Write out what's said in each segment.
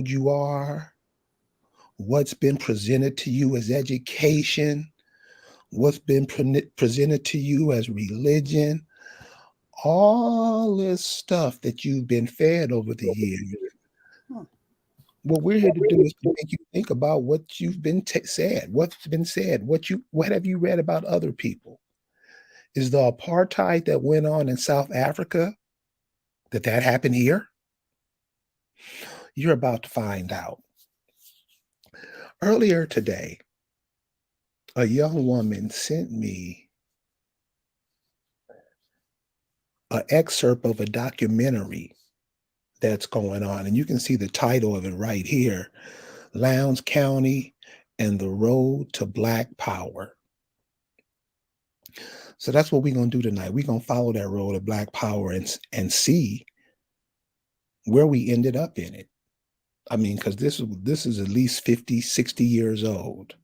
you are, what's been presented to you as education, what's been presented to you as religion, all this stuff that you've been fed over the years. Hmm. What we're here to do is to make you think about what you've been said, what's been said, what have you read about other people? Is the apartheid that went on in South Africa, that happened here? You're about to find out. Earlier today, a young woman sent me an excerpt of a documentary that's going on, and you can see the title of it right here: Lowndes County and the Road to Black Power. So that's what we're going to do tonight. We're going to follow that road of Black Power and see where we ended up in it. I mean, because this is at least 50, 60 years old.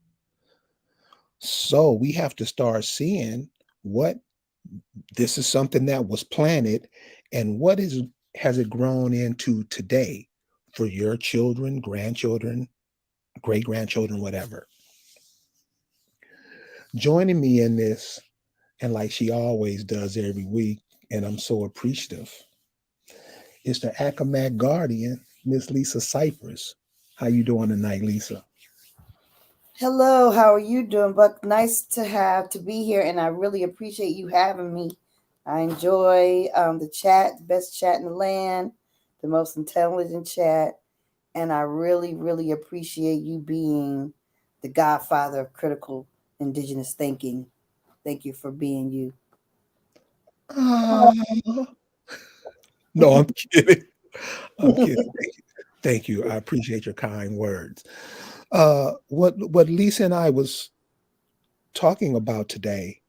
So we have to start seeing what this is something that was planted, and what has it grown into today for your children, grandchildren, great grandchildren, whatever. Joining me in this, and like she always does every week, and I'm so appreciative, is the Accomack Guardian, Miss Lisa Cypress. How you doing tonight, Lisa? Hello, how are you doing, Buck? Nice to be here, and I really appreciate you having me. I enjoy the chat, the best chat in the land, the most intelligent chat, and I really appreciate you being the godfather of critical indigenous thinking. Thank you for being you. Uh, no, I'm kidding. I'm kidding. Thank you. I appreciate your kind words. What Lisa and I was talking about today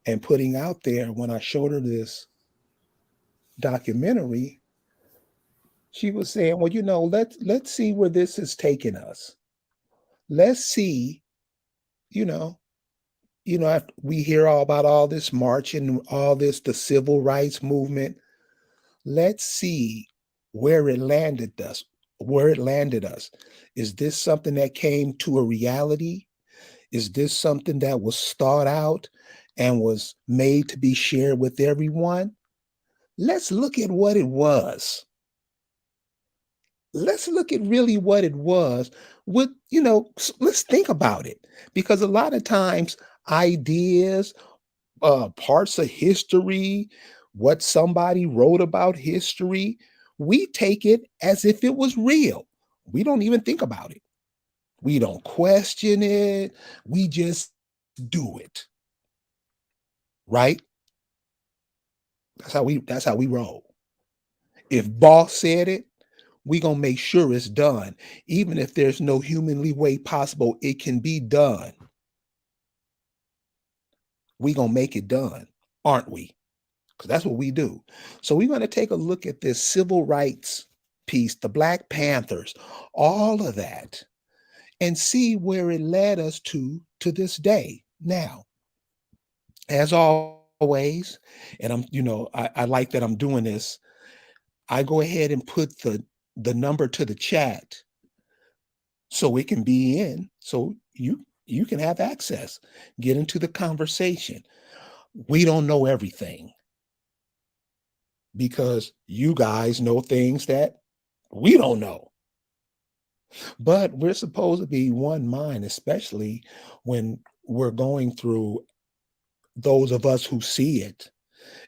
and putting out there when I showed her this documentary, she was saying, "Well, let's see where this is taking us. Let's see, you know, after we hear all about all this marching, all this, the civil rights movement. Let's see where it landed us. Where it landed us. Is this something that came to a reality? Is this something that was thought out and was made to be shared with everyone? Let's look at what it was. Let's look at really what it was. Let's think about it, because a lot of times ideas, parts of history, what somebody wrote about history, we take it as if it was real. We don't even think about it. We don't question it. We just do it. Right? That's how we roll. If boss said it, we gonna make sure it's done. Even if there's no humanly way possible it can be done, we gonna make it done, aren't we? Because that's what we do. So we're gonna take a look at this civil rights piece, the Black Panthers, all of that, and see where it led us to this day. Now, as always, and I like that I'm doing this. I go ahead and put the number to the chat so it can be in, so you can have access, get into the conversation. We don't know everything, because you guys know things that we don't know, but we're supposed to be one mind, especially when we're going through, those of us who see it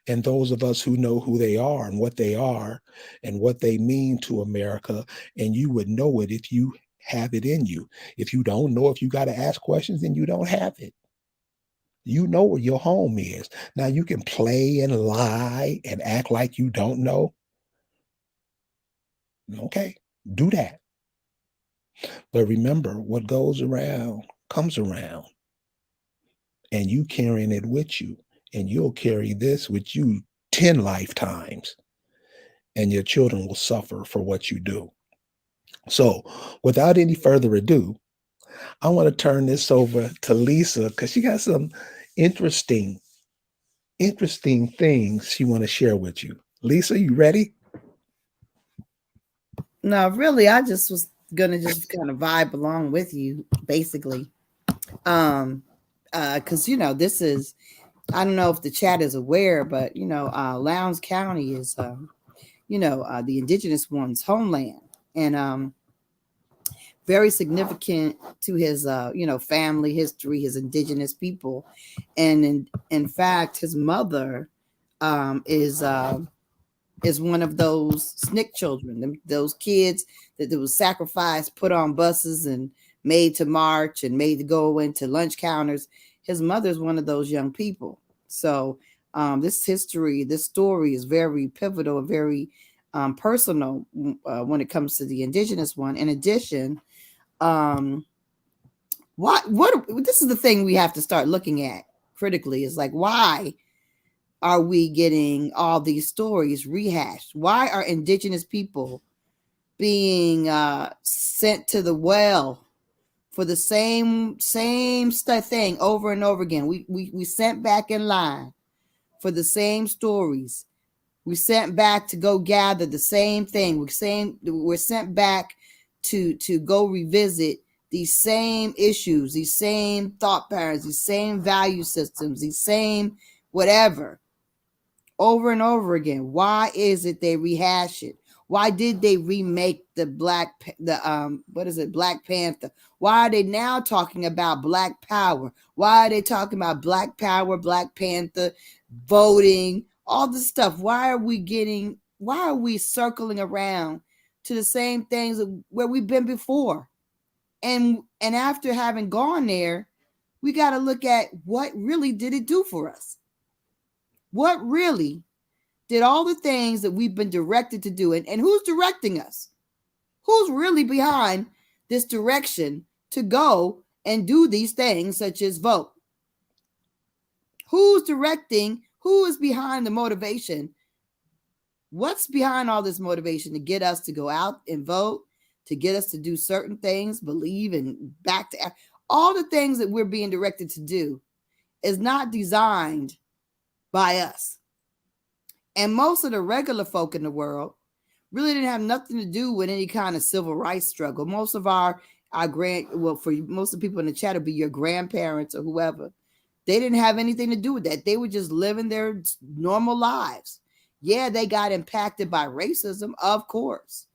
and those of us who know who they are and what they mean to America. And you would know it if you have it in you. If you don't know, if you got to ask questions, then you don't have it. You know where your home is. Now you can play and lie and act like you don't know. Okay, do that. But remember, what goes around comes around, and you carrying it with you, and you'll carry this with you 10 lifetimes, and your children will suffer for what you do. So, without any further ado, I want to turn this over to Lisa, because she got some interesting, things she want to share with you. Lisa, you ready? No, really, I just was gonna just kind of vibe along with you, basically. Um, because this is, I don't know if the chat is aware, but Lowndes County is the indigenous one's homeland, and very significant to his family history, his indigenous people, and in fact, his mother is one of those SNCC children, those kids that was sacrificed, put on buses, and made to march and made to go into lunch counters. His mother's one of those young people. So this history, this story is very pivotal and very personal when it comes to the indigenous one. In addition, um, what this is the thing we have to start looking at critically, is like, why are we getting all these stories rehashed? Why are indigenous people being sent to the well for the same thing over and over again? We sent back in line for the same stories. We sent back to go gather the same thing. We're sent back to go revisit these same issues, these same thought patterns, these same value systems, these same whatever, over and over again. Why is it they rehash it? Why did they remake Black Panther? Why are they now talking about Black Power? Why are they talking about Black Power, Black Panther, voting, all this stuff? Why are we circling around to the same things where we've been before? And after having gone there, we got to look at what really did it do for us. What really did all the things that we've been directed to do, and who's directing us? Who's really behind this direction to go and do these things such as vote? Who's directing? Who is behind the motivation? What's behind all this motivation to get us to go out and vote, to get us to do certain things, believe, and back to all the things that we're being directed to do is not designed by us. And most of the regular folk in the world really didn't have nothing to do with any kind of civil rights struggle. Most of for most of the people in the chat, it'll be your grandparents or whoever. They didn't have anything to do with that. They were just living their normal lives. Yeah, they got impacted by racism, of course.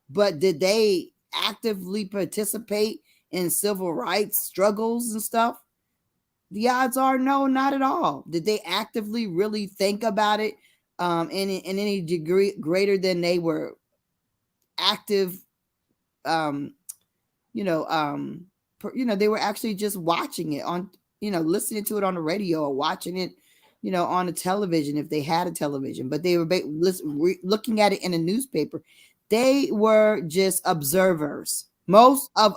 But did they actively participate in civil rights struggles and stuff? The odds are no, not at all. Did they actively really think about it in any degree greater than they were active? They were actually just watching it on, listening to it on the radio or watching it, on the television if they had a television. But they were looking at it in a newspaper. They were just observers. Most of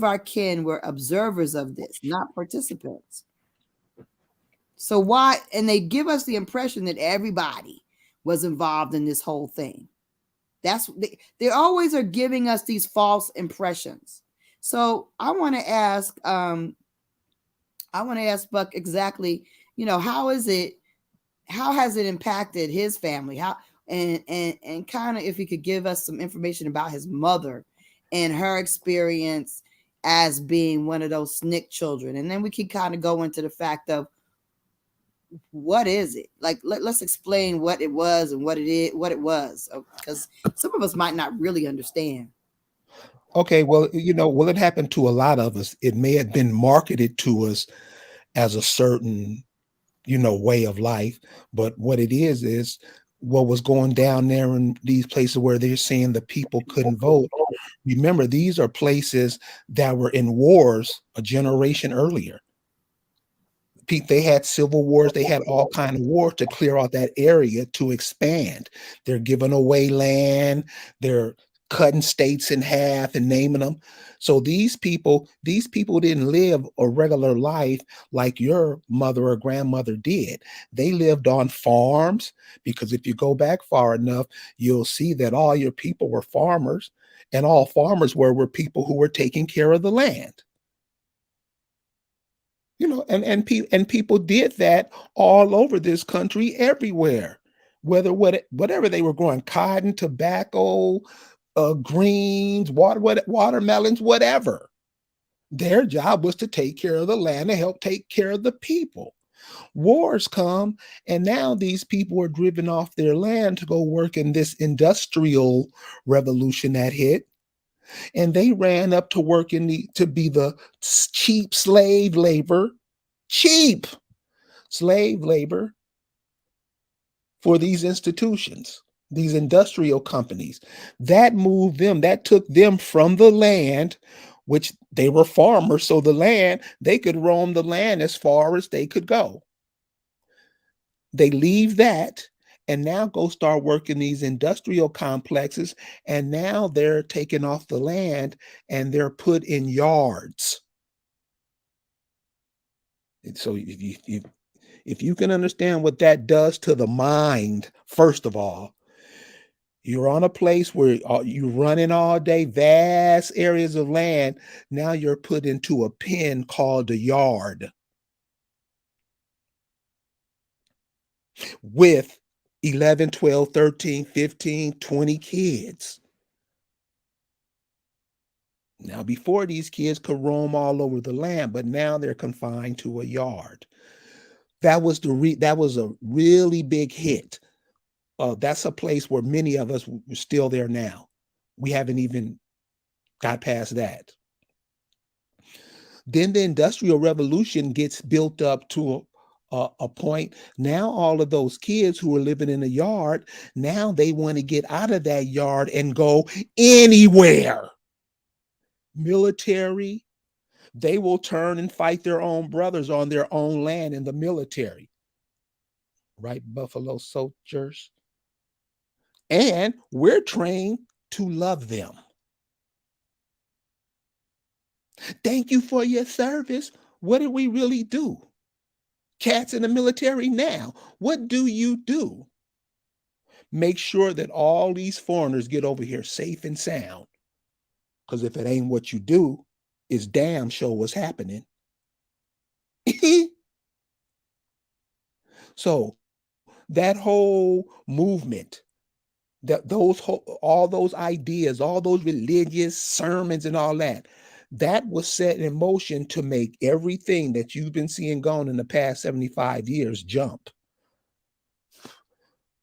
our kin were observers of this, not participants. So why? And they give us the impression that everybody was involved in this whole thing. They always are giving us these false impressions. So I want to ask Buck exactly, how has it impacted his family? How and kind of if he could give us some information about his mother and her experience as being one of those SNCC children. And then we can kind of go into the fact of what is it? Like, let's explain what it was and what it was, because some of us might not really understand. Okay, well, it happened to a lot of us. It may have been marketed to us as a certain, way of life, but what it is what was going down there in these places where they're saying the people couldn't vote. Remember, these are places that were in wars a generation earlier. They had civil wars. They had all kind of wars to clear out that area to expand. They're giving away land. They're cutting states in half and naming them. So these people didn't live a regular life like your mother or grandmother did. They lived on farms, because if you go back far enough, you'll see that all your people were farmers, and all farmers were people who were taking care of the land. And people did that all over this country, everywhere. whatever they were growing, cotton, tobacco, greens, watermelons, whatever. Their job was to take care of the land and help take care of the people. Wars come, and now these people are driven off their land to go work in this industrial revolution that hit, and they ran up to work to be the cheap cheap slave labor for these institutions, these industrial companies. That moved them, that took them from the land, which they were farmers, so the land, they could roam the land as far as they could go. They leave that and now go start working these industrial complexes, and now they're taken off the land and they're put in yards. And so if you can understand what that does to the mind, first of all, you're on a place where you're running all day, vast areas of land. Now you're put into a pen called a yard with 11, 12, 13, 15, 20 kids. Now, before, these kids could roam all over the land, but now they're confined to a yard. That was that was a really big hit. That's a place where many of us were still there now. We haven't even got past that. Then the Industrial Revolution gets built up to a point. Now all of those kids who are living in a yard, now they want to get out of that yard and go anywhere. Military, they will turn and fight their own brothers on their own land in the military. Right, Buffalo Soldiers? And we're trained to love them. Thank you for your service. What did we really do? Cats in the military now, what do you do? Make sure that all these foreigners get over here safe and sound. Because if it ain't what you do, it's damn sure what's happening. So that whole movement, all those ideas, all those religious sermons and all that, that was set in motion to make everything that you've been seeing going in the past 75 years jump.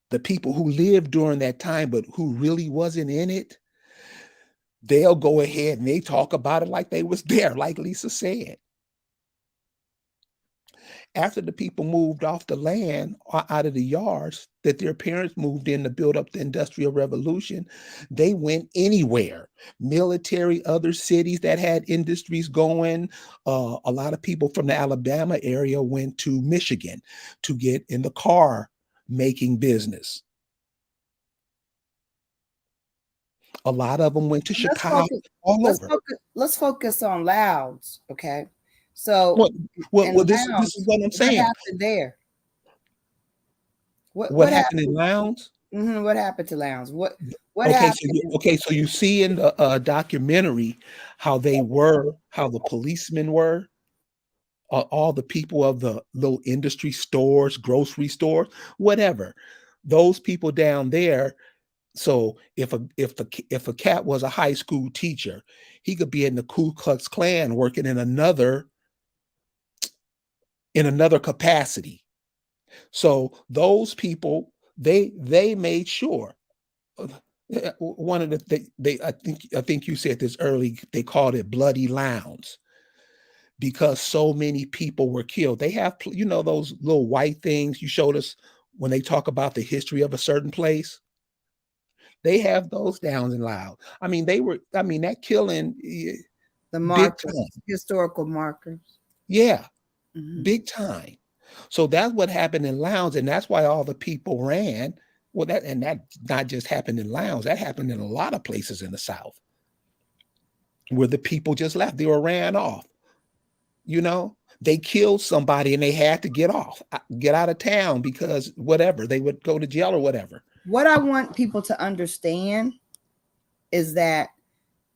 The people who lived during that time, but who really wasn't in it, they'll go ahead and they talk about it like they was there, like Lisa said. After the people moved off the land, out of the yards that their parents moved in to build up the Industrial Revolution, they went anywhere. Military, other cities that had industries going. A lot of people from the Alabama area went to Michigan to get in the car making business. A lot of them went to Chicago, all over. Let's focus on Lowndes, okay? So, this is what I'm saying. What happened there? What happened in Lowndes? What happened to Lowndes? What okay, happened? So you see in the documentary how the policemen were, all the people of the little industry stores, grocery stores, whatever. Those people down there. So if a cat was a high school teacher, he could be in the Ku Klux Klan working in another capacity. So those people, they made sure. One of they I think you said this early. They called it Bloody Lowndes because so many people were killed. They have those little white things you showed us when they talk about the history of a certain place. They have those down in Loud. I mean, that killing, the markers, historical markers. Yeah, big time. So that's what happened in Lowndes, and that's why all the people ran. Well, that not just happened in Lowndes. That happened in a lot of places in the South, where the people just left. They were ran off. They killed somebody and they had to get out of town because whatever, they would go to jail or whatever. What I want people to understand is that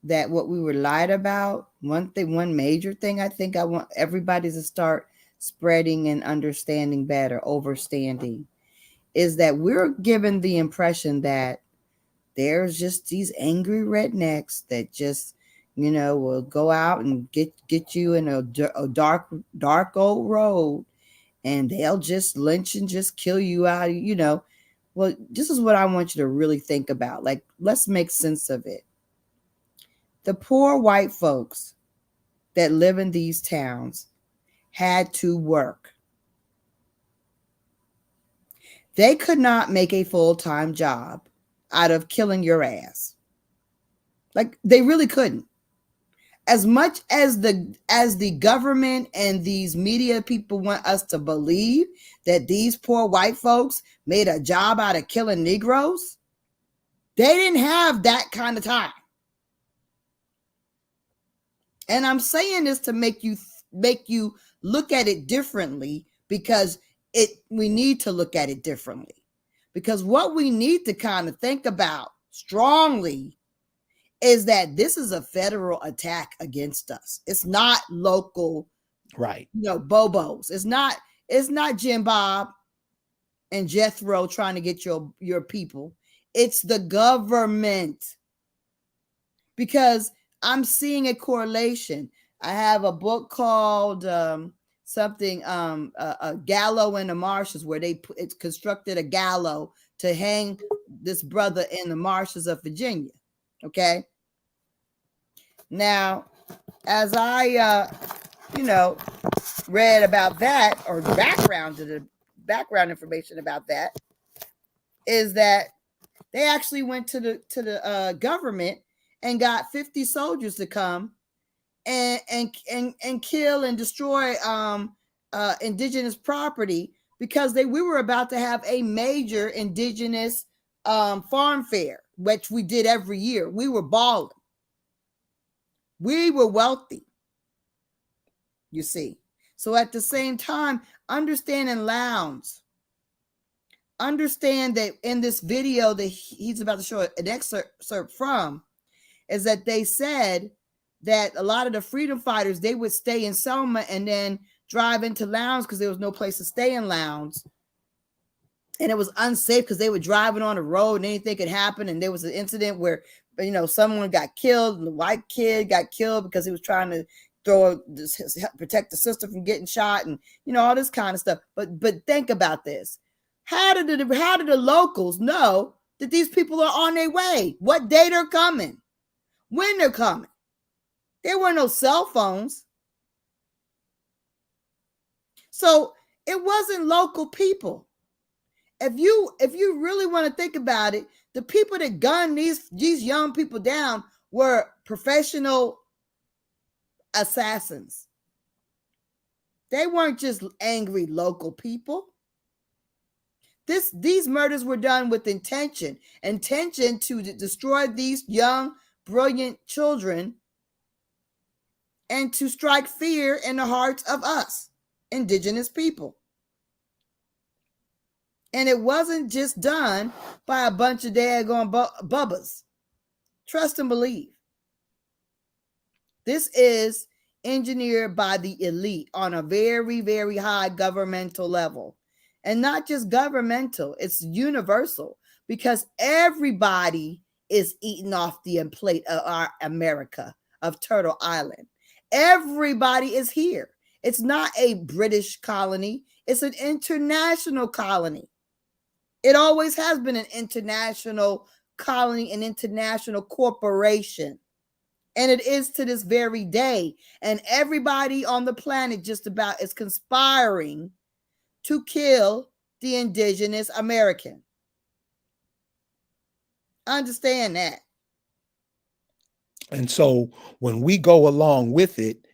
what we were lied about, one major thing I think I want everybody to start spreading and understanding better, overstanding, is that we're given the impression that there's just these angry rednecks that just, will go out and get you in a dark old road, and they'll just lynch and just kill you out. Well, this is what I want you to really think about. Like, let's make sense of it. The poor white folks that live in these towns had to work. They could not make a full-time job out of killing your ass. Like, they really couldn't. As much as the government and these media people want us to believe that these poor white folks made a job out of killing Negroes, they didn't have that kind of time. And I'm saying this to make you look at it differently, because we need to look at it differently. Because what we need to kind of think about strongly is that this is a federal attack against us. It's not local, right? Bobos. It's not Jim Bob and Jethro trying to get your people. It's the government. Because I'm seeing a correlation. I have a book called a gallows in the marshes, where it's constructed a gallows to hang this brother in the marshes of Virginia. Okay. Now, as I, read about that, or background information about that, is that they actually went to the government and got 50 soldiers to come and kill and destroy indigenous property, because we were about to have a major indigenous farm fair, which we did every year. We were balling. We were wealthy, you see. So at the same time, understanding Lowndes, understand that in this video that he's about to show an excerpt from, is that they said that a lot of the freedom fighters, they would stay in Selma and then drive into Lowndes because there was no place to stay in Lowndes. And it was unsafe because they were driving on the road and anything could happen. And there was an incident where, someone got killed. The white kid got killed because he was trying to protect the sister from getting shot, and all this kind of stuff. But think about this. How did the locals know that these people are on their way? What day they're coming? When they're coming? There were no cell phones. So it wasn't local people. If you really want to think about it, the people that gunned these young people down were professional assassins. They weren't just angry local people. These murders were done with intention to destroy these young, brilliant children and to strike fear in the hearts of us, indigenous people. And it wasn't just done by a bunch of daggone bubbas. Trust and believe. This is engineered by the elite on a very, very high governmental level. And not just governmental, it's universal, because everybody is eating off the plate of our America, of Turtle Island. Everybody is here. It's not a British colony. It's an international colony. It always has been an international colony, an international corporation. And it is to this very day. And everybody on the planet just about is conspiring to kill the indigenous American. Understand that. And so when we go along with it,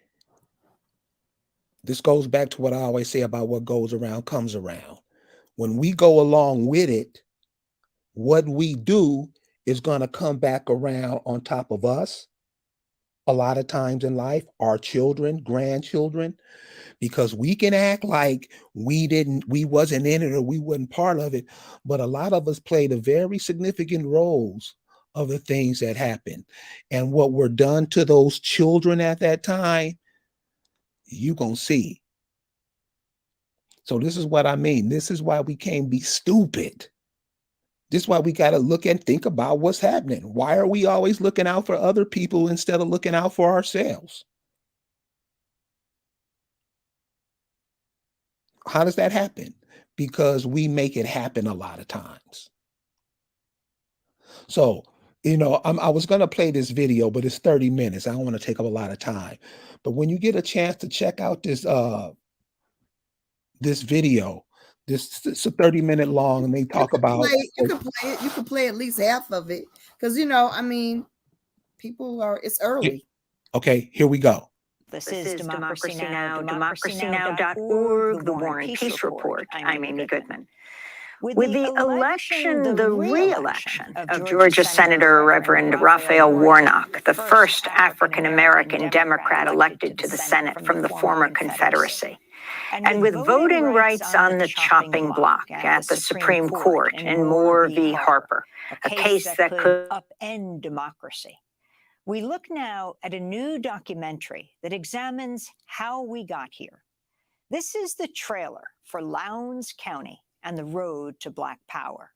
this goes back to what I always say about what goes around comes around. When we go along with it, what we do is going to come back around on top of us. A lot of times in life, our children, grandchildren, because we can act like we wasn't in it or we wasn't part of it. But a lot of us played a very significant roles of the things that happened. And what were done to those children at that time, you gonna see. So this is what I mean. This is why we can't be stupid. This is why we got to look and think about what's happening. Why are we always looking out for other people instead of looking out for ourselves? How does that happen? Because we make it happen a lot of times. So, I was going to play this video, but it's 30 minutes. I don't want to take up a lot of time. But when you get a chance to check out this video, it's a 30-minute long, and they talk about. You can play it. You can play at least half of it, because people are. It's early. Okay, here we go. This is Democracy Now!, democracynow.org, the War and Peace Report. I'm Amy Goodman. With the re-election of Georgia Senator Reverend Raphael Warnock, the first African-American Democrat elected to the Senate from the former Confederacy, and with voting rights on the chopping block at the Supreme Court in Moore v. Harper, a case that could upend democracy. We look now at a new documentary that examines how we got here. This is the trailer for Lowndes County and the road to Black Power.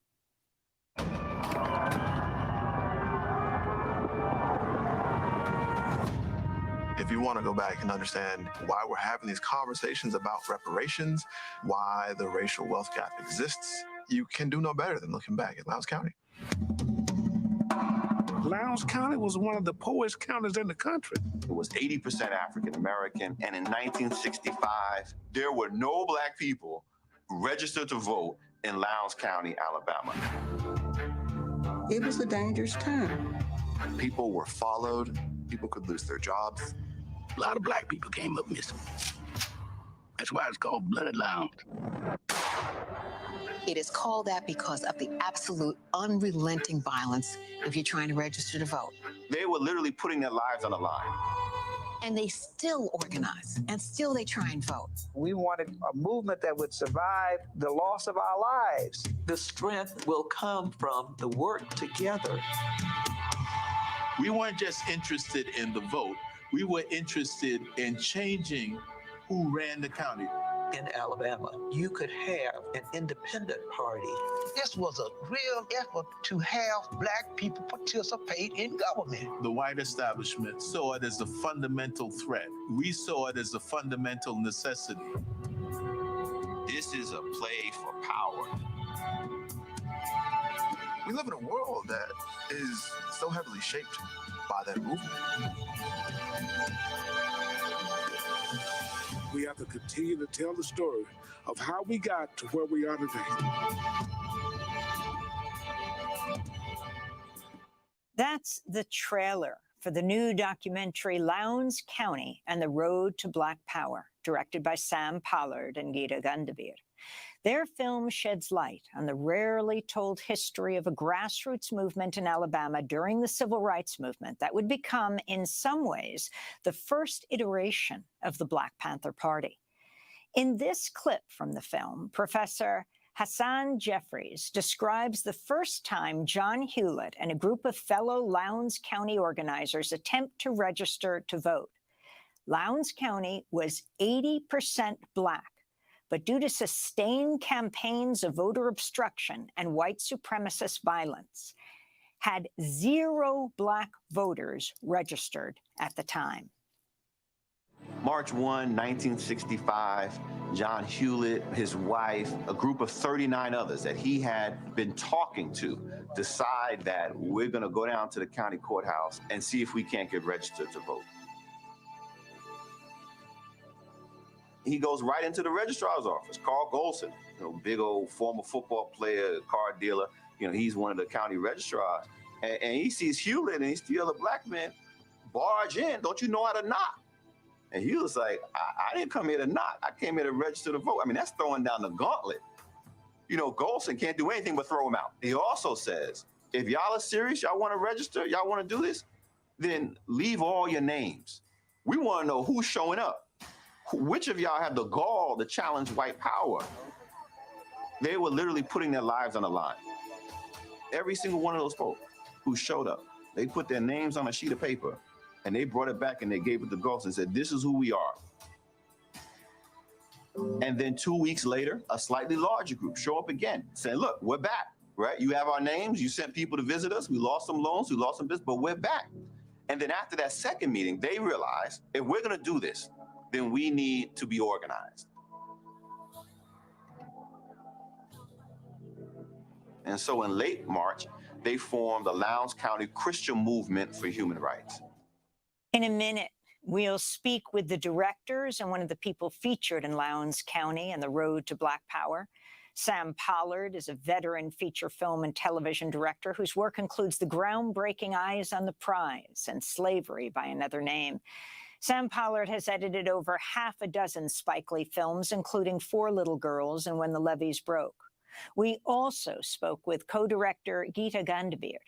If you want to go back and understand why we're having these conversations about reparations, why the racial wealth gap exists, you can do no better than looking back at Lowndes County. Lowndes County was one of the poorest counties in the country. It was 80% African American, and in 1965, there were no Black people registered to vote in Lowndes County, Alabama. It was a dangerous time. People were followed, people could lose their jobs. A lot of Black people came up missing. That's why it's called Bloody Lowndes. It is called that because of the absolute unrelenting violence if you're trying to register to vote. They were literally putting their lives on the line. And they still organize, and still they try and vote. We wanted a movement that would survive the loss of our lives. The strength will come from the work together. We weren't just interested in the vote. We were interested in changing who ran the county. In Alabama, you could have an independent party. This was a real effort to have Black people participate in government. The white establishment saw it as a fundamental threat. We saw it as a fundamental necessity. This is a play for power. We live in a world that is so heavily shaped by that movement. We have to continue to tell the story of how we got to where we are today. That's the trailer for the new documentary Lowndes County and the Road to Black Power, directed by Sam Pollard and Geeta Gandavir. Their film sheds light on the rarely told history of a grassroots movement in Alabama during the Civil Rights Movement that would become, in some ways, the first iteration of the Black Panther Party. In this clip from the film, Professor Hassan Jeffries describes the first time John Hewlett and a group of fellow Lowndes County organizers attempt to register to vote. Lowndes County was 80% Black, but due to sustained campaigns of voter obstruction and white supremacist violence, had 0 Black voters registered at the time. March 1, 1965, John Hewlett, his wife, a group of 39 others that he had been talking to, decide that we're going to go down to the county courthouse and see if we can't get registered to vote. He goes right into the registrar's office. Carl Golson, big old former football player, car dealer. He's one of the county registrars. And he sees Hewlett and he sees the other Black men barge in. Don't you know how to knock? And he was like, I didn't come here to knock. I came here to register to vote. I mean, that's throwing down the gauntlet. Golson can't do anything but throw him out. He also says, if y'all are serious, y'all want to register, y'all want to do this, then leave all your names. We want to know who's showing up. Which of y'all have the gall to challenge white power? They were literally putting their lives on the line. Every single one of those folks who showed up, they put their names on a sheet of paper and they brought it back and they gave it to Golson and said, this is who we are. And then 2 weeks later, a slightly larger group show up again, saying, look, we're back, right? You have our names. You sent people to visit us. We lost some loans. We lost some business, but we're back. And then after that second meeting, they realized if we're going to do this, then we need to be organized. And so in late March, they formed the Lowndes County Christian Movement for Human Rights. In a minute, we'll speak with the directors and one of the people featured in Lowndes County and the Road to Black Power. Sam Pollard is a veteran feature film and television director whose work includes the groundbreaking Eyes on the Prize and Slavery by Another Name. Sam Pollard has edited over half a dozen Spike Lee films, including Four Little Girls and When the Levees Broke. We also spoke with co-director Geeta Gandaveer,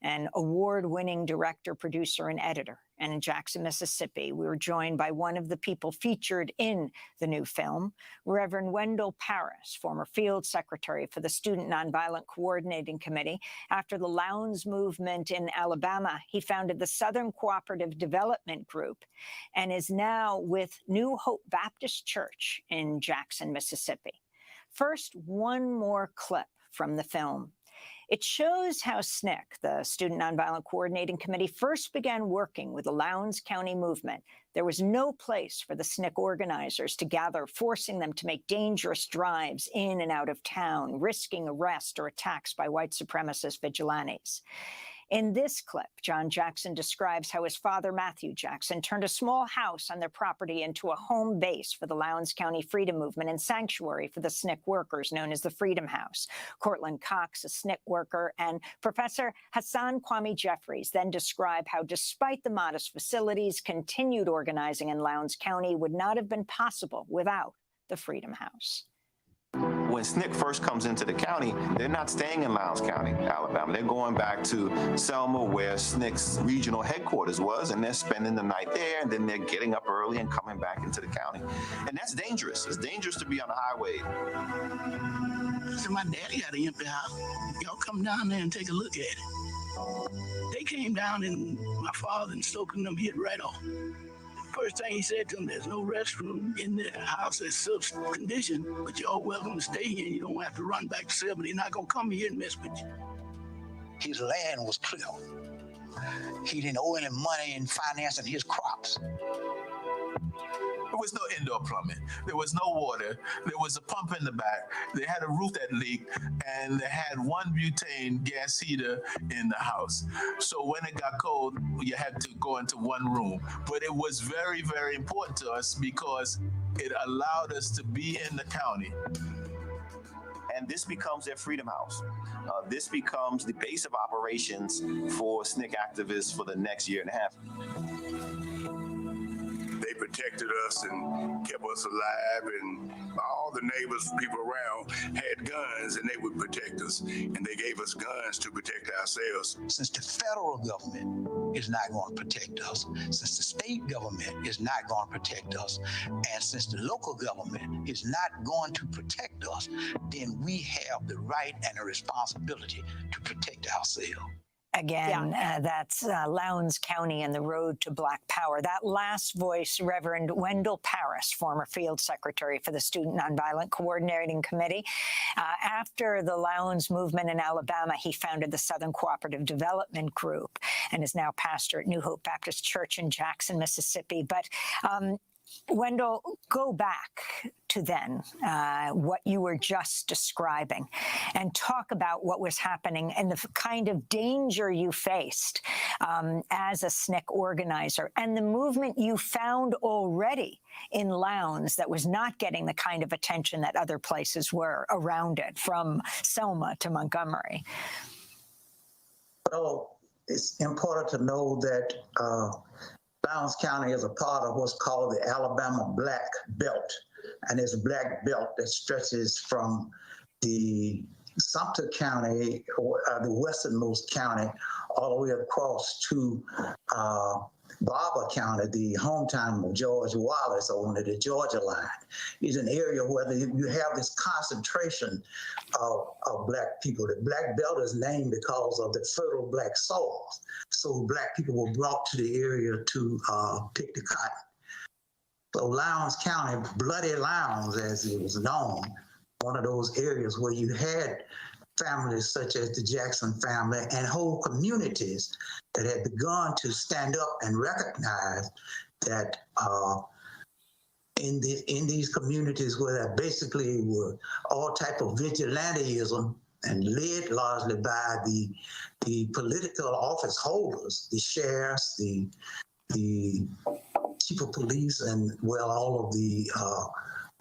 an award-winning director, producer, and editor. And in Jackson, Mississippi, we were joined by one of the people featured in the new film, Reverend Wendell Paris, former field secretary for the Student Nonviolent Coordinating Committee. After the Lowndes movement in Alabama, he founded the Southern Cooperative Development Group and is now with New Hope Baptist Church in Jackson, Mississippi. First, one more clip from the film. It shows how SNCC, the Student Nonviolent Coordinating Committee, first began working with the Lowndes County movement. There was no place for the SNCC organizers to gather, forcing them to make dangerous drives in and out of town, risking arrest or attacks by white supremacist vigilantes. In this clip, John Jackson describes how his father, Matthew Jackson, turned a small house on their property into a home base for the Lowndes County Freedom Movement and sanctuary for the SNCC workers known as the Freedom House. Cortland Cox, a SNCC worker, and Professor Hassan Kwame Jeffries then describe how, despite the modest facilities, continued organizing in Lowndes County would not have been possible without the Freedom House. When SNCC first comes into the county, they're not staying in Lowndes County, Alabama. They're going back to Selma, where SNCC's regional headquarters was, and they're spending the night there, and then they're getting up early and coming back into the county. And that's dangerous. It's dangerous to be on the highway. So my daddy had an empty house. Y'all come down there and take a look at it. They came down, and my father and Stoker them hit right off. First thing he said to them, there's no restroom in the house that's self-conditioned, but you're all welcome to stay here. You don't have to run back to Selma. They're not going to come here and mess with you. His land was clear. He didn't owe any money in financing his crops. There was no indoor plumbing. There was no water. There was a pump in the back. They had a roof that leaked, and they had one butane gas heater in the house. So when it got cold, you had to go into one room. But it was very, very important to us because it allowed us to be in the county. And this becomes their Freedom House. This becomes the base of operations for SNCC activists for the next year and a half. They protected us and kept us alive, and all the neighbors, people around, had guns, and they would protect us. And they gave us guns to protect ourselves. Since the federal government is not going to protect us, since the state government is not going to protect us, and since the local government is not going to protect us, then we have the right and the responsibility to protect ourselves. Again, that's Lowndes County and the Road to Black Power. That last voice, Reverend Wendell Paris, former field secretary for the Student Nonviolent Coordinating Committee. After the Lowndes movement in Alabama, he founded the Southern Cooperative Development Group and is now pastor at New Hope Baptist Church in Jackson, Mississippi. But Wendell, go back to then, what you were just describing, and talk about what was happening and the kind of danger you faced as a SNCC organizer and the movement you found already in Lowndes that was not getting the kind of attention that other places were around it, from Selma to Montgomery. Well, it's important to know that Lowndes County is a part of what's called the Alabama Black Belt. And it's a black belt that stretches from the Sumter County, or the westernmost county, all the way across to Barber County, the hometown of George Wallace, on the Georgia line. Is an area where you have this concentration of black people. The black belt is named because of the fertile black soil. So black people were brought to the area to pick the cotton. So Lowndes County, Bloody Lowndes, as it was known, one of those areas where you had families such as the Jackson family and whole communities that had begun to stand up and recognize that in these communities where there basically were all type of vigilantism and led largely by the political office holders, the sheriffs, the chief of police, and well, all of the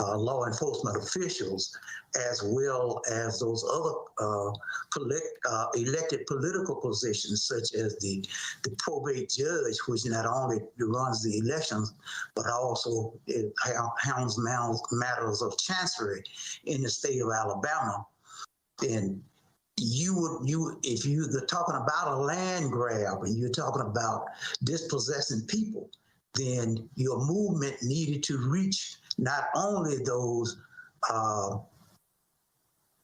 law enforcement officials, as well as those other elected political positions, such as the probate judge, which not only runs the elections, but also handles matters of chancery in the state of Alabama. Then if you're talking about a land grab and you're talking about dispossessing people, then your movement needed to reach not only those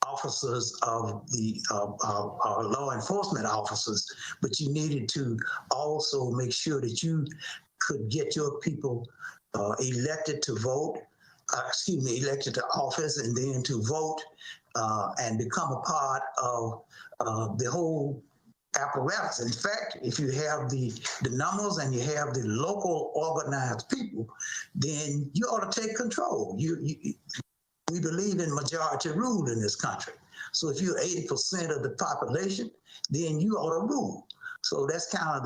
officers of the law enforcement officers, but you needed to also make sure that you could get your people elected to vote, elected to office, and then to vote and become a part of the whole apparatus. In fact, if you have the numbers and you have the local organized people, then you ought to take control. We believe in majority rule in this country. So if you're 80% of the population, then you ought to rule. So that's kind of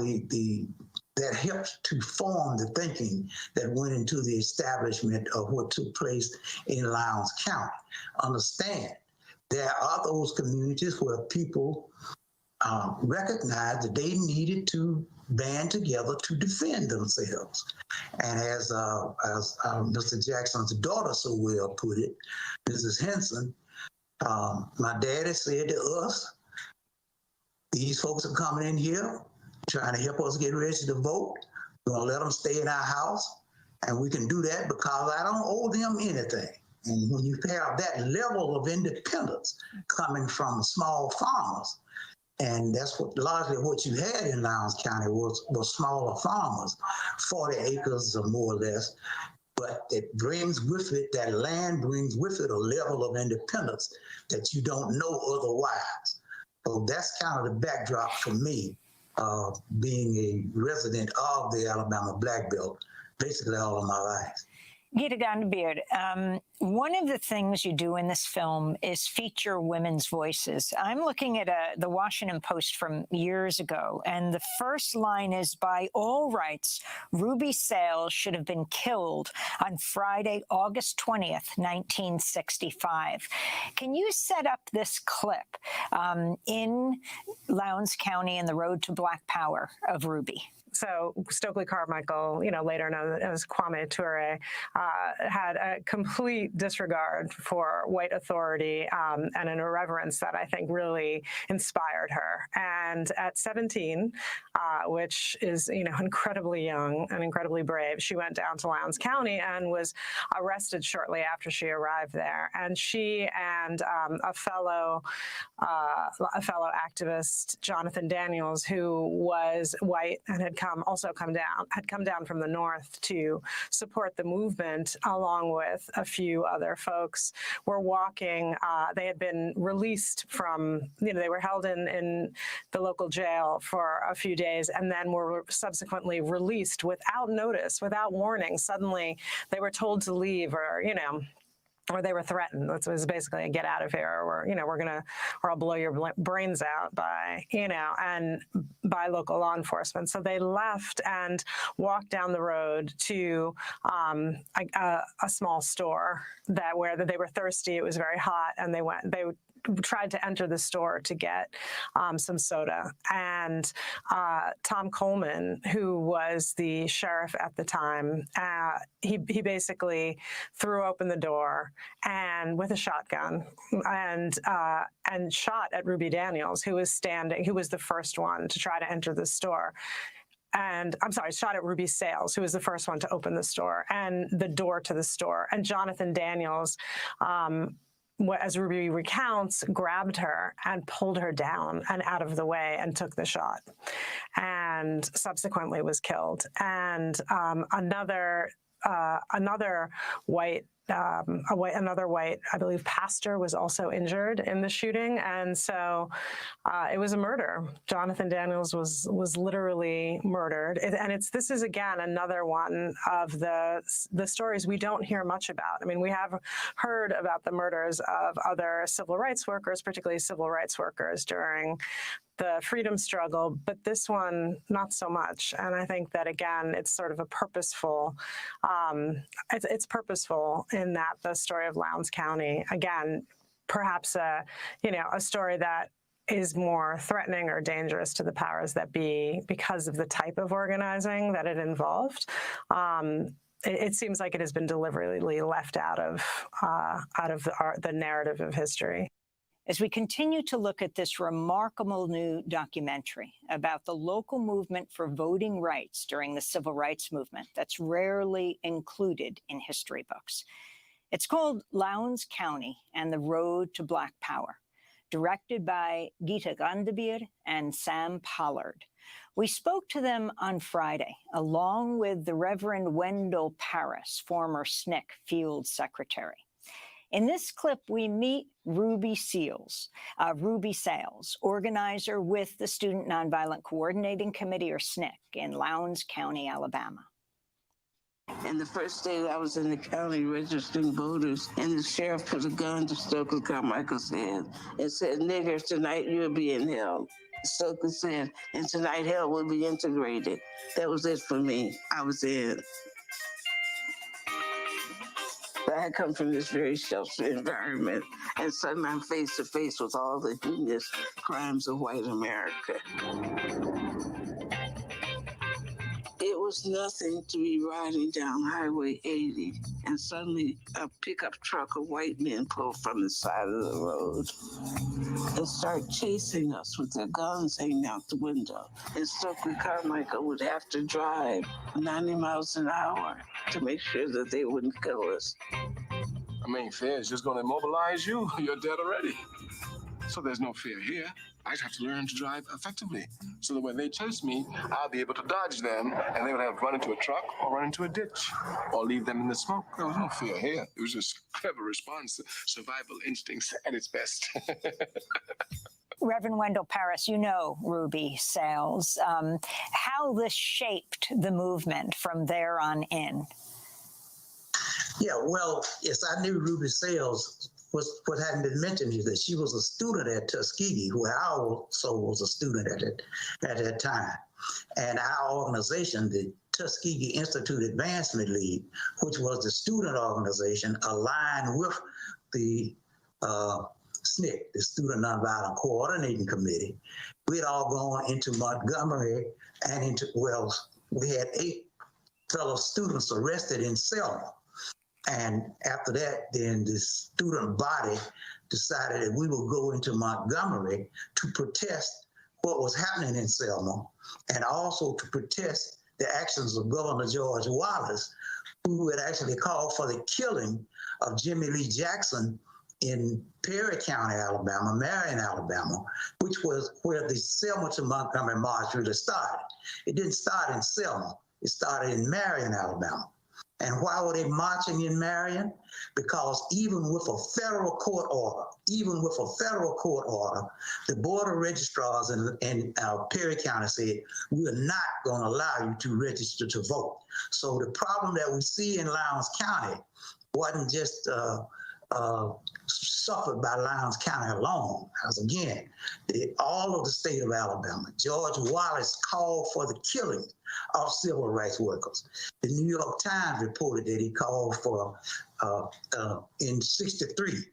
that helped to form the thinking that went into the establishment of what took place in Lowndes County. Understand, there are those communities where people recognized that they needed to band together to defend themselves. And as Mr. Jackson's daughter so well put it, Mrs. Henson, my daddy said to us, these folks are coming in here trying to help us get ready to vote. We're going to let them stay in our house, and we can do that because I don't owe them anything. And when you have that level of independence coming from small farmers, and that's largely what you had in Lowndes County was smaller farmers, 40 acres or more or less. But it brings with it, that land brings with it a level of independence that you don't know otherwise. So that's kind of the backdrop for me, being a resident of the Alabama Black Belt, basically all of my life. Gita Gandabeard, one of the things you do in this film is feature women's voices. I'm looking at the Washington Post from years ago, and the first line is, by all rights, Ruby Sales should have been killed on Friday, August 20th, 1965. Can you set up this clip in Lowndes County and the road to Black Power of Ruby? So Stokely Carmichael, later known as Kwame Ture, had a complete disregard for white authority and an irreverence that I think really inspired her. And at 17, which is incredibly young and incredibly brave, she went down to Lowndes County and was arrested shortly after she arrived there. And she and a fellow activist, Jonathan Daniels, who was white and had come down from the north to support the movement, along with a few other folks, were walking. They had been released from, they were held in the local jail for a few days and then were subsequently released without notice, without warning. Suddenly they were told to leave, or they were threatened. It was basically a get out of here, or or I'll blow your brains out by local law enforcement. So they left and walked down the road to a small store where they were thirsty. It was very hot, and they tried to enter the store to get some soda. And Tom Coleman, who was the sheriff at the time, he basically threw open the door and with a shotgun and shot at Ruby Daniels, who was the first one to try to enter the store. And shot at Ruby Sales, who was the first one to open the store and the door to the store. And Jonathan Daniels, as Ruby recounts, grabbed her and pulled her down and out of the way and took the shot, and subsequently was killed. And another another white, I believe, pastor was also injured in the shooting, and so it was a murder. Jonathan Daniels was literally murdered, and this is again another one of the stories we don't hear much about. I mean, we have heard about the murders of other civil rights workers, particularly civil rights workers during the freedom struggle, but this one, not so much. And I think that, again, it's sort of a purposeful, it's purposeful in that the story of Lowndes County, again, perhaps a story that is more threatening or dangerous to the powers that be because of the type of organizing that it involved. It seems like it has been deliberately left out of the narrative of history. As we continue to look at this remarkable new documentary about the local movement for voting rights during the civil rights movement that's rarely included in history books. It's called Lowndes County and the Road to Black Power, directed by Geeta Gandabir and Sam Pollard. We spoke to them on Friday, along with the Reverend Wendell Paris, former SNCC field secretary. In this clip, we meet Ruby Sales, organizer with the Student Nonviolent Coordinating Committee, or SNCC, in Lowndes County, Alabama. And the first day I was in the county registering voters, and the sheriff put a gun to Stokely Carmichael's head and said, "Nigger, tonight you'll be in hell." Stokely said, "And tonight hell will be integrated." That was it for me. I was in. I had come from this very sheltered environment, and suddenly I'm face to face with all the heinous crimes of white America. It was nothing to be riding down Highway 80, and suddenly a pickup truck of white men pulled from the side of the road and start chasing us with their guns hanging out the window. And Stokely Carmichael would have to drive 90 miles an hour to make sure that they wouldn't kill us. I mean, fear is just going to immobilize you. You're dead already. So there's no fear here. I just have to learn to drive effectively so that when they chase me, I'll be able to dodge them, and they would have run into a truck or run into a ditch or leave them in the smoke. There was no fear here. It was just a clever response to survival instincts at its best. Reverend Wendell Paris, you know Ruby Sales. How this shaped the movement from there on in? Yeah, well, yes, I knew Ruby Sales. What hadn't been mentioned is that she was a student at Tuskegee, who I also was a student at that time. And our organization, the Tuskegee Institute Advancement League, which was the student organization, aligned with the SNCC, the Student Nonviolent Coordinating Committee. We had all gone into Montgomery and we had 8 fellow students arrested in Selma. And after that, then the student body decided that we would go into Montgomery to protest what was happening in Selma, and also to protest the actions of Governor George Wallace, who had actually called for the killing of Jimmy Lee Jackson in Perry County, Alabama, Marion, Alabama, which was where the Selma to Montgomery March really started. It didn't start in Selma. It started in Marion, Alabama. And why were they marching in Marion? Because even with a federal court order, the Board of Registrars in Perry County said, we're not going to allow you to register to vote. So the problem that we see in Lowndes County wasn't just suffered by Lowndes County alone. Because again, all of the state of Alabama, George Wallace called for the killing of civil rights workers. The New York Times reported that he called for, in '63,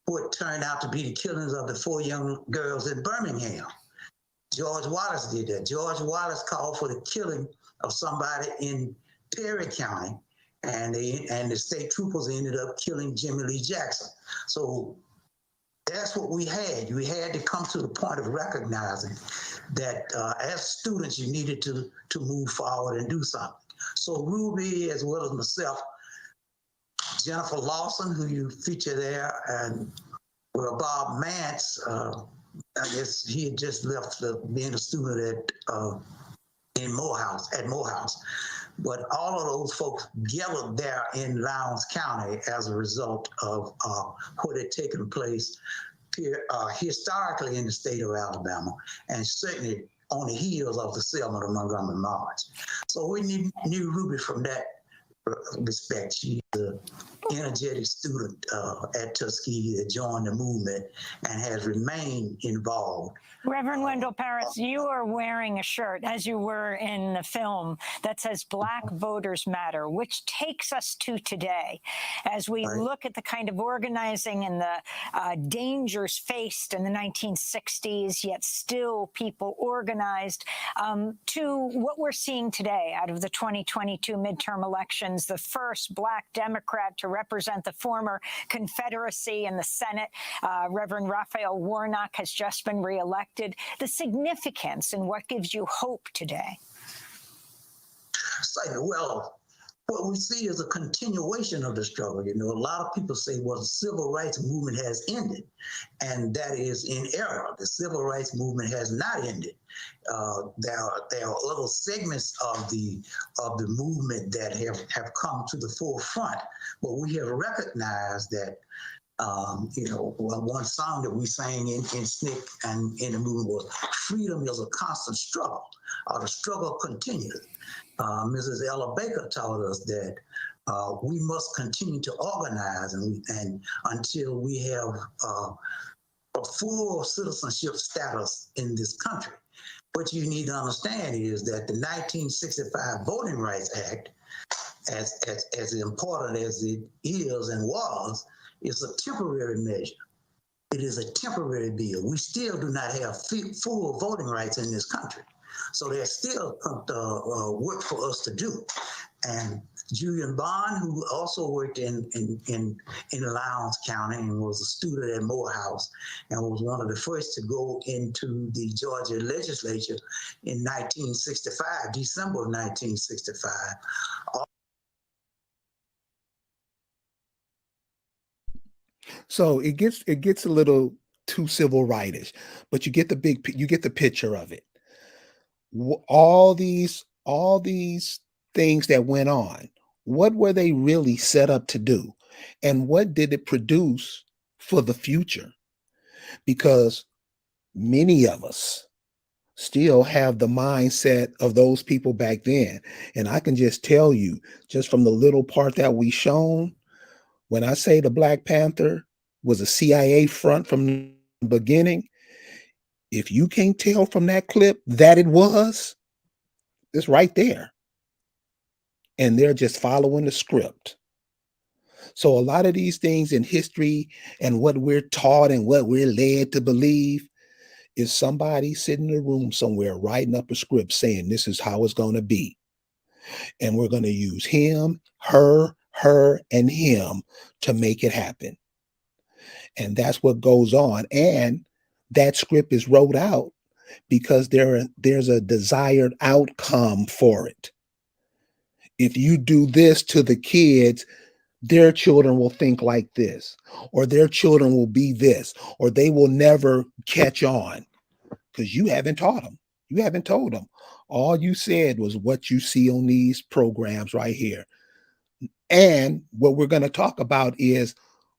what turned out to be the killings of the 4 young girls in Birmingham. George Wallace did that. George Wallace called for the killing of somebody in Perry County, and the state troopers ended up killing Jimmy Lee Jackson. So that's what we had. We had to come to the point of recognizing that as students, you needed to move forward and do something. So Ruby, as well as myself, Jennifer Lawson, who you feature there, and Bob Mance, I guess he had just left being a student at Morehouse. But all of those folks gathered there in Lowndes County as a result of what had taken place historically in the state of Alabama, and certainly on the heels of the Selma to Montgomery March. So we knew Ruby from that respect. She's an energetic student at Tuskegee that joined the movement and has remained involved. Reverend Wendell Paris, you are wearing a shirt, as you were in the film, that says Black Voters Matter, which takes us to today. As we look at the kind of organizing and the dangers faced in the 1960s, yet still people organized, to what we're seeing today out of the 2022 midterm elections, the first Black Democrat to represent the former Confederacy in the Senate, Reverend Raphael Warnock, has just been reelected. The significance and what gives you hope today? Well, what we see is a continuation of the struggle. You know, a lot of people say, well, the civil rights movement has ended, and that is in error. The civil rights movement has not ended. There are other segments of the movement that have come to the forefront, but we have recognized that one song that we sang in SNCC and in the movement was "Freedom is a constant struggle." The struggle continues. Mrs. Ella Baker taught us that we must continue to organize and until we have a full citizenship status in this country. What you need to understand is that the 1965 Voting Rights Act, as important as it is and was, is a temporary measure. It is a temporary bill. We still do not have full voting rights in this country. So there's still work for us to do. And Julian Bond, who also worked in Lowndes County and was a student at Morehouse and was one of the first to go into the Georgia legislature in 1965, December of 1965. So it gets a little too civil rightish, but you get the picture of it. All these things that went on, what were they really set up to do, and what did it produce for the future? Because many of us still have the mindset of those people back then, and I can just tell you, just from the little part that we shown, when I say the Black Panther was a CIA front from the beginning, if you can't tell from that clip that it was, it's right there. And they're just following the script. So a lot of these things in history and what we're taught and what we're led to believe is somebody sitting in a room somewhere writing up a script saying this is how it's going to be. And we're going to use him, her, and him to make it happen. And that's what goes on. And that script is wrote out because there's a desired outcome for it. If you do this to the kids, their children will think like this, or their children will be this, or they will never catch on because you haven't taught them. You haven't told them. All you said was what you see on these programs right here. And what we're going to talk about is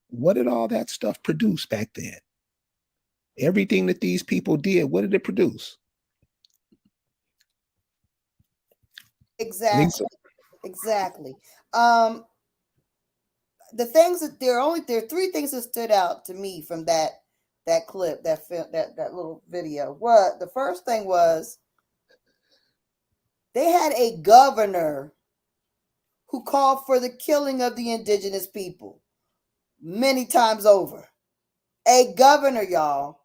what did all that stuff produce back then? Everything that these people did, what did it produce? Exactly. Lisa? Exactly. The things that there are three things that stood out to me from that clip, that little video. What the first thing was, they had a governor who called for the killing of the indigenous people many times over. A governor, y'all.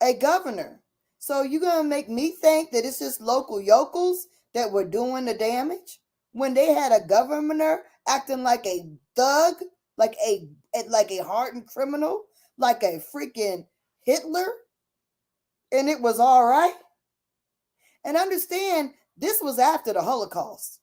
A governor. So you gonna make me think that it's just local yokels that were doing the damage when they had a governor acting like a thug, like a hardened criminal, like a freaking Hitler, and it was all right? And understand, this was after the Holocaust.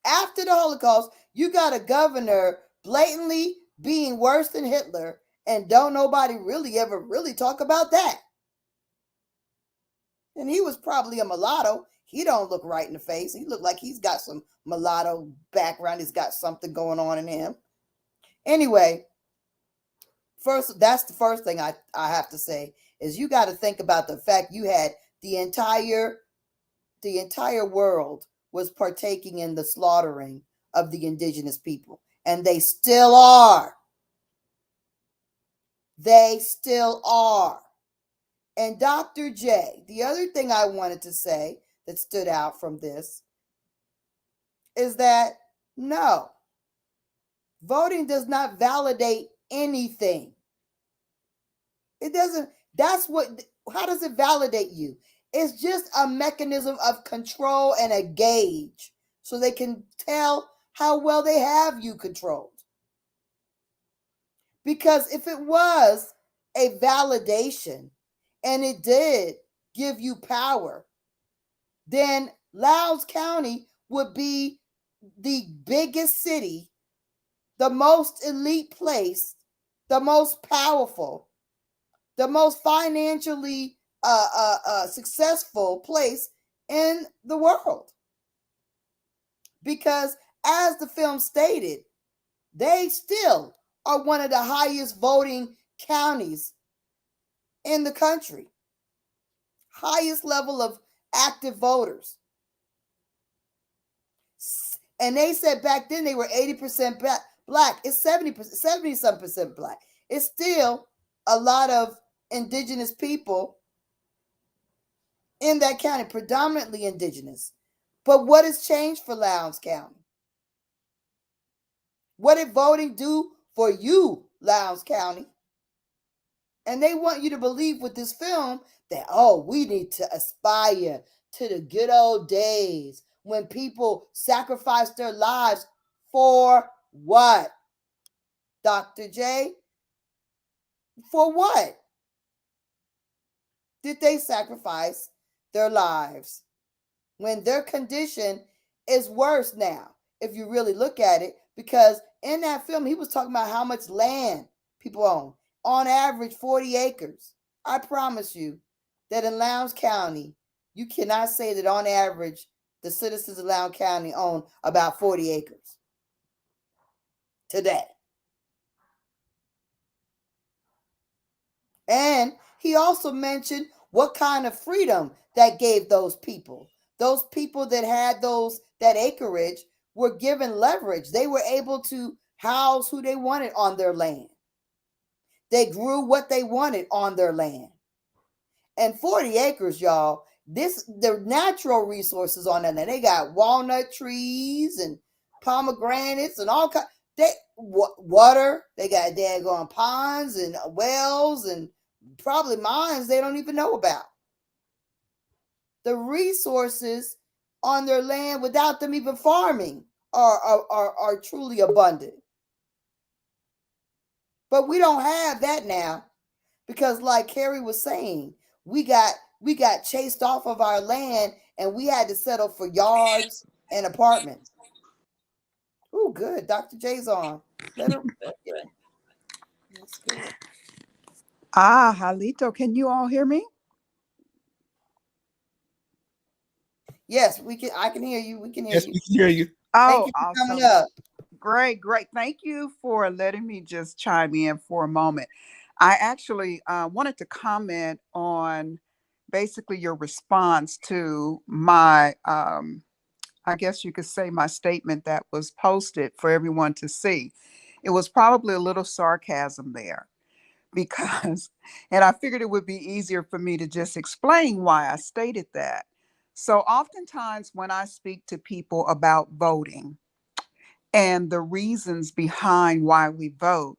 After the Holocaust, you got a governor blatantly being worse than Hitler, and don't nobody really ever really talk about that. And he was probably a mulatto. He don't look right in the face. He looked like he's got some mulatto background. He's got something going on in him. Anyway, that's the first thing I have to say is you got to think about the fact you had the entire world was partaking in the slaughtering of the indigenous people, and they still are. They still are. And Dr. J, the other thing I wanted to say that stood out from this is that no, voting does not validate anything. It doesn't. How does it validate you? It's just a mechanism of control and a gauge so they can tell how well they have you controlled. Because if it was a validation and it did give you power, then Lowndes County would be the biggest city, the most elite place, the most powerful, the most financially successful place in the world. Because as the film stated, they still are one of the highest voting counties in the country. Highest level of active voters. And they said back then they were 80% black. It's 70-some% black. It's still a lot of indigenous people in that county, predominantly indigenous. But what has changed for Lowndes County? What did voting do for you, Lowndes County? And they want you to believe with this film that, oh, we need to aspire to the good old days when people sacrificed their lives for what? Dr. J? For what did they sacrifice their lives when their condition is worse now, if you really look at it? Because in that film, he was talking about how much land people own. On average, 40 acres. I promise you that in Lowndes County, you cannot say that on average, the citizens of Lowndes County own about 40 acres today. And he also mentioned what kind of freedom that gave those people. Those people that had that acreage were given leverage. They were able to house who they wanted on their land. They grew what they wanted on their land. And 40 acres, y'all, the natural resources on that land. They got walnut trees and pomegranates and all kinds. Water. They got daggone ponds and wells and probably mines they don't even know about. The resources on their land without them even farming are truly abundant. But we don't have that now because, like Carrie was saying, we got chased off of our land and we had to settle for yards and apartments. Oh, good. Dr. J's on. Let her. That's good. Halito, can you all hear me? Yes, we can. I can hear you. We can hear you. Yes, we can hear you. Oh, Thank you for awesome. coming up. Great. Thank you for letting me just chime in for a moment. I actually wanted to comment on basically your response to my, I guess you could say my statement that was posted for everyone to see. It was probably a little sarcasm there because, and I figured it would be easier for me to just explain why I stated that. So oftentimes when I speak to people about voting and the reasons behind why we vote,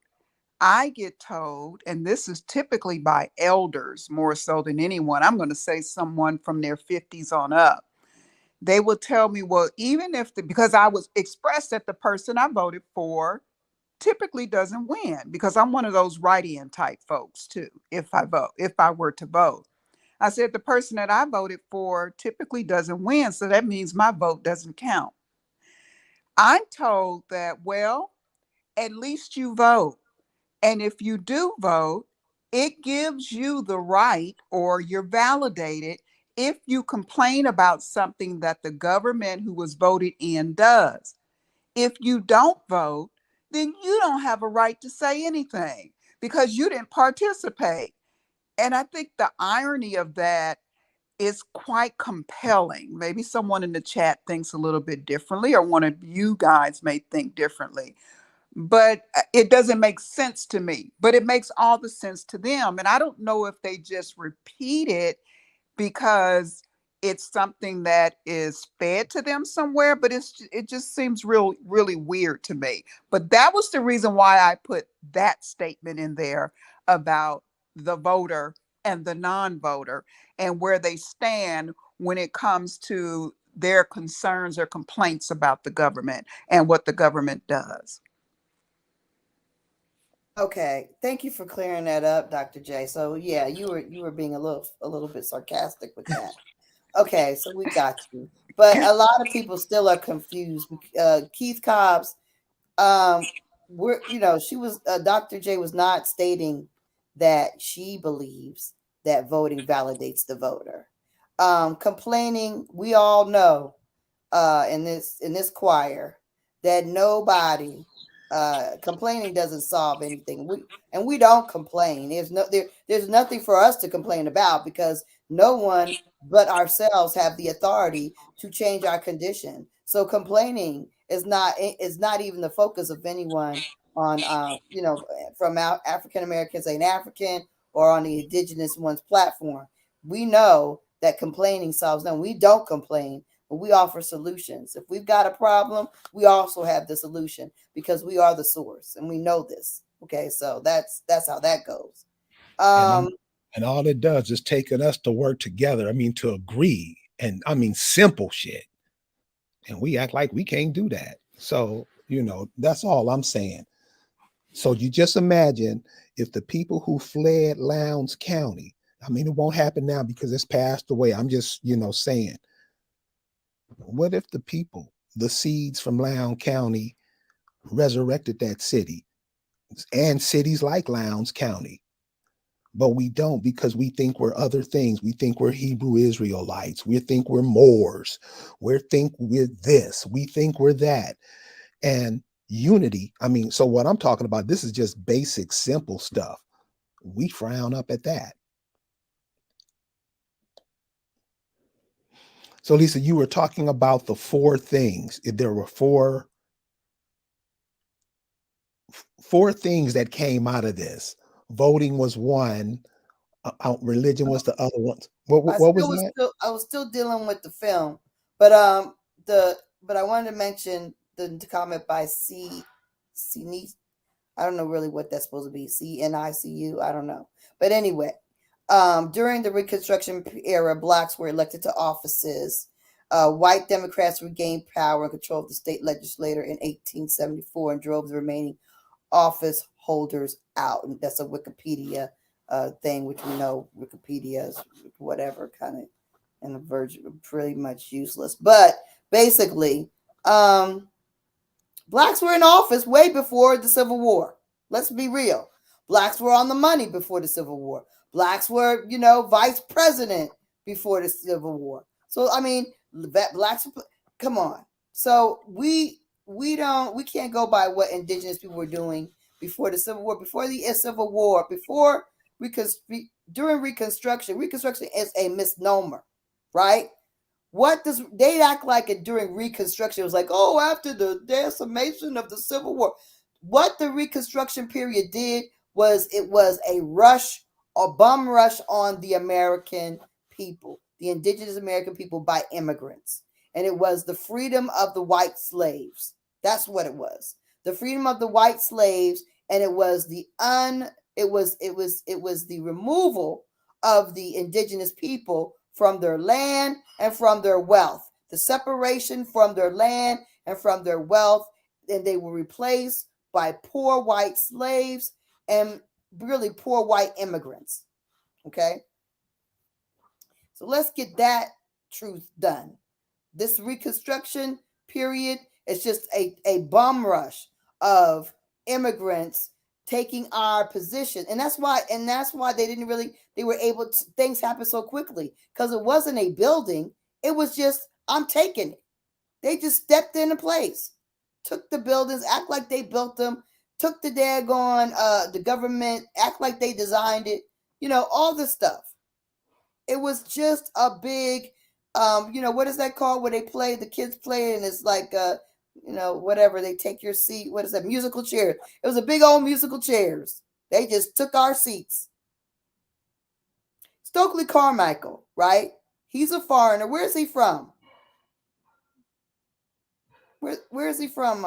I get told, and this is typically by elders more so than anyone, I'm going to say someone from their 50s on up. They will tell me, well, even if because I was expressed that the person I voted for typically doesn't win, because I'm one of those write-in type folks too, if I were to vote. I said the person that I voted for typically doesn't win, so that means my vote doesn't count. I'm told that, well, at least you vote. And if you do vote, it gives you the right, or you're validated if you complain about something that the government who was voted in does, if you don't vote, then you don't have a right to say anything because you didn't participate. And I think the irony of that is quite compelling. Maybe someone in the chat thinks a little bit differently, or one of you guys may think differently, but it doesn't make sense to me. But it makes all the sense to them. And I don't know if they just repeat it because it's something that is fed to them somewhere, but it just seems really weird to me. But that was the reason why I put that statement in there about the voter and the non-voter and where they stand when it comes to their concerns or complaints about the government and what the government does. Okay, thank you for clearing that up, Dr. J. So yeah, you were being a little bit sarcastic with that. Okay, so we got you. But a lot of people still are confused. Keith Cobbs, she was Dr. J was not stating that she believes that voting validates the voter. Complaining, we all know, in this choir, that nobody complaining doesn't solve anything. We don't complain. There's nothing for us to complain about because no one but ourselves have the authority to change our condition. So complaining is not even the focus of anyone on from African Americans ain't African or on the indigenous ones platform. We know that complaining solves none. We don't complain, but we offer solutions. If we've got a problem, we also have the solution because we are the source and we know this. Okay, so that's how that goes. And all it does is taking us to work together. I mean, to agree, and I mean simple shit. And we act like we can't do that. So, that's all I'm saying. So you just imagine if the people who fled Lowndes County, I mean, it won't happen now because it's passed away. I'm just, saying, what if the people, the seeds from Lowndes County, resurrected that city and cities like Lowndes County? But we don't because we think we're other things. We think we're Hebrew Israelites. We think we're Moors. We think we're this. We think we're that. And unity, I mean, so what I'm talking about, this is just basic, simple stuff. We frown up at that. So Lisa, you were talking about the four things. If there were four things that came out of this. Voting was one. Religion was the other one. What was that? I was still dealing with the film, but but I wanted to mention the comment by C. I don't know really what that's supposed to be. CNICU. I don't know, but anyway, during the Reconstruction era, blacks were elected to offices. White Democrats regained power and control of the state legislature in 1874 and drove the remaining office holders out. And that's a Wikipedia thing, which we know Wikipedia is whatever kind of and the verge pretty much useless. But basically, blacks were in office way before the Civil War. Let's be real. Blacks were on the money before the Civil War. Blacks were, vice president before the Civil War. So I mean, blacks, come on. So we can't go by what indigenous people were doing before the Civil War, before the Civil War, during Reconstruction. Reconstruction is a misnomer, right? What does they act like it during Reconstruction? It was like, oh, after the decimation of the Civil War. What the Reconstruction period did was it was a rush, a bum rush on the American people, the indigenous American people by immigrants. And it was the freedom of the white slaves. That's what it was. The freedom of the white slaves, and it was the removal of the indigenous people from their land and from their wealth. The separation from their land and from their wealth, and they were replaced by poor white slaves and really poor white immigrants. Okay? So let's get that truth done. This Reconstruction period is just a bum rush of immigrants taking our position. And that's why they were able to, things happen so quickly, because it wasn't a building. It was just, I'm taking it. They just stepped into place, took the buildings, act like they built them, took the daggone, the government, act like they designed it, all this stuff. It was just a big, what is that called where the kids play, and it's like, whatever, they take your seat. What is that? Musical chairs. It was a big old musical chairs. They just took our seats. Stokely Carmichael, right? He's a foreigner. Where is he from? Where is he from?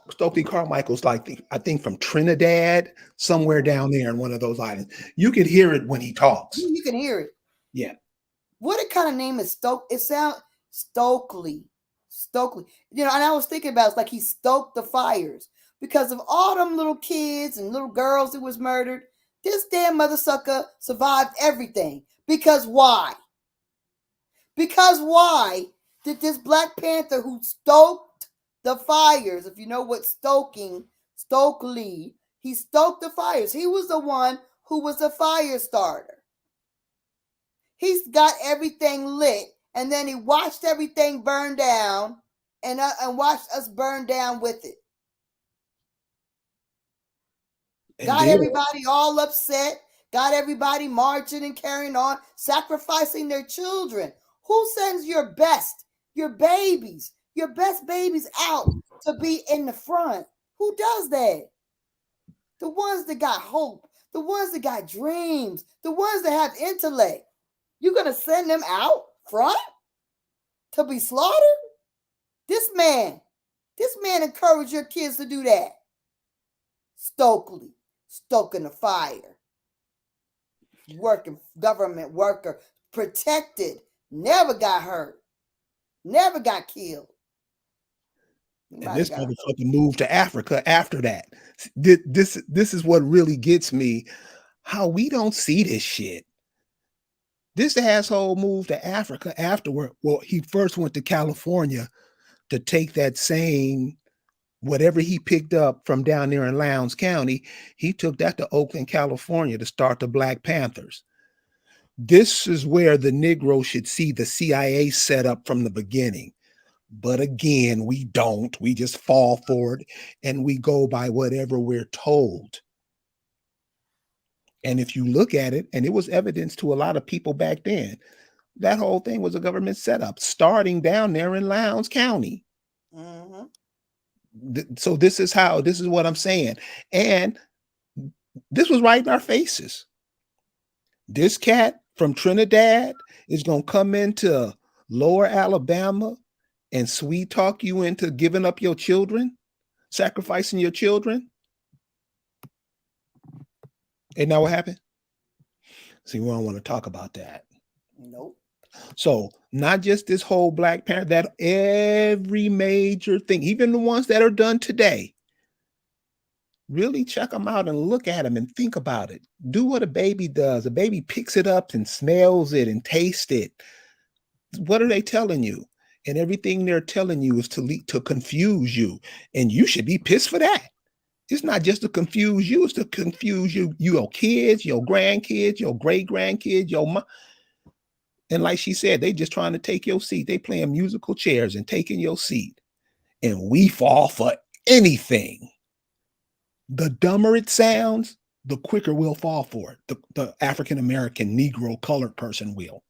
Stokely Carmichael's I think from Trinidad, somewhere down there in one of those islands. You could hear it when he talks. You can hear it. Yeah. What kind of name is Stoke? It sounds Stokely. And I was thinking about it's like he stoked the fires because of all them little kids and little girls that was murdered. This damn mother sucker survived everything. Because why? Because why did this Black Panther who stoked the fires, if you know what Stokely, he stoked the fires. He was the one who was a fire starter. He's got everything lit, and then he watched everything burn down and watched us burn down with it. Got everybody all upset, got everybody marching and carrying on, sacrificing their children. Who sends your best babies out to be in the front? Who does that? The ones that got hope, the ones that got dreams, the ones that have intellect. You're going to send them out front to be slaughtered? This man encouraged your kids to do that. Stokely, stoking the fire. Working, government worker, protected, never got hurt, never got killed. And this motherfucker moved to Africa after that. This is what really gets me, how we don't see this shit. This asshole moved to Africa afterward. Well, he first went to California to take that same, whatever he picked up from down there in Lowndes County, he took that to Oakland, California to start the Black Panthers. This is where the Negro should see the CIA set up from the beginning. But again, we don't. We just fall for it and we go by whatever we're told. And if you look at it, and it was evidence to a lot of people back then, that whole thing was a government setup starting down there in Lowndes County. Mm-hmm. So this is what I'm saying. And this was right in our faces. This cat from Trinidad is going to come into Lower Alabama and sweet talk you into giving up your children, sacrificing your children. And now what happened? See, we don't want to talk about that. Nope. So not just this whole Black Panther, that every major thing, even the ones that are done today, really check them out and look at them and think about it. Do what a baby does. A baby picks it up and smells it and tastes it. What are they telling you? And everything they're telling you is to confuse you. And you should be pissed for that. It's not just to confuse you, it's to confuse your kids, your grandkids, your great-grandkids, your mom. And like she said, they just trying to take your seat. They playing musical chairs and taking your seat. And we fall for anything. The dumber it sounds, the quicker we'll fall for it. The African-American, Negro, colored person will.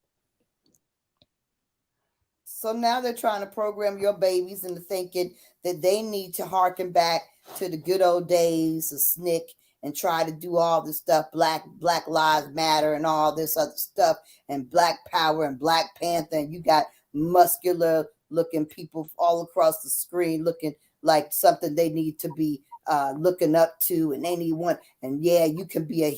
So now they're trying to program your babies into thinking that they need to harken back to the good old days of SNCC and try to do all this stuff, Black Lives Matter and all this other stuff, and Black Power and Black Panther, and you got muscular looking people all across the screen looking like something they need to be looking up to, and they need one, and yeah, you can be a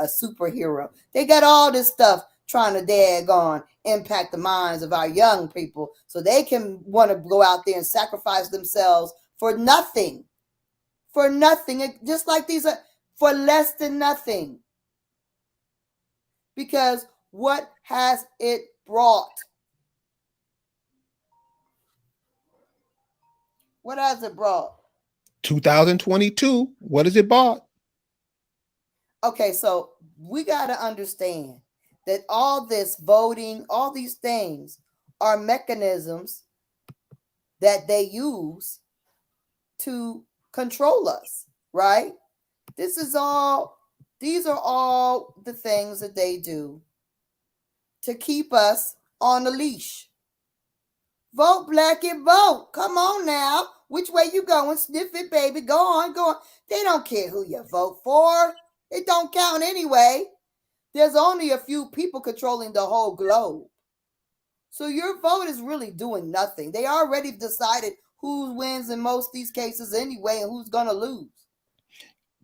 superhero. They got all this stuff trying to daggone impact the minds of our young people so they can want to go out there and sacrifice themselves for nothing. For nothing. Just like these are for less than nothing. Because what has it brought? What has it brought? 2022, what is it bought? Okay, so we got to understand that all this voting, all these things are mechanisms that they use to control us, right? These are all the things that they do to keep us on the leash. Vote, black, and vote. Come on now. Which way you going? Sniff it, baby. Go on, go on. They don't care who you vote for. It don't count anyway. There's only a few people controlling the whole globe. So your vote is really doing nothing. They already decided who wins in most of these cases anyway and who's going to lose.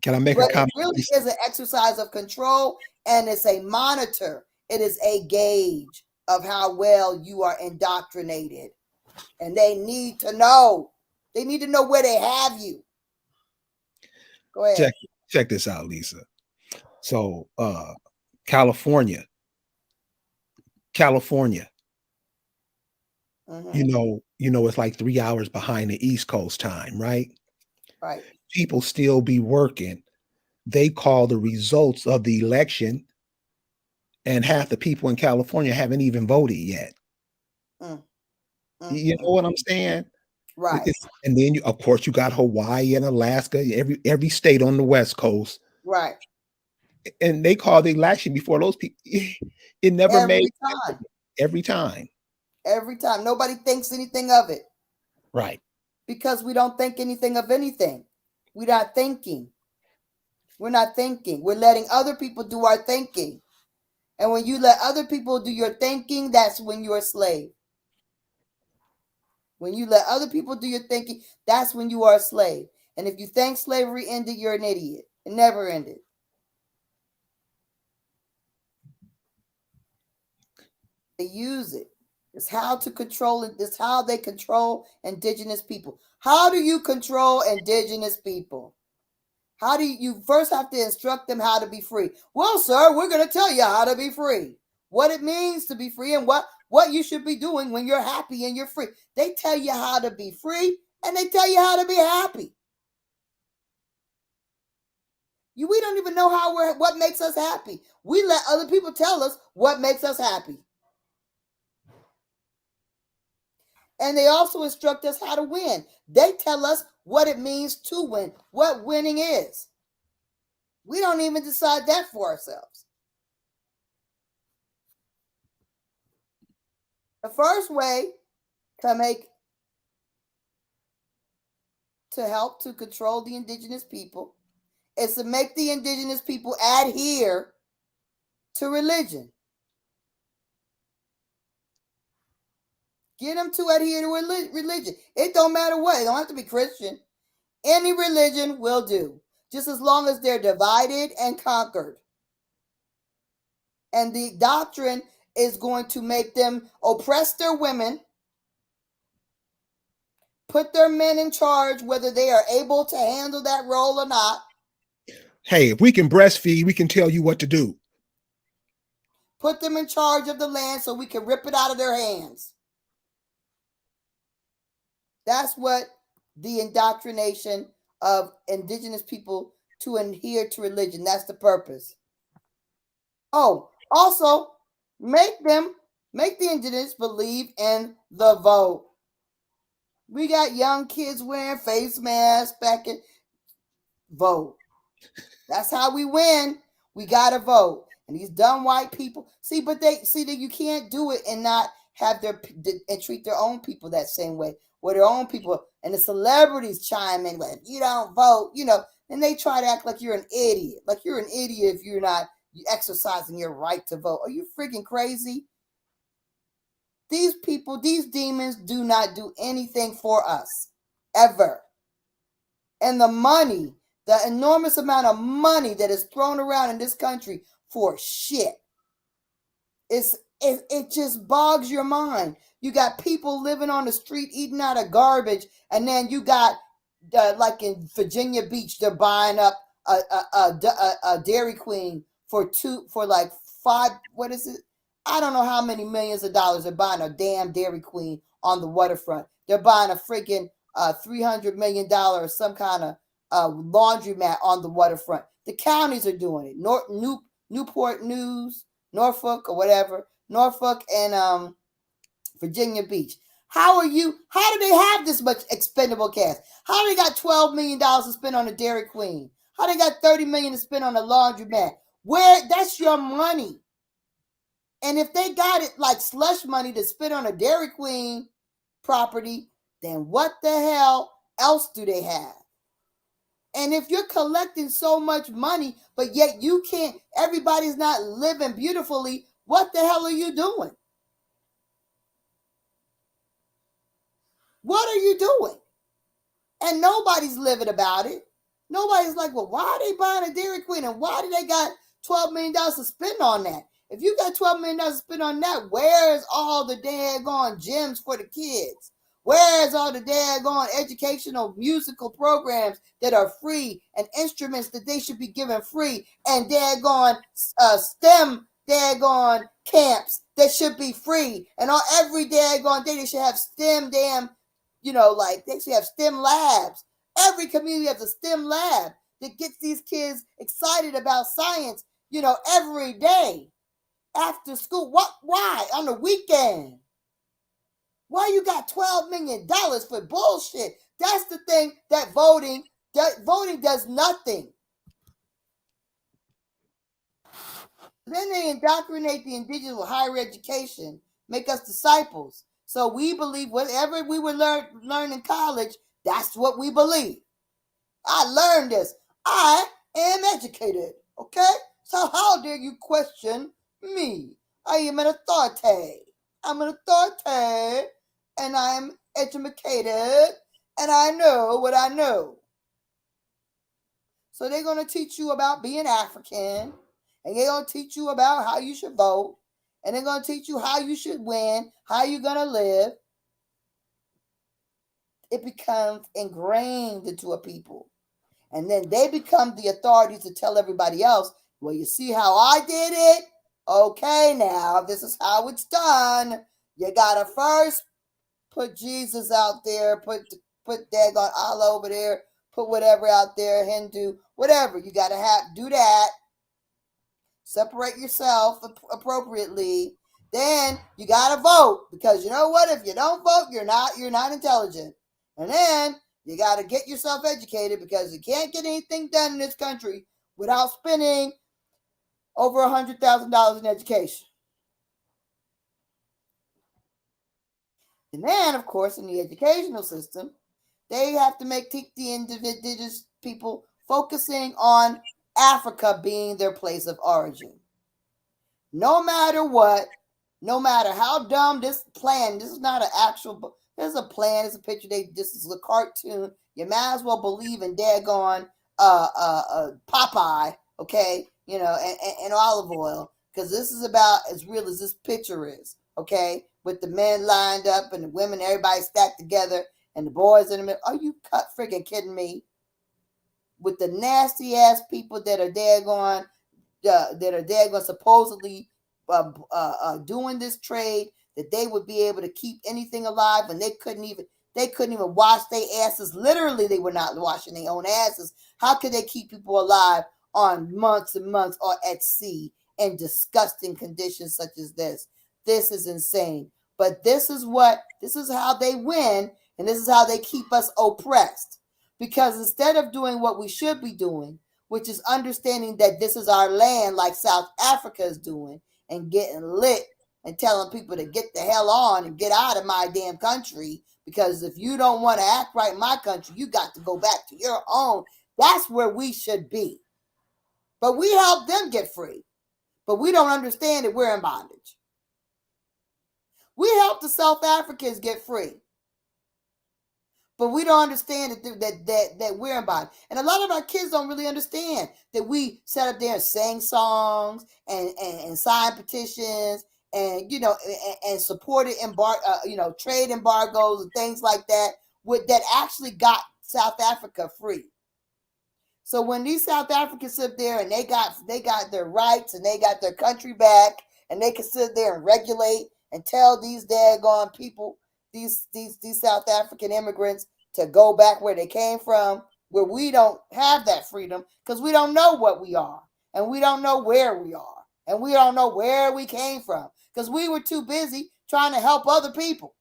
Can I make a comment? It really is an exercise of control, and it's a monitor. It is a gauge of how well you are indoctrinated. And they need to know. They need to know where they have you. Go ahead. Check this out, Lisa. So California. Mm-hmm. You know, it's like 3 hours behind the East Coast time, right? Right. People still be working. They call the results of the election, and half the people in California haven't even voted yet. You know what I'm saying? Right. And then, of course, you got Hawaii and Alaska, every state on the West Coast. Right. And they call the election before those people. It never every time. Every time. Every time. Nobody thinks anything of it. Right. Because we don't think anything of anything. We're not thinking. We're not thinking. We're letting other people do our thinking. And when you let other people do your thinking, that's when you're a slave. When you let other people do your thinking, that's when you are a slave. And if you think slavery ended, you're an idiot. It never ended. They use it. It's how to control it. It's how they control indigenous people. How do you control indigenous people? How do you first have to instruct them how to be free? Well, sir, we're going to tell you how to be free. What it means to be free and what you should be doing when you're happy and you're free. They tell you how to be free and they tell you how to be happy. We don't even know what makes us happy. We let other people tell us what makes us happy. And they also instruct us how to win. They tell us what it means to win, what winning is. We don't even decide that for ourselves. The first way to help to control the indigenous people is to make the indigenous people adhere to religion. Get them to adhere to religion. It don't matter what. It don't have to be Christian. Any religion will do, just as long as they're divided and conquered. And the doctrine is going to make them oppress their women, put their men in charge, whether they are able to handle that role or not. Hey, if we can breastfeed, we can tell you what to do. Put them in charge of the land so we can rip it out of their hands. That's what the indoctrination of indigenous people to adhere to religion. That's the purpose. Oh, also make the indigenous believe in the vote. We got young kids wearing face masks back in vote. That's how we win. We gotta vote. And these dumb white people but that you can't do it and not have and treat their own people that same way. Where their own people and the celebrities chime in with, you don't vote, and they try to act like you're an idiot. Like you're an idiot if you're not exercising your right to vote. Are you freaking crazy? These people, these demons do not do anything for us, ever. And the enormous amount of money that is thrown around in this country for shit, it just bogs your mind. You got people living on the street eating out of garbage, and then you got like in Virginia Beach, they're buying up a Dairy Queen for like five. What is it? I don't know how many millions of dollars they're buying a damn Dairy Queen on the waterfront. They're buying a freaking $300 million or some kind of laundromat on the waterfront. The counties are doing it. Newport News, Norfolk or whatever, Norfolk and Virginia Beach. How do they have this much expendable cash? How do they got $12 million to spend on a Dairy Queen? How they got $30 million to spend on a laundromat? That's your money. And if they got it like slush money to spend on a Dairy Queen property, then what the hell else do they have? And if you're collecting so much money, but yet everybody's not living beautifully, what the hell are you doing? What are you doing? And nobody's living about it. Nobody's like, well, why are they buying a Dairy Queen? And why do they got $12 million to spend on that? If you got $12 million to spend on that, where's all the daggone gyms for the kids? Where's all the daggone educational musical programs that are free and instruments that they should be given free and daggone STEM daggone camps that should be free and every daggone day they should have STEM like they should have STEM labs. Every community has a STEM lab that gets these kids excited about science, every day after school. Why? On the weekend? Why you got $12 million for bullshit? That's the thing that voting does nothing. Then they indoctrinate the indigenous with higher education, make us disciples. So we believe whatever we would learn in college, that's what we believe. I learned this. I am educated. Okay? So how dare you question me? I am an authority. I'm an authority, and I'm educated, and I know what I know. So they're going to teach you about being African, and they're going to teach you about how you should vote, and they're going to teach you how you should win, how you're going to live. It becomes ingrained into a people. And then they become the authorities to tell everybody else, well, you see how I did it? Okay, now, this is how it's done. You got to first put Jesus out there, put daggone Allah over there, put whatever out there, Hindu, whatever. You got to do that. Separate yourself appropriately. Then you got to vote, because you know what? If you don't vote, you're not intelligent. And then you got to get yourself educated, because you can't get anything done in this country without spending over $100,000 in education. And then, of course, in the educational system, they have to teach the indigenous people focusing on Africa being their place of origin. No matter what, no matter how dumb this is not an actual book. There's a plan, it's a picture, this is a cartoon. You might as well believe in daggone Popeye, okay, and olive oil, because this is about as real as this picture is, okay, with the men lined up and the women, everybody stacked together, and the boys in the middle. Are you freaking kidding me? With the nasty ass people that are daggone supposedly doing this trade, that they would be able to keep anything alive, and they couldn't even wash their asses. Literally, they were not washing their own asses. How could they keep people alive on months and months or at sea in disgusting conditions such as this? This is insane. But this is how they win, and this is how they keep us oppressed. Because instead of doing what we should be doing, which is understanding that this is our land, like South Africa is doing, and getting lit and telling people to get the hell on and get out of my damn country, because if you don't want to act right in my country, you got to go back to your own. That's where we should be. But we help them get free. But we don't understand that we're in bondage. We help the South Africans get free. But we don't understand that we're in bondage. And a lot of our kids don't really understand that we sat up there and sang songs and signed petitions and and supported trade embargoes and things like that that actually got South Africa free. So when these South Africans sit there and they got their rights and they got their country back, and they can sit there and regulate and tell these daggone people, these South African immigrants, to go back where they came from, where we don't have that freedom because we don't know what we are, and we don't know where we are, and we don't know where we came from because we were too busy trying to help other people.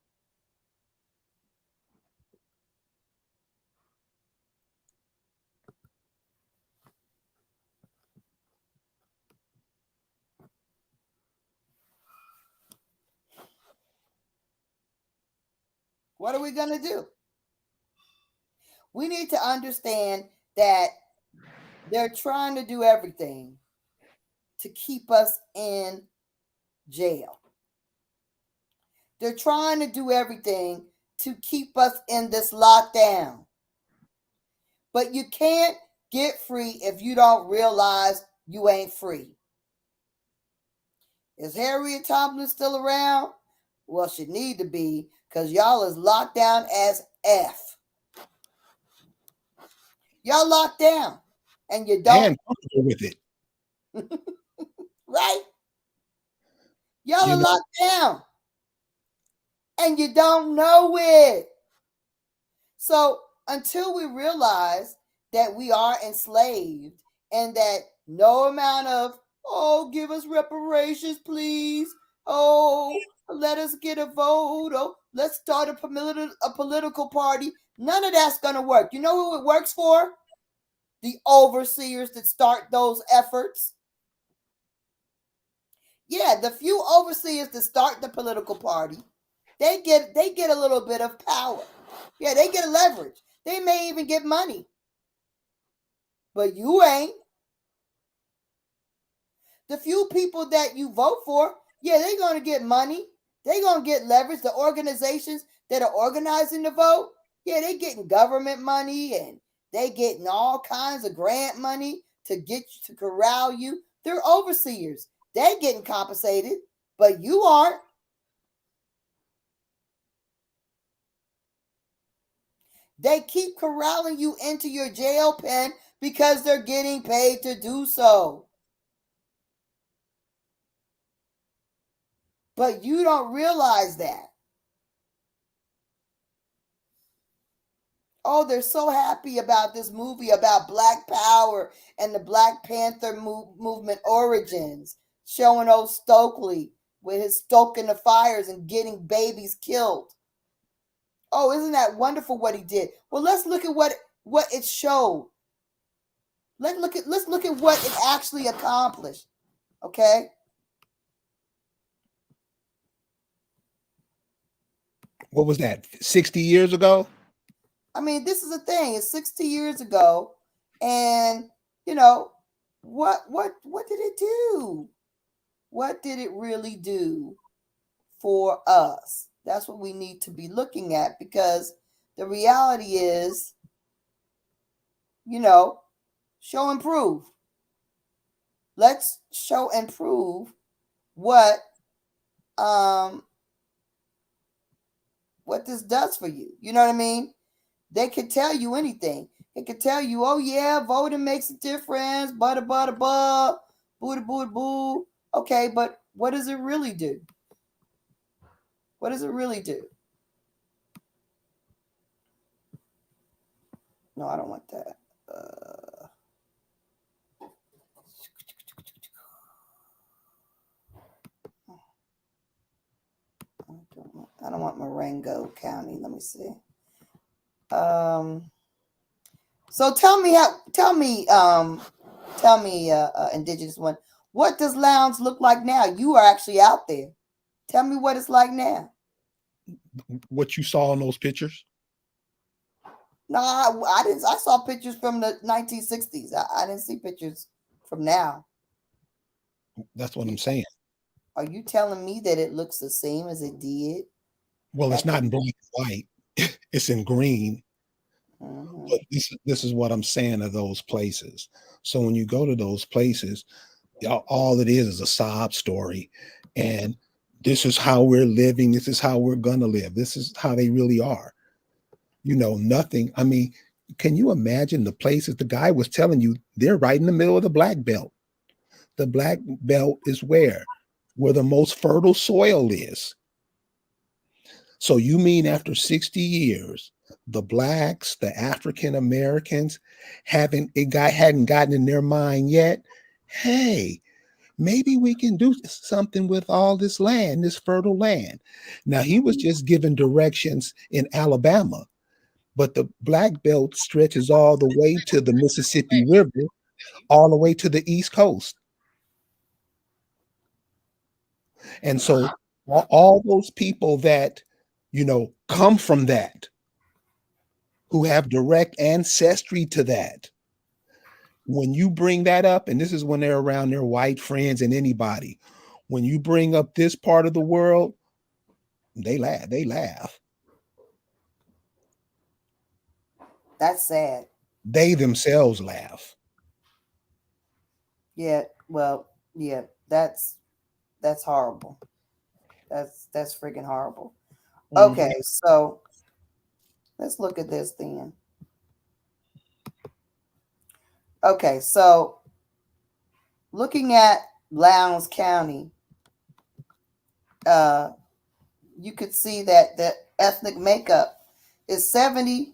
What are we going to do? We need to understand that they're trying to do everything to keep us in jail. They're trying to do everything to keep us in this lockdown. But you can't get free if you don't realize you ain't free. Is Harriet Tubman still around? Well, she need to be, because y'all is locked down as F. Y'all locked down and you don't. And comfortable with it. Right? Y'all are locked down and you don't know it. So until we realize that we are enslaved and that no amount of, oh, give us reparations, please. Oh, let us get a vote. Oh, let's start a political party. None of that's going to work. You know who it works for? The overseers that start those efforts. Yeah, the few overseers that start the political party, they get a little bit of power. Yeah, they get a leverage. They may even get money. But you ain't. The few people that you vote for, yeah, they're going to get money. They're going to get leverage. The organizations that are organizing the vote, yeah, they getting government money and they getting all kinds of grant money to get you to corral you. They're overseers. They're getting compensated, but you aren't. They keep corralling you into your jail pen because they're getting paid to do so. But you don't realize that. Oh, they're so happy about this movie about Black Power and the Black Panther movement origins, showing old Stokely with his stoking the fires and getting babies killed. Oh, isn't that wonderful what he did? Well, let's look at what it showed. Let's look at what it actually accomplished. Okay? What was that? 60 years ago? I mean, this is the thing. It's 60 years ago, and you know what did it do? What did it really do for us? That's what we need to be looking at, because the reality is, show and prove. Let's show and prove what this does for you. You know what I mean? They could tell you anything. They could tell you, oh yeah, voting makes a difference, boo boo. Okay, but what does it really do? What does it really do? No, I don't want that. I don't want Marengo County. Let me see. So tell me, Indigenous one, what does Lowndes look like now? You are actually out there. Tell me what it's like now. What you saw in those pictures? No, I didn't. I saw pictures from the 1960s. I didn't see pictures from now. That's what I'm saying. Are you telling me that it looks the same as it did? Well, it's not in black and white. It's in green. Mm-hmm. But this is what I'm saying of those places. So when you go to those places, all it is a sob story. And this is how we're living. This is how we're going to live. This is how they really are. Nothing. I mean, can you imagine the places the guy was telling you? They're right in the middle of the black belt. The black belt is where the most fertile soil is. So you mean after 60 years the blacks, the African Americans hadn't gotten in their mind yet. Hey, maybe we can do something with all this land, this fertile land. Now he was just given directions in Alabama, but the black belt stretches all the way to the Mississippi River, all the way to the East Coast. And so all those people that, come from that, who have direct ancestry to that, when you bring that up, and this is when they're around their white friends and anybody, when you bring up this part of the world, they laugh. That's sad. They themselves laugh. Yeah, well, yeah, that's horrible. That's freaking horrible. Okay, so let's look at this then. Okay, so looking at Lowndes County, you could see that the ethnic makeup is 73%,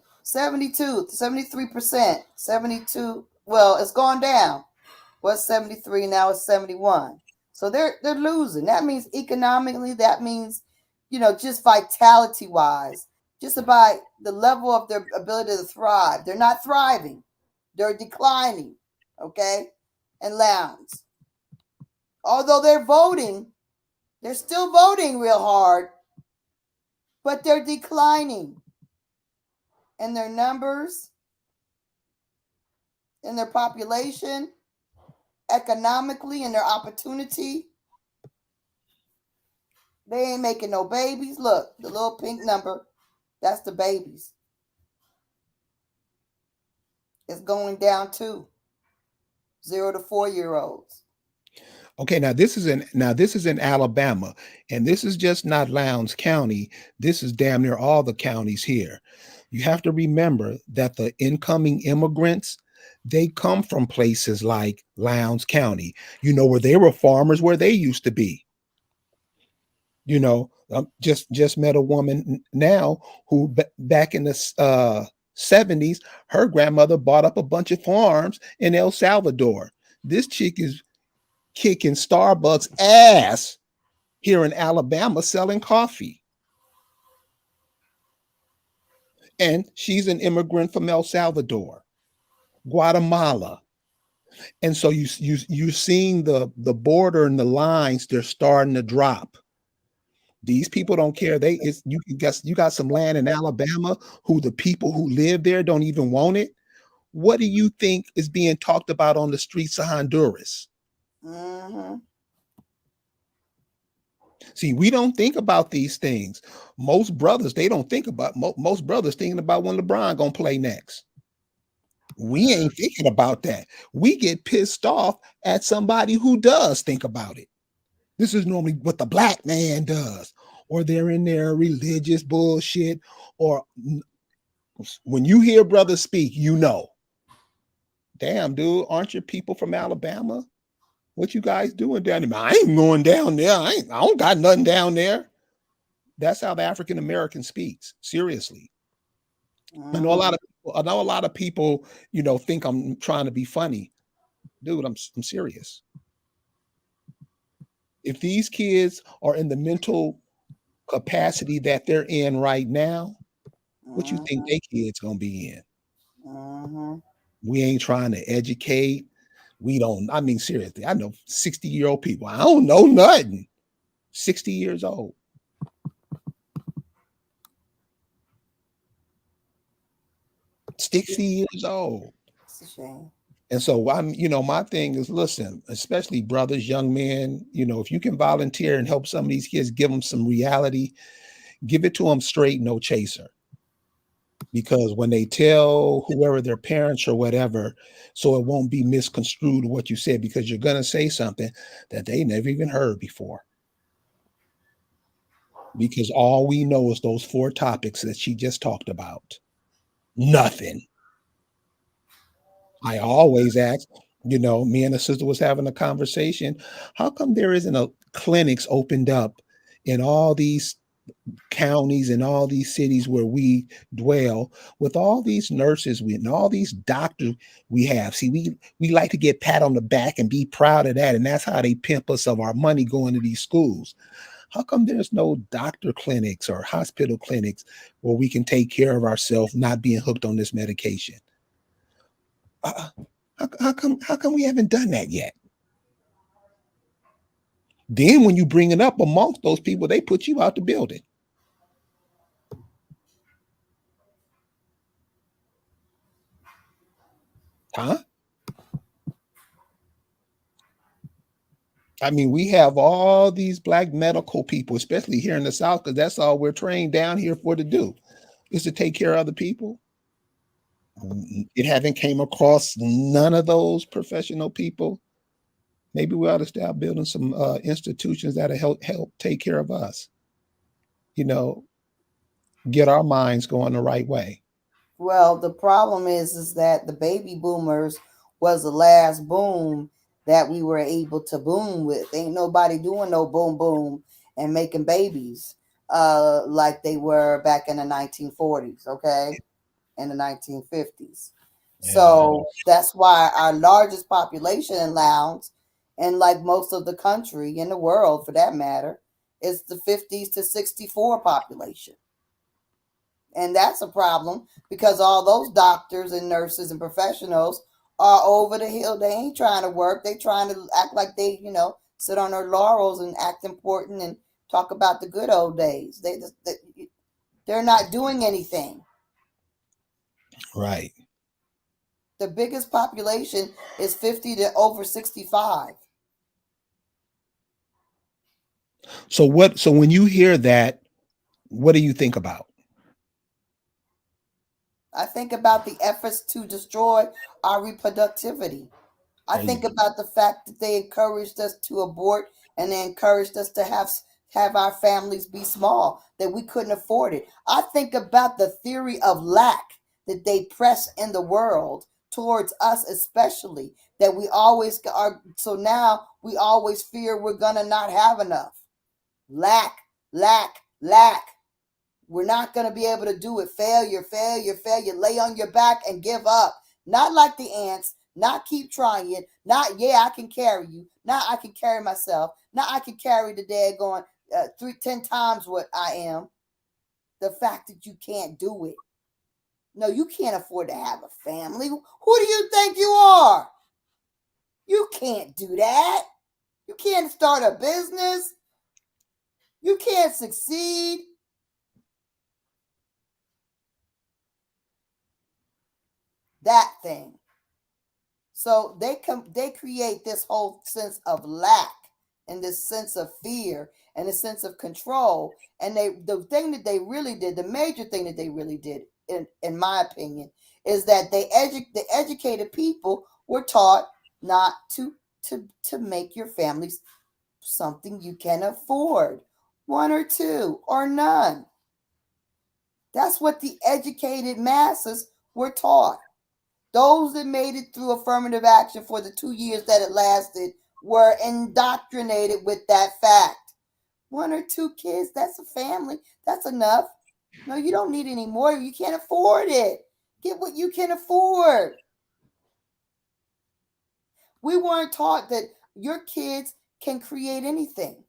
72. Well, it's gone down. Was 73, now it's 71. So they're losing. That means economically, that means, just vitality wise, just by the level of their ability to thrive. They're not thriving. They're declining. Okay? And Lowndes. Although they're still voting real hard, but they're declining in their numbers, in their population, economically, in their opportunity. They ain't making no babies. Look, the little pink number, that's the babies. It's going down too. 0 to 4-year-olds. Okay, now this is in Alabama, and this is just not Lowndes County. This is damn near all the counties here. You have to remember that the incoming immigrants, they come from places like Lowndes County, where they were farmers where they used to be. Just met a woman now who back in the 70s, her grandmother bought up a bunch of farms in El Salvador. This chick is kicking Starbucks ass here in Alabama selling coffee. And she's an immigrant from El Salvador, Guatemala. And so you're seeing the border and the lines, they're starting to drop. These people don't care. You got some land in Alabama who the people who live there don't even want it. What do you think is being talked about on the streets of Honduras? Mm-hmm. See, we don't think about these things. Most brothers, they don't think about most brothers thinking about when LeBron gonna play next. We ain't thinking about that. We get pissed off at somebody who does think about it. This is normally what the black man does, or they're in their religious bullshit, or when you hear brothers speak, damn, dude, aren't your people from Alabama? What you guys doing down there? I ain't going down there. I don't got nothing down there. That's how the African American speaks. Seriously. I know a lot of people, think I'm trying to be funny. Dude, I'm serious. If these kids are in the mental capacity that they're in right now, what you think they kids gonna be in? We ain't trying to educate. Seriously, I know 60-year-old people. I don't know nothing. 60 years old. Years old. It's a shame. And so my thing is, listen, especially brothers, young men, if you can volunteer and help some of these kids, give them some reality, give it to them straight, no chaser. Because when they tell whoever their parents or whatever, so it won't be misconstrued what you said, because you're going to say something that they never even heard before. Because all we know is those 4 topics that she just talked about. Nothing. I always ask, me and the sister was having a conversation. How come there isn't a clinics opened up in all these counties and all these cities where we dwell, with all these nurses and all these doctors we have. See, we like to get pat on the back and be proud of that, and that's how they pimp us of our money going to these schools. How come there's no doctor clinics or hospital clinics where we can take care of ourselves, not being hooked on this medication? How come we haven't done that yet? Then when you bring it up amongst those people, they put you out the building. Huh? I mean, we have all these Black medical people, especially here in the South, because that's all we're trained down here for to do, is to take care of other people. It haven't came across none of those professional people. Maybe we ought to start building some institutions that'll help take care of us. You know, get our minds going the right way. Well, the problem is that the baby boomers was the last boom that we were able to boom with. Ain't nobody doing no boom boom and making babies like they were back in the 1940s, okay, and the 1950s. Yeah. So that's why our largest population in Lowndes, and like most of the country in the world for that matter, is the 50s to 64 population. And that's a problem because all those doctors and nurses and professionals are over the hill. They ain't trying to work. They trying to act like they, sit on their laurels and act important and talk about the good old days. They're not doing anything. Right. The biggest population is 50 to over 65. So when you hear that, what do you think about? I think about the efforts to destroy our reproductivity. I think about the fact that they encouraged us to abort and they encouraged us to have our families be small, that we couldn't afford it. I think about the theory of lack that they press in the world towards us, especially, that we always are. So now we always fear we're going to not have enough. Lack, lack, lack. We're not going to be able to do it. Failure, failure, failure. Lay on your back and give up. Not like the ants. Not keep trying. Not, yeah, I can carry you. Not, I can carry myself. Not, I can carry the day going 10 times what I am. The fact that you can't do it. No, you can't afford to have a family. Who do you think you are? You can't do that. You can't start a business. You can't succeed. That thing. So they create this whole sense of lack and this sense of fear and a sense of control. And the thing that they really did, the major thing that they really did, in my opinion, is that the educated people were taught not to make your families something you can afford, one or two or none. That's what the educated masses were taught. Those that made it through affirmative action for the 2 years that it lasted were indoctrinated with that fact. One or two kids, that's a family. That's enough. No, you don't need any more. You can't afford it. Get what you can afford. We weren't taught that your kids can create anything.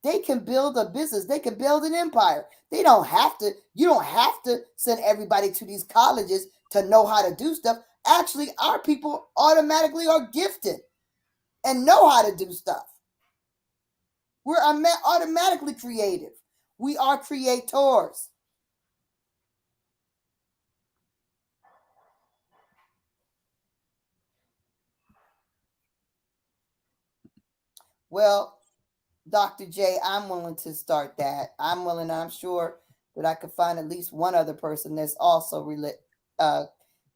They can build a business. They can build an empire. You don't have to send everybody to these colleges to know how to do stuff. Actually, our people automatically are gifted and know how to do stuff. We're automatically creative. We are creators. Well, Dr. J, I'm willing to start that. I'm sure that I could find at least one other person that's also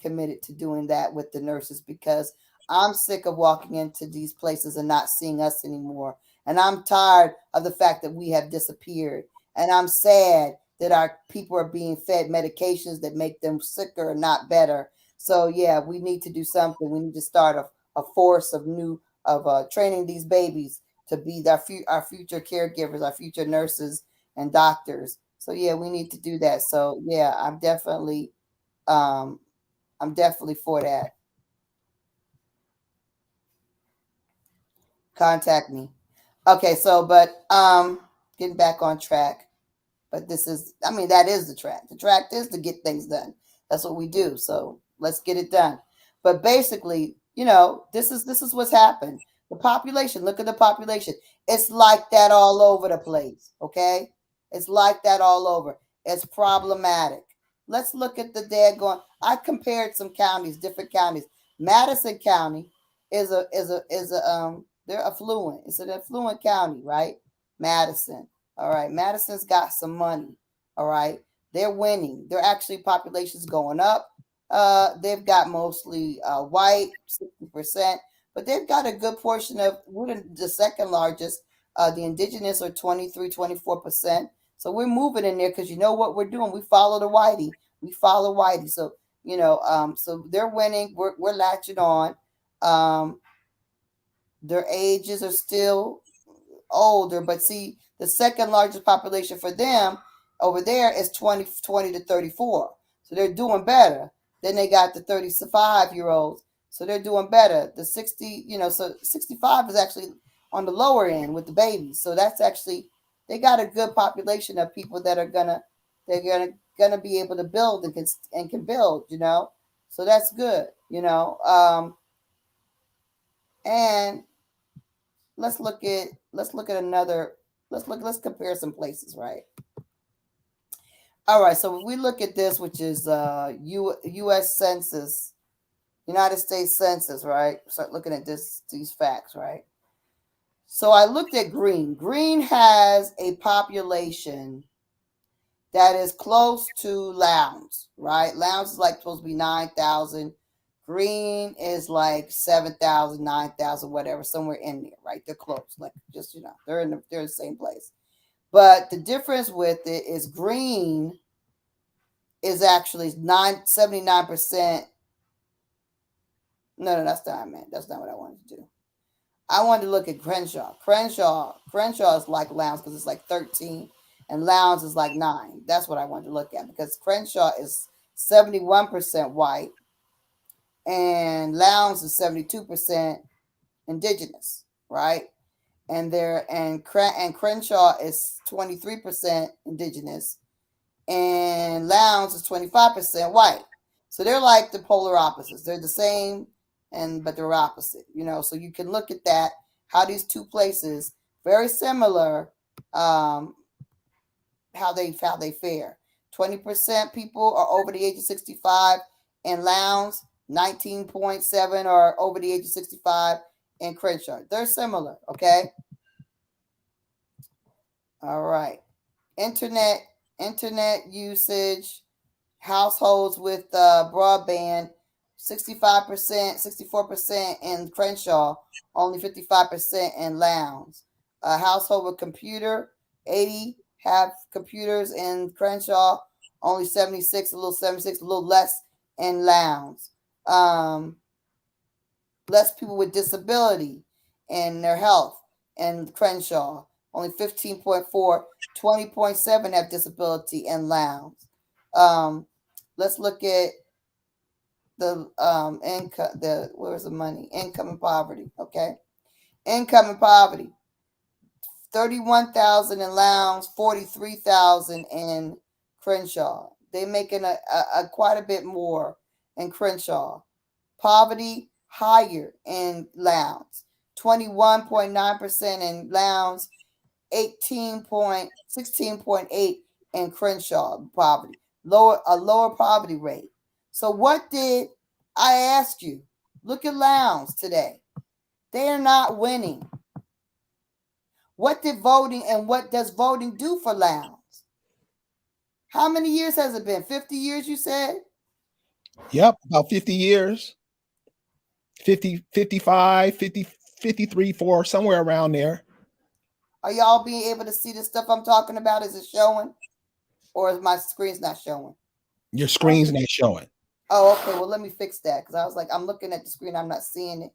committed to doing that with the nurses, because I'm sick of walking into these places and not seeing us anymore. And I'm tired of the fact that we have disappeared. And I'm sad that our people are being fed medications that make them sicker and not better. So yeah, we need to do something. We need to start a force of training these babies to be our future caregivers, our future nurses, and doctors. So yeah, we need to do that. So yeah, I'm definitely for that. Contact me. Okay, so but getting back on track. But this is, I mean, that is the track. The track is to get things done. That's what we do. So let's get it done. But basically, this is what's happened. The population, look at the population. It's like that all over the place. Okay? It's like that all over. It's problematic. Let's look at the daggone. I compared some counties, different counties. Madison County is a they're affluent. It's an affluent county, right? Madison. All right. Madison's got some money. All right. They're winning. Their actually population's going up. They've got mostly white, 60%, but they've got a good portion of, we're the second largest. The indigenous are 23, 24%. So we're moving in there because you know what we're doing? We follow the whitey. We follow whitey. So, so they're winning. We're latching on. Their ages are still older, but see, the second largest population for them over there is 20 to 34. So they're doing better. Then they got the 35-year-olds. So they're doing better. The 60, so 65 is actually on the lower end with the babies. So that's actually, they got a good population of people that are gonna be able to build and can build, So that's good, and let's look at another, let's compare some places, right? All right, so if we look at this, which is US Census, United States Census, right? Start looking at these facts, right? So I looked at Green. Green has a population that is close to Lowndes, right? Lowndes is like supposed to be 9,000. Green is like 7,000, 9,000, whatever, somewhere in there, right? They're close, like just they're in the same place. But the difference with it is Green is actually 79%. No, that's not what I meant. That's not what I wanted to do. I wanted to look at Crenshaw. Crenshaw is like Lowndes because it's like 13, and Lowndes is like 9. That's what I wanted to look at because Crenshaw is 71% white, and Lowndes is 72% indigenous, right? And Crenshaw is 23% indigenous, and Lowndes is 25% white. So they're like the polar opposites. They're the same, but they're opposite. So you can look at that, how these two places very similar, how they fare. 20% people are over the age of 65 in Lowndes, 19.7 are over the age of 65 in Crenshaw. They're similar, okay? All right. Internet usage, households with broadband, 65%, 64% in Crenshaw, only 55% in Lowndes. Household with computer, 80 have computers in Crenshaw, only 76, a little less in Lowndes. Less people with disability in their health in Crenshaw, only 15.4, 20.7 have disability in Lowndes. Let's look at the income, where's the money? Income and poverty, okay? Income and poverty. 31,000 in Lowndes, 43,000 in Crenshaw. They're making a quite a bit more in Crenshaw. Poverty higher in Lowndes, 21.9% in Lowndes, 16.8 in Crenshaw. Poverty, a lower poverty rate. So what did I ask you? Look at Lowndes today. They are not winning. What does voting do for Lowndes? How many years has it been? 50 years, you said? Yep, about 50 years. 50, 55, 50, 53, 4, somewhere around there. Are y'all being able to see the stuff I'm talking about? Is it showing? Or is my screen's not showing? Your screen's not showing. Oh, okay. Well, let me fix that because I was like, I'm looking at the screen. I'm not seeing it.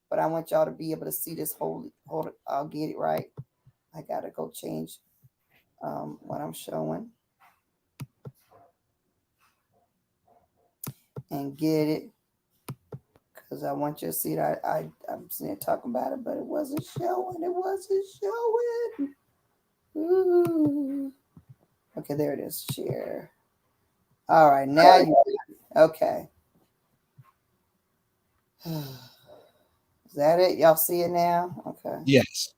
But I want y'all to be able to see this whole. Hold it. I'll get it right. I got to go change. what I'm showing and get it, because I want you to see it. I'm sitting here talking about it, but it wasn't showing. It wasn't showing. Ooh. Okay, there it is. Share. All right, now you got it. Okay. Is that it? Y'all see it now? Okay. Yes.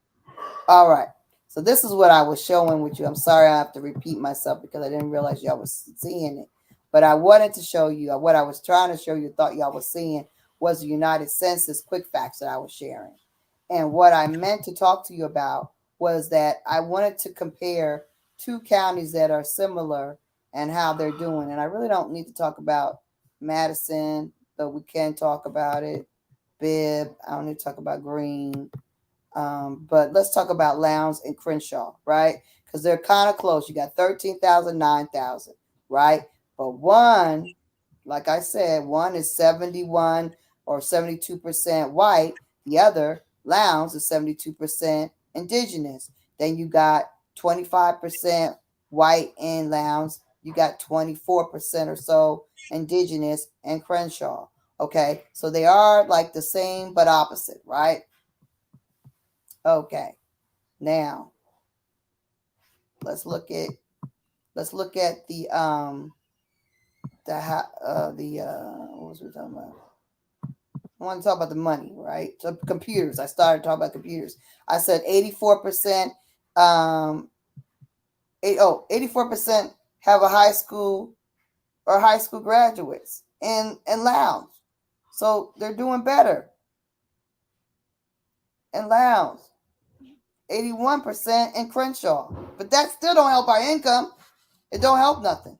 All right. So this is what I was showing with you. I'm sorry I have to repeat myself because I didn't realize y'all was seeing it. But I wanted to show you what I was trying to show you, thought y'all was seeing, was the United Census quick facts that I was sharing. And what I meant to talk to you about was that I wanted to compare two counties that are similar and how they're doing. And I really don't need to talk about Madison, though we can talk about it. Bibb, I don't need to talk about Greene. But let's talk about Lowndes and Crenshaw, right? Because they're kind of close. You got 13,000, 9,000, right? But one, like I said, one is 71 or 72% white. The other, Lowndes, is 72% indigenous. Then you got 25% white in Lowndes. You got 24% or so indigenous in Crenshaw. Okay, so they are like the same but opposite, right? Okay, now let's look at the what was we talking about? I want to talk about the money, right? So computers. I started talking about computers. I said 84%. 84% have a high school or high school graduates in Lowndes, so they're doing better in Lowndes. 81% in Crenshaw, but that still don't help our income. It don't help nothing.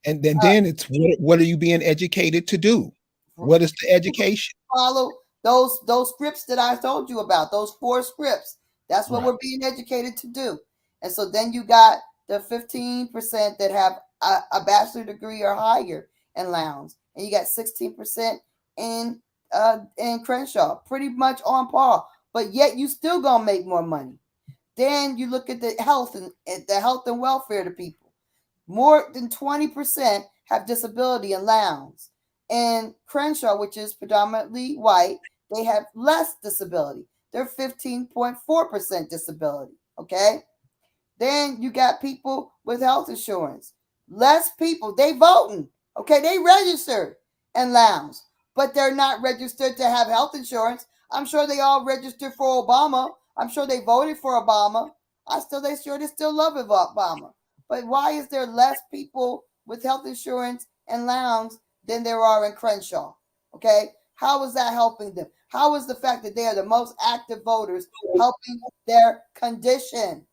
And then it's what are you being educated to do? What is the education? Follow those scripts that I told you about, those 4 scripts. That's what we're being educated to do. And so then you got the 15% that have a bachelor degree or higher in Lowndes, and you got 16% in Crenshaw, pretty much on par. But yet you still gonna make more money. Then you look at the health and welfare of the people. More than 20% have disability in Lowndes. And Crenshaw, which is predominantly white, they have less disability. They're 15.4% disability. Okay. Then you got people with health insurance. Less people, they voting. Okay, they registered in Lowndes, but they're not registered to have health insurance. I'm sure they all registered for Obama. I'm sure they voted for Obama. They still love Obama. But why is there less people with health insurance in Lowndes than there are in Crenshaw? Okay, how is that helping them? How is the fact that they are the most active voters helping their condition?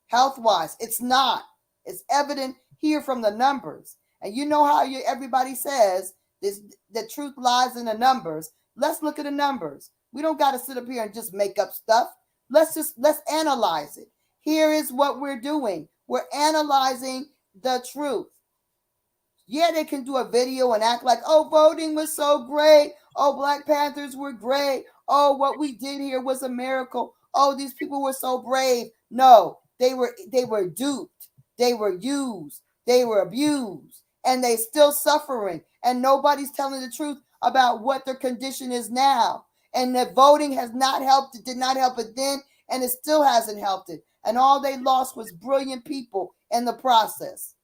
Health-wise, it's not. It's evident here from the numbers. And you know how everybody says this, the truth lies in the numbers. Let's look at the numbers. We don't got to sit up here and just make up stuff. Let's analyze it. Here is what we're doing. We're analyzing the truth. Yeah, they can do a video and act like, oh, voting was so great. Oh, Black Panthers were great. Oh, what we did here was a miracle. Oh, these people were so brave. No, they were duped. They were used. They were abused. And they still suffering. And nobody's telling the truth about what their condition is now. And the voting has not helped. It did not help it then, and it still hasn't helped it. And all they lost was brilliant people in the process.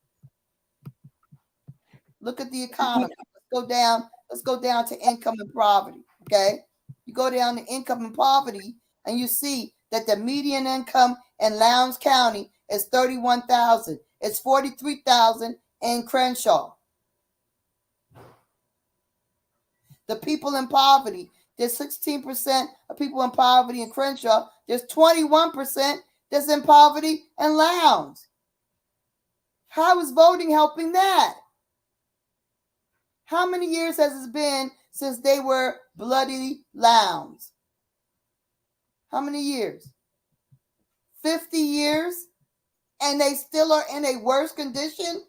Look at the economy. Let's go down to income and poverty. Okay. You go down to income and poverty, and you see that the median income in Lowndes County is $31,000. It's $43,000 in Crenshaw. The people in poverty, there's 16% of people in poverty in Crenshaw. There's 21% that's in poverty in Lowndes. How is voting helping that? How many years has it been since they were bloody Lowndes? How many years? 50 years? And they still are in a worse condition?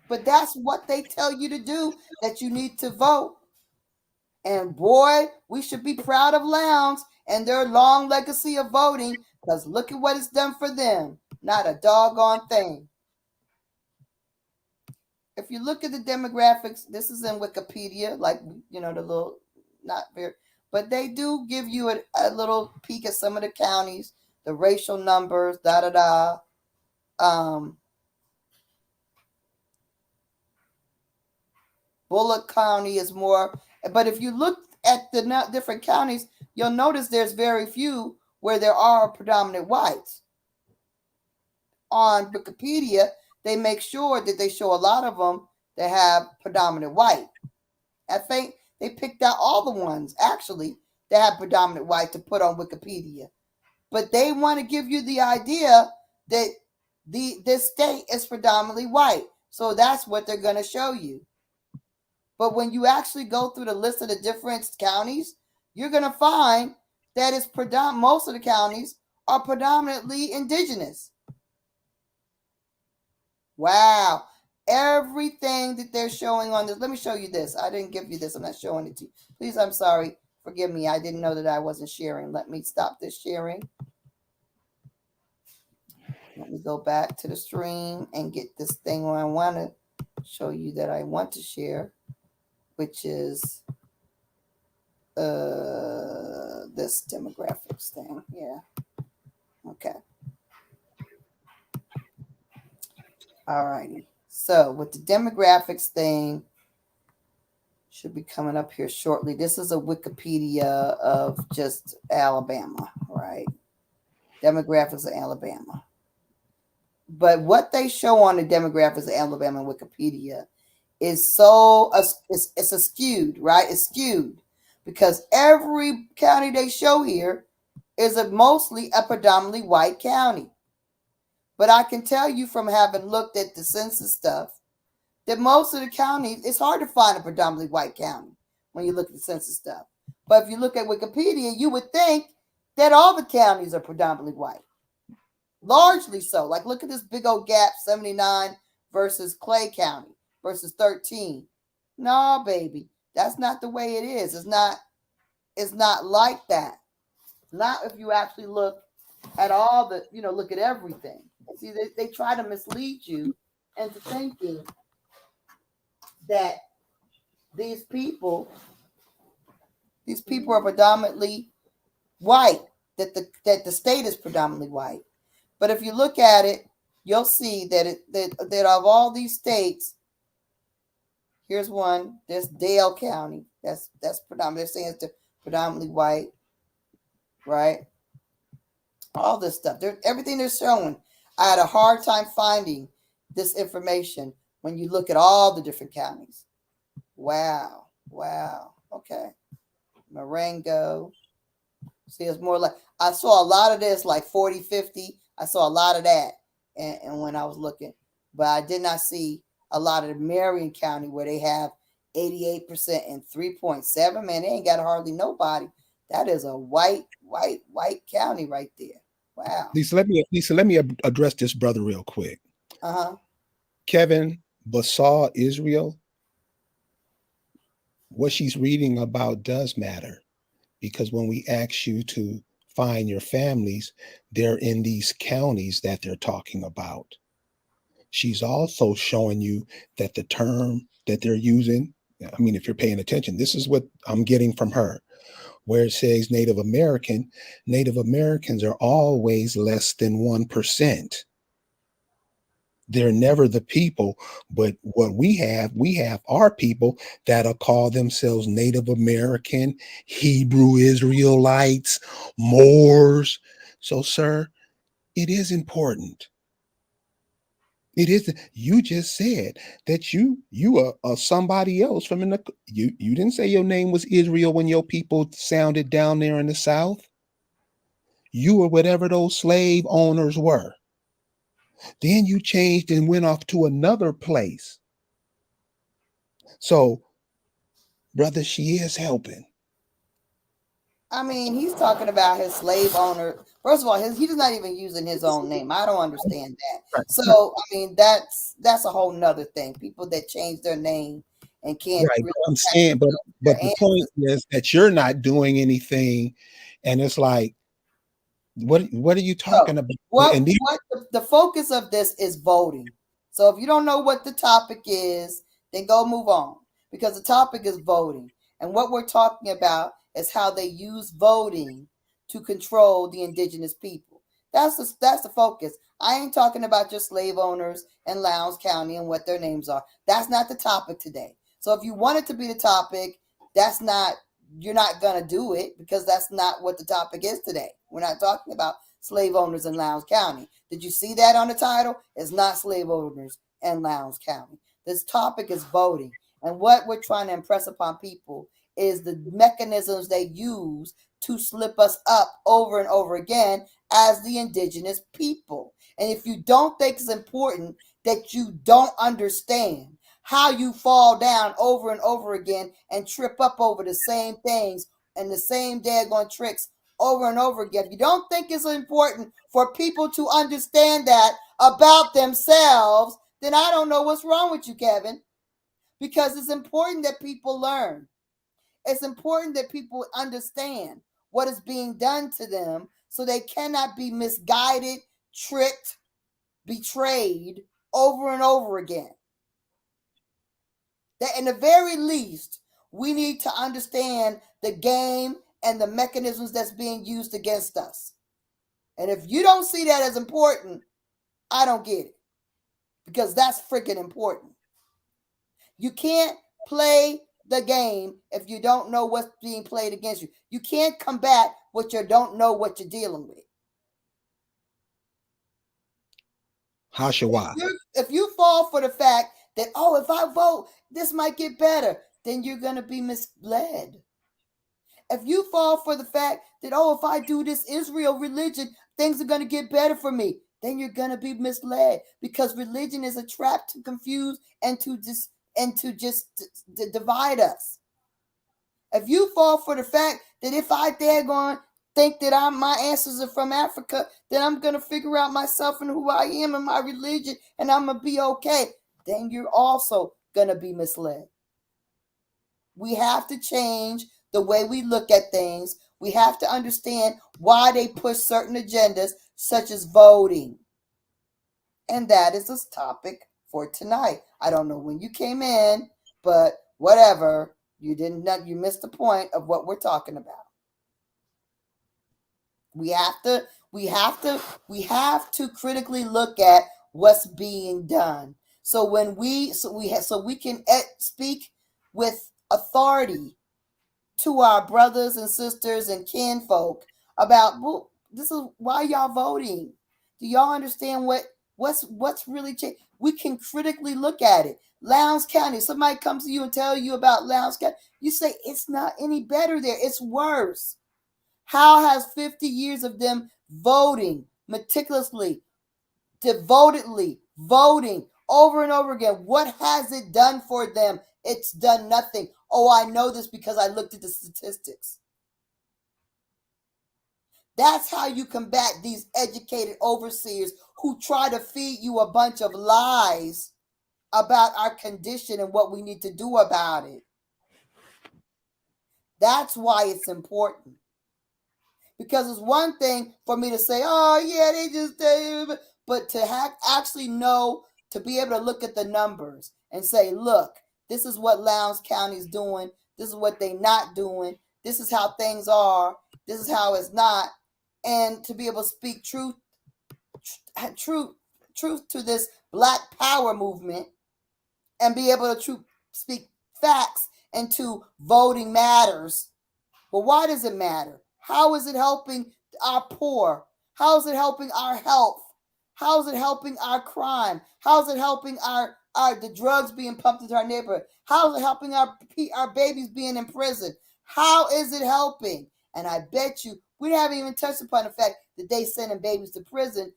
But that's what they tell you to do, that you need to vote. And boy, we should be proud of Lowndes and their long legacy of voting, because look at what it's done for them. Not a doggone thing. If you look at the demographics, this is in Wikipedia, like, the little, not very, but they do give you a little peek at some of the counties, the racial numbers, Bullock County is more, but if you look at the different counties, you'll notice there's very few where there are predominant whites. On Wikipedia, they make sure that they show a lot of them that have predominant white. I think they picked out all the ones, actually, that have predominant white to put on Wikipedia. But they want to give you the idea that this state is predominantly white. So that's what they're going to show you. But when you actually go through the list of the different counties, you're going to find that it's most of the counties are predominantly indigenous. Wow. Everything that they're showing on this. Let me show you this. I didn't give you this. I'm not showing it to you. Please, I'm sorry. Forgive me. I didn't know that I wasn't sharing. Let me stop this sharing. Let me go back to the stream and get this thing where I want to show you that I want to share, which is this demographics thing. Yeah. Okay. All righty. So with the demographics thing, should be coming up here shortly. This is a Wikipedia of just Alabama, right? Demographics of Alabama. But what they show on the demographics of Alabama and Wikipedia is it's skewed, right? It's skewed because every county they show here is mostly a predominantly white county. But I can tell you from having looked at the census stuff that most of the counties, it's hard to find a predominantly white county when you look at the census stuff. But if you look at Wikipedia, you would think that all the counties are predominantly white. Largely so. Like, look at this big old gap, 79 versus Clay County versus 13. No, baby. That's not the way it is. It's not like that. Not if you actually look at all the, look at everything. See, they try to mislead you into thinking that these people are predominantly white, that the state is predominantly white. But if you look at it, you'll see that of all these states, here's one. There's Dale County. That's predominantly. They're saying it's predominantly white, right? All this stuff. Everything they're showing. I had a hard time finding this information when you look at all the different counties. Wow. Okay. Marengo. See, it's more like, I saw a lot of this, like 40, 50. I saw a lot of that and when I was looking. But I did not see a lot of the Marion County where they have 88% and 3.7. Man, they ain't got hardly nobody. That is a white county right there. Wow. Lisa, let me address this brother real quick. Kevin Basar Israel, what she's reading about does matter, because when we ask you to find your families, they're in these counties that they're talking about. She's also showing you that the term that they're using, I mean, if you're paying attention, this is what I'm getting from her, where it says Native American. Native Americans are always less than 1%. They're never the people, but what we have our people that'll call themselves Native American, Hebrew Israelites, Moors. So, sir, it is important. It is. You just said that you are somebody else from you didn't say your name was Israel when your people sounded down there in the South. You were whatever those slave owners were. Then you changed and went off to another place. So, brother, she is helping. I mean, he's talking about his slave owner. First of all, he's not even using his own name. I don't understand that. Right. So, I mean, that's a whole nother thing. People that change their name and can't Right. really I'm saying, but their the point ancestors. is that you're not doing anything, and it's like, what are you So talking about? what And these, what the focus of this is voting. So if you don't know what the topic is, then go move on, because the topic is voting. And what we're talking about is how they use voting to control the indigenous people. That's the focus. I ain't talking about just slave owners in Lowndes County and what their names are. That's not the topic today. So if you want it to be the topic, that's not you're not going to do it, because that's not what the topic is today. We're not talking about slave owners in Lowndes County. Did you see that on the title? It's not slave owners in Lowndes County. This topic is voting. And what we're trying to impress upon people is the mechanisms they use to slip us up over and over again as the indigenous people. And if you don't think it's important, that you don't understand how you fall down over and over again and trip up over the same things and the same daggone tricks over and over again. If you don't think it's important for people to understand that about themselves, then I don't know what's wrong with you, Kevin. Because it's important that people learn. It's important that people understand what is being done to them, so they cannot be misguided, tricked, betrayed over and over again. That in the very least, we need to understand the game and the mechanisms that's being used against us. And if you don't see that as important, I don't get it, because that's freaking important. You can't play the game if you don't know what's being played against you. You can't combat what you don't know what you're dealing with. Hashawa. If you fall for the fact that, oh, if I vote, this might get better, then you're going to be misled. If you fall for the fact that, oh, if I do this Israel religion, things are going to get better for me, then you're going to be misled, because religion is a trap to confuse and to just divide us. If you fall for the fact that if I daggone think that my ancestors are from Africa, then I'm going to figure out myself and who I am and my religion, and I'm going to be okay, then you're also going to be misled. We have to change the way we look at things. We have to understand why they push certain agendas, such as voting. And that is this topic for tonight. I don't know when you came in, but whatever, you missed the point of what we're talking about. We have to critically look at what's being done. So we can speak with authority to our brothers and sisters and kinfolk about, well, this is why y'all voting. Do y'all understand what's really changed? We can critically look at it. Lowndes County, somebody comes to you and tell you about Lowndes County, you say it's not any better there, it's worse. How has 50 years of them voting meticulously, devotedly, voting over and over again, what has it done for them? It's done nothing. Oh, I know this because I looked at the statistics. That's how you combat these educated overseers who try to feed you a bunch of lies about our condition and what we need to do about it. That's why it's important. Because it's one thing for me to say, oh, yeah, they just, but to actually know, to be able to look at the numbers and say, look, this is what Lowndes County is doing. This is what they're not doing. This is how things are. This is how it's not. And to be able to speak truth to this Black Power movement, and be able to speak facts into voting matters. Well, why does it matter? How is it helping our poor? How is it helping our health? How is it helping our crime? How is it helping the drugs being pumped into our neighborhood? How is it helping our babies being in prison? How is it helping? And I bet you we haven't even touched upon the fact that they sending babies to prison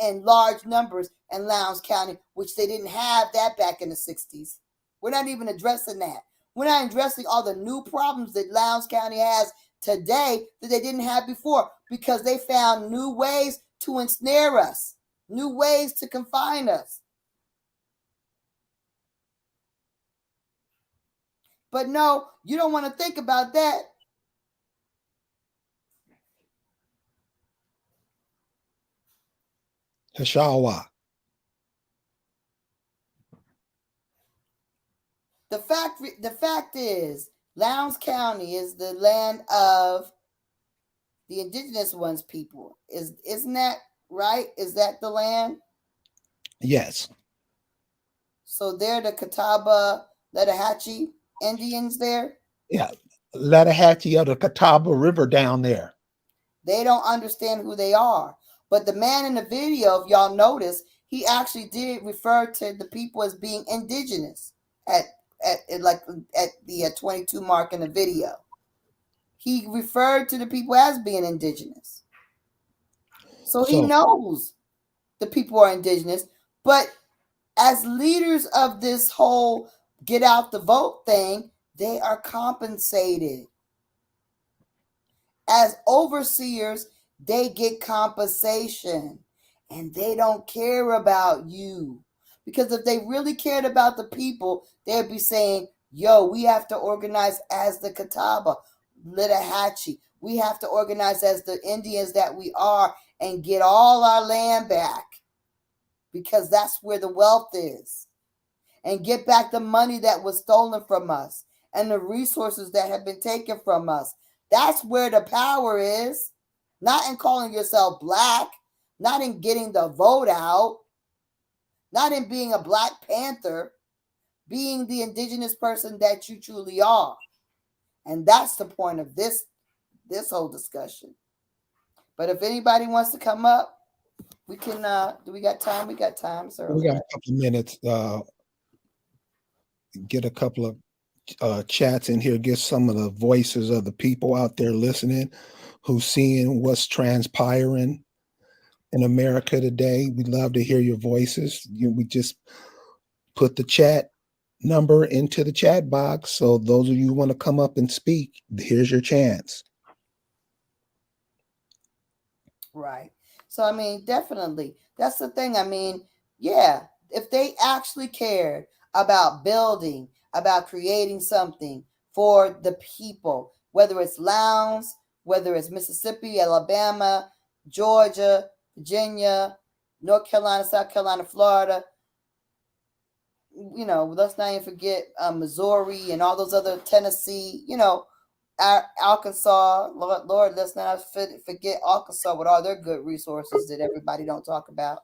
in large numbers in Lowndes County, which they didn't have that back in the 60s. We're not even addressing that. We're not addressing all the new problems that Lowndes County has today that they didn't have before, because they found new ways to ensnare us, new ways to confine us. But no, you don't want to think about that. Hashawa. The fact is, Lowndes County is the land of the indigenous ones people. Isn't that right? Is that the land? Yes. So they're the Catawba, Lettahatchee Indians there. Yeah. Lettahatchee of the Catawba River down there. They don't understand who they are. But the man in the video, if y'all notice, he actually did refer to the people as being indigenous at the 22 mark in the video. He referred to the people as being indigenous. So he knows the people are indigenous. But as leaders of this whole get out the vote thing, they are compensated. As overseers, they get compensation and they don't care about you. Because if they really cared about the people, they'd be saying, yo, we have to organize as the Catawba, Lettahatchee. We have to organize as the Indians that we are and get all our land back. Because that's where the wealth is. And get back the money that was stolen from us and the resources that have been taken from us. That's where the power is. Not in calling yourself black, not in getting the vote out, not in being a Black Panther, being the indigenous person that you truly are. And that's the point of this whole discussion. But if anybody wants to come up, we can do we got time? We got time. We got a couple of minutes. Get a couple of chats in here, get some of the voices of the people out there listening who's seeing what's transpiring in America today. We'd love to hear your voices. We just put the chat number into the chat box. So those of you who want to come up and speak, here's your chance. Right. So, I mean, definitely. That's the thing. I mean, yeah, if they actually cared about building, about creating something for the people, whether it's Lowndes, whether it's Mississippi, Alabama, Georgia, Virginia, North Carolina, South Carolina, Florida, let's not even forget Missouri and all those other, Tennessee, Arkansas, Lord, let's not forget Arkansas with all their good resources that everybody don't talk about.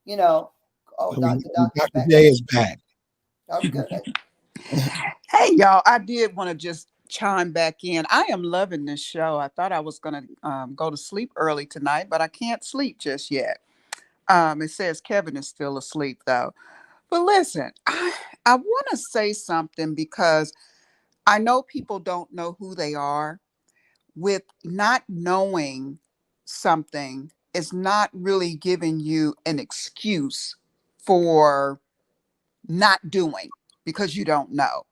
Dr. J is back. Oh, good. Hey, y'all, I did want to just chime back in. I am loving this show. I thought I was going to go to sleep early tonight, but I can't sleep just yet. It says Kevin is still asleep, though. But listen, I want to say something because I know people don't know who they are. With not knowing something, it's not really giving you an excuse for not doing because you don't know.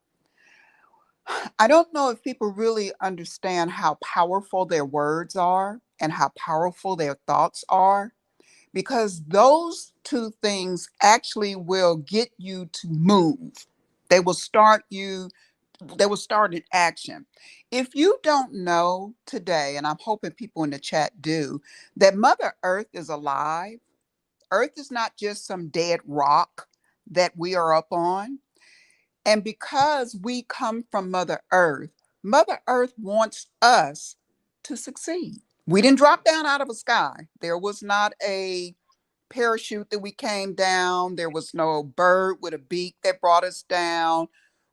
I don't know if people really understand how powerful their words are and how powerful their thoughts are, because those two things actually will get you to move. They will start an action. If you don't know today, and I'm hoping people in the chat do, that Mother Earth is alive. Earth is not just some dead rock that we are up on. And because we come from Mother Earth wants us to succeed. We didn't drop down out of a sky. There was not a parachute that we came down. There was no bird with a beak that brought us down.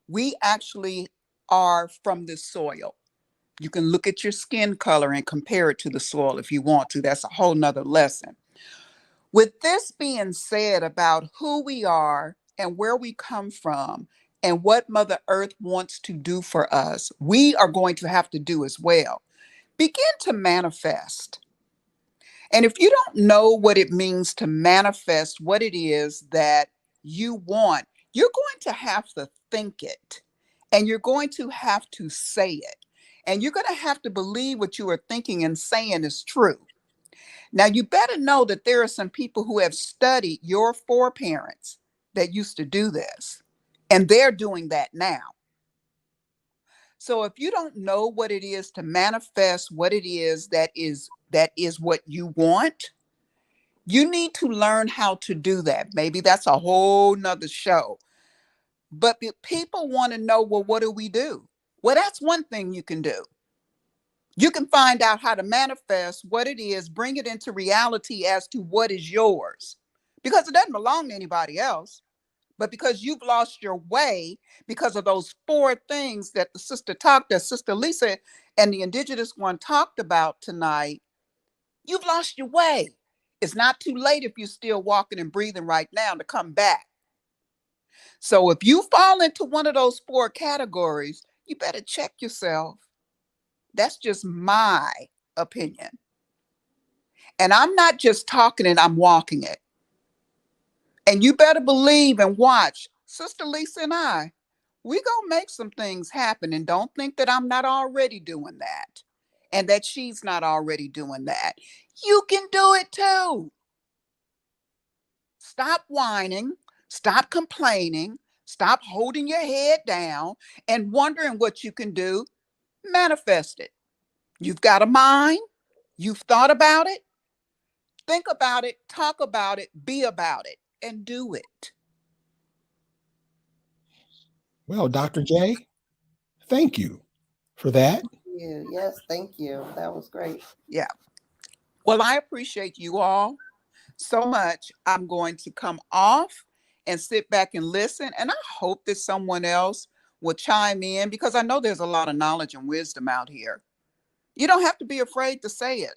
We actually are from the soil. You can look at your skin color and compare it to the soil if you want to. That's a whole nother lesson. With this being said about who we are and where we come from and what Mother Earth wants to do for us, we are going to have to do as well. Begin to manifest. And if you don't know what it means to manifest what it is that you want, you're going to have to think it, and you're going to have to say it, and you're going to have to believe what you are thinking and saying is true. Now, you better know that there are some people who have studied your foreparents that used to do this, and they're doing that now. So if you don't know what it is to manifest what it is that is what you want, you need to learn how to do that. Maybe that's a whole nother show. But people want to know, well, what do we do? Well, that's one thing you can do. You can find out how to manifest what it is, bring it into reality as to what is yours, because it doesn't belong to anybody else. But because you've lost your way because of those four things that Sister Lisa and the Indigenous one talked about tonight, you've lost your way. It's not too late if you're still walking and breathing right now to come back. So if you fall into one of those four categories, you better check yourself. That's just my opinion. And I'm not just talking it, I'm walking it. And you better believe and watch. Sister Lisa and I, we gonna make some things happen, and don't think that I'm not already doing that and that she's not already doing that. You can do it too. Stop whining, stop complaining, stop holding your head down and wondering what you can do. Manifest it. You've got a mind, you've thought about it, think about it, talk about it, be about it, and do it. Well, Dr. J, thank you for that. Yes, thank you. That was great. Yeah. Well, I appreciate you all so much. I'm going to come off and sit back and listen. And I hope that someone else will chime in, because I know there's a lot of knowledge and wisdom out here. You don't have to be afraid to say it.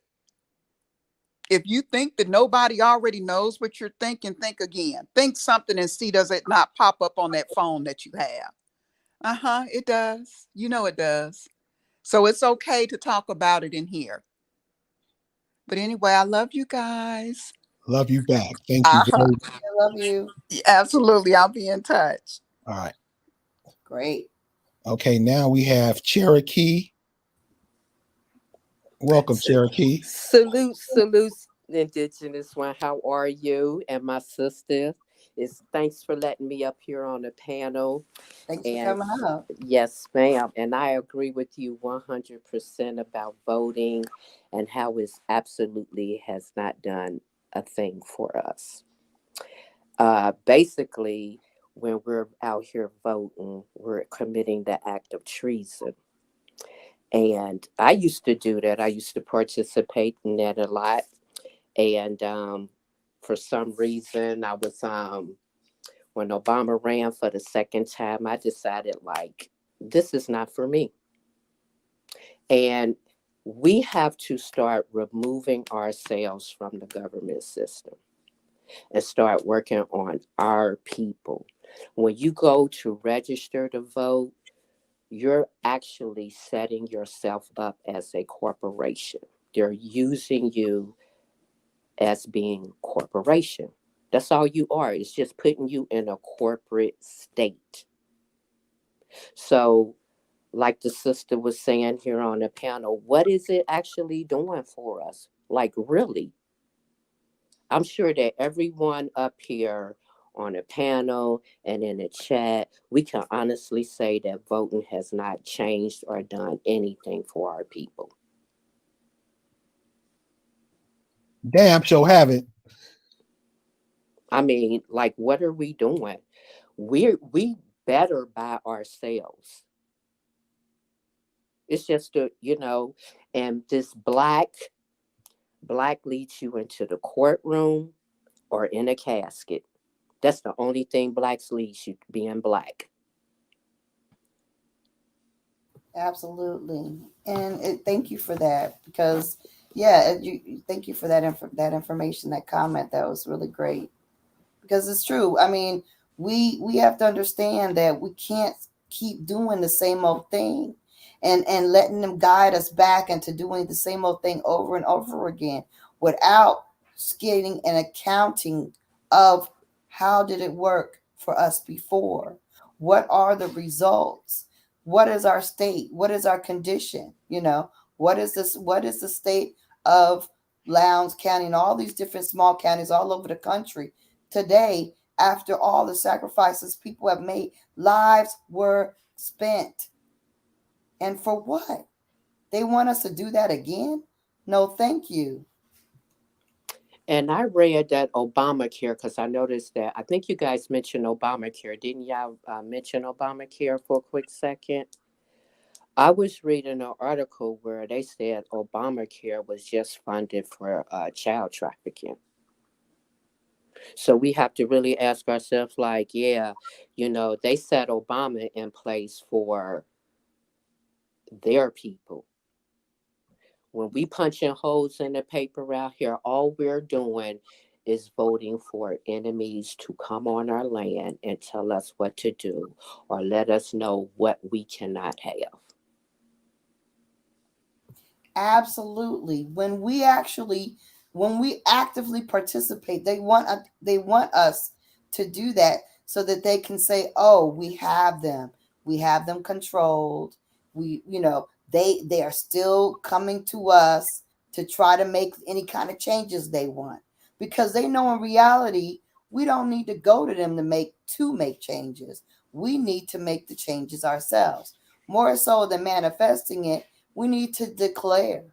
If you think that nobody already knows what you're thinking, think again. Think something and see, does it not pop up on that phone that you have? It does. You know it does. So it's okay to talk about it in here. But anyway, I love you guys. Love you back. Thank you very much. I love you. Absolutely. I'll be in touch. All right. Great. Okay, now we have Cherokee. Welcome, Cherokee. Salute, Indigenous one. How are you? And my sister is thanks for letting me up here on the panel. Thanks for coming up. Yes, ma'am. And I agree with you 100% about voting and how it absolutely has not done a thing for us. Basically, when we're out here voting, we're committing the act of treason. And I used to do that. I used to participate in that a lot. And for some reason, I was, when Obama ran for the second time, I decided, like, this is not for me. And we have to start removing ourselves from the government system and start working on our people. When you go to register to vote, you're actually setting yourself up as a corporation. They're using you as being corporation. That's all you are. It's just putting you in a corporate state. So, like the sister was saying here on the panel, what is it actually doing for us? Like, really? I'm sure that everyone up here on the panel and in the chat, we can honestly say that voting has not changed or done anything for our people. Damn, sure haven't. I mean, like, what are we doing? We better by ourselves. It's just and this black leads you into the courtroom or in a casket. That's the only thing blacks leads you, being black. Absolutely. And thank you for that, because thank you for that information, that comment. That was really great, because it's true. I mean, we have to understand that we can't keep doing the same old thing and letting them guide us back into doing the same old thing over and over again without getting an accounting of how did it work for us before? What are the results? What is our state? What is our condition? What is this? What is the state of Lowndes County and all these different small counties all over the country today, after all the sacrifices people have made? Lives were spent. And for what? They want us to do that again? No, thank you. And I read that Obamacare, because I noticed that, I think you guys mentioned Obamacare. Didn't y'all mention Obamacare for a quick second? I was reading an article where they said Obamacare was just funded for child trafficking. So we have to really ask ourselves, like, yeah, they set Obama in place for their people. When we punching holes in the paper out here, all we're doing is voting for enemies to come on our land and tell us what to do or let us know what we cannot have. Absolutely. When we actively participate, they want us to do that so that they can say, "Oh, we have them. We have them controlled. They are still coming to us to try to make any kind of changes they want." Because they know in reality, we don't need to go to them to make changes. We need to make the changes ourselves. More so than manifesting it, we need to declare.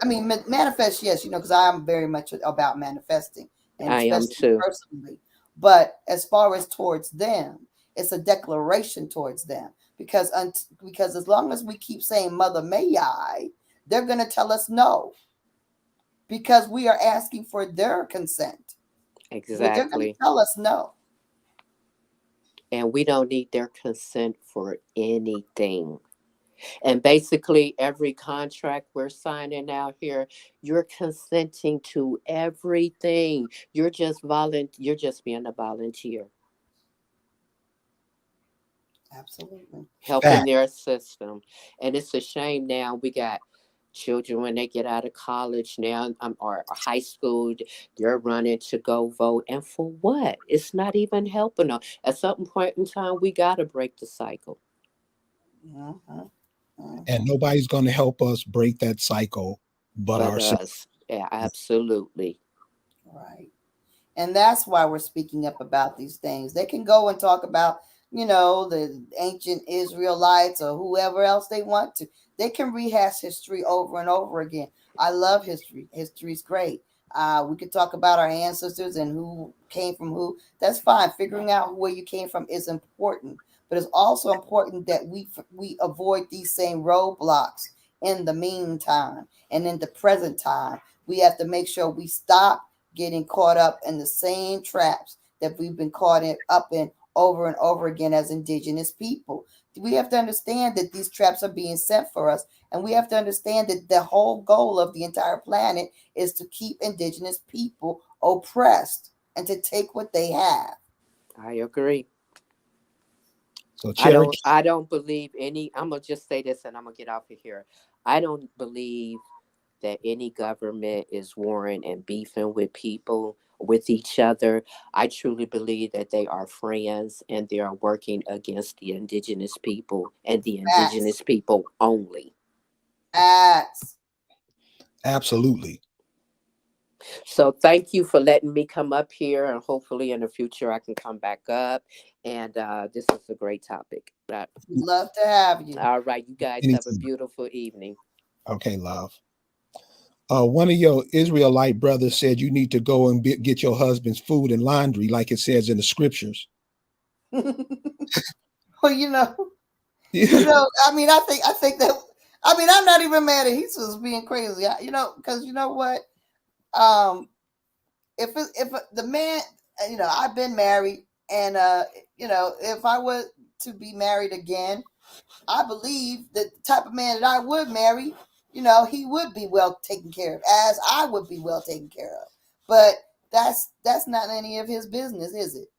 Manifest, yes, because I am very much about manifesting, and I am especially too. personally. But as far as towards them, it's a declaration towards them, because as long as we keep saying "Mother, may I," they're going to tell us no, because we are asking for their consent. They're going to Exactly. tell us no. And we don't need their consent for anything. And basically, every contract we're signing out here, you're consenting to everything. You're just You're just being a volunteer, Absolutely. helping their system. And it's a shame now we got children when they get out of college now, or high school, they're running to go vote. And for what? It's not even helping them. At some point in time, we got to break the cycle. And nobody's going to help us break that cycle but But ourselves. us. Yeah, absolutely. Right. And that's why we're speaking up about these things. They can go and talk about, the ancient Israelites or whoever else they want to. They can rehash history over and over again. I love history. History's great. We could talk about our ancestors and who came from who. That's fine. Figuring out where you came from is important. But it's also important that we avoid these same roadblocks in the meantime and in the present time. We have to make sure we stop getting caught up in the same traps that we've been up in over and over again as Indigenous people. We have to understand that these traps are being set for us, and we have to understand that the whole goal of the entire planet is to keep Indigenous people oppressed and to take what they have. I agree. So I don't believe any. I'm gonna just say this, and I'm gonna get off of here. I don't believe that any government is warring and beefing with people, with each other. I truly believe that they are friends and they are working against the Indigenous people and the Indigenous people only. Absolutely. So thank you for letting me come up here, and hopefully in the future I can come back up. And this is a great topic. We'd love to have you. All right, you guys have a beautiful evening. Okay, love. One of your Israelite brothers said you need to go and get your husband's food and laundry, like it says in the scriptures. Well, I think that. I'm not even mad at Jesus being crazy. Because you know what? If the man, I've been married, and if I were to be married again, I believe that the type of man that I would marry, he would be well taken care of, as I would be well taken care of. But that's not any of his business, is it?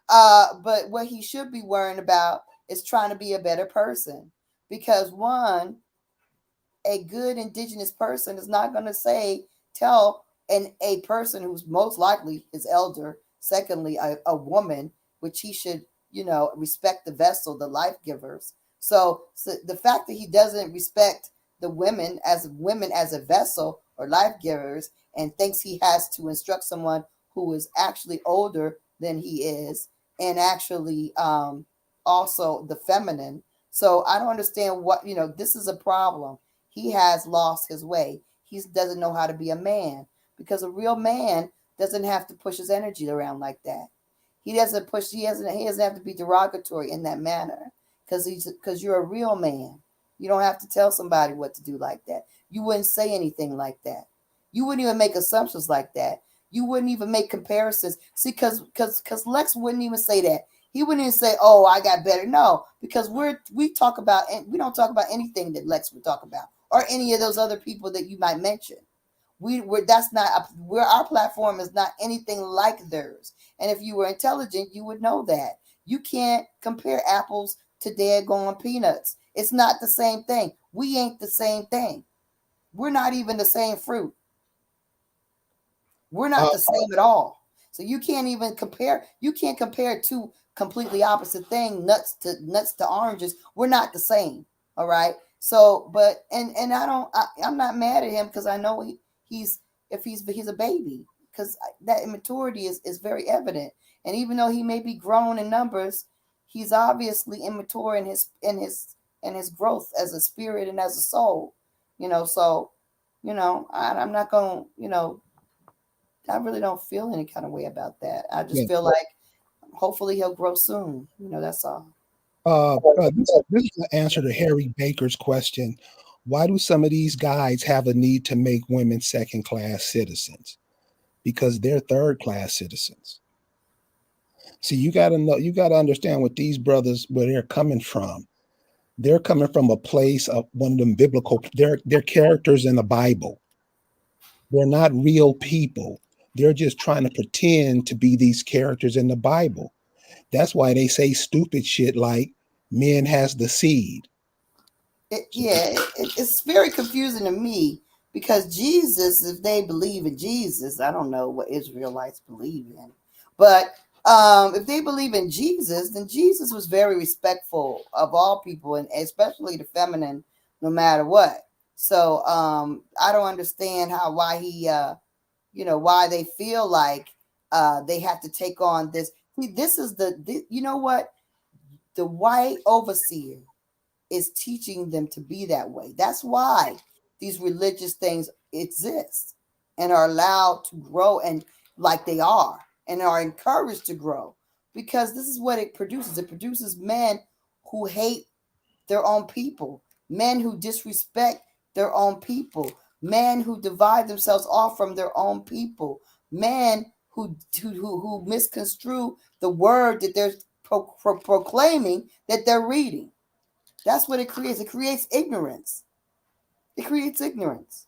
But what he should be worrying about is trying to be a better person, because one, a good Indigenous person is not going to tell a person who's most likely his elder, secondly, a woman, which he should, respect the vessel, the life givers. So the fact that he doesn't respect the women as a vessel or life givers, and thinks he has to instruct someone who is actually older than he is, and actually also the feminine, So I don't understand what, this is a problem. He has lost his way. He doesn't know how to be a man, because a real man doesn't have to push his energy around like that. He doesn't push. He doesn't have to be derogatory in that manner, because you're a real man. You don't have to tell somebody what to do like that. You wouldn't say anything like that. You wouldn't even make assumptions like that. You wouldn't even make comparisons. See, because Lex wouldn't even say that. He wouldn't even say, "Oh, I got better." No, because we talk about, and we don't talk about anything that Lex would talk about, or any of those other people that you might mention. That's not where our platform is not anything like theirs. And if you were intelligent, you would know that you can't compare apples to daggone peanuts. It's not the same thing. We ain't the same thing. We're not even the same fruit. We're not the same at all. So you can't even compare. You can't compare two completely opposite things, nuts to oranges. We're not the same. All right. So, but and I'm not mad at him, because I know he's a baby, because that immaturity is very evident. And even though he may be grown in numbers, he's obviously immature in his growth as a spirit and as a soul. So I'm not going to. I really don't feel any kind of way about that. I just feel like hopefully he'll grow soon. That's all. This is the answer to Harry Baker's question. Why do some of these guys have a need to make women second-class citizens? Because they're third-class citizens. See, you got to understand what these brothers, where they're coming from. They're coming from a place of one of them biblical, they're characters in the Bible. They're not real people. They're just trying to pretend to be these characters in the Bible. That's why they say stupid shit like men has the seed. It's very confusing to me, because Jesus, if they believe in Jesus, I don't know what Israelites believe in, but if they believe in Jesus, then Jesus was very respectful of all people, and especially the feminine, no matter what. So I don't understand why why they feel like they have to take on this. This is you know what? The white overseer is teaching them to be that way. That's why these religious things exist and are allowed to grow, and like they are, and are encouraged to grow, because this is what it produces. It produces men who hate their own people, men who disrespect their own people, men who divide themselves off from their own people, men who misconstrue the word that they're proclaiming that they're reading. That's what it creates. It creates ignorance. It creates ignorance.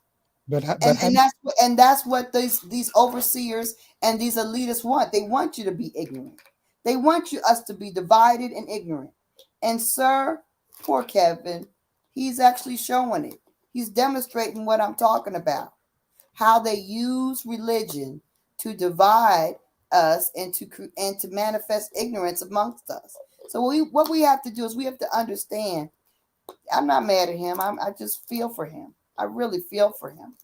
And that's what these overseers and these elitists want. They want you to be ignorant. They want us to be divided and ignorant. And sir, poor Kevin, he's actually showing it. He's demonstrating what I'm talking about. How they use religion to divide us and to manifest ignorance amongst us. So what we have to do is we have to understand. I'm not mad at him. I just feel for him. I really feel for him.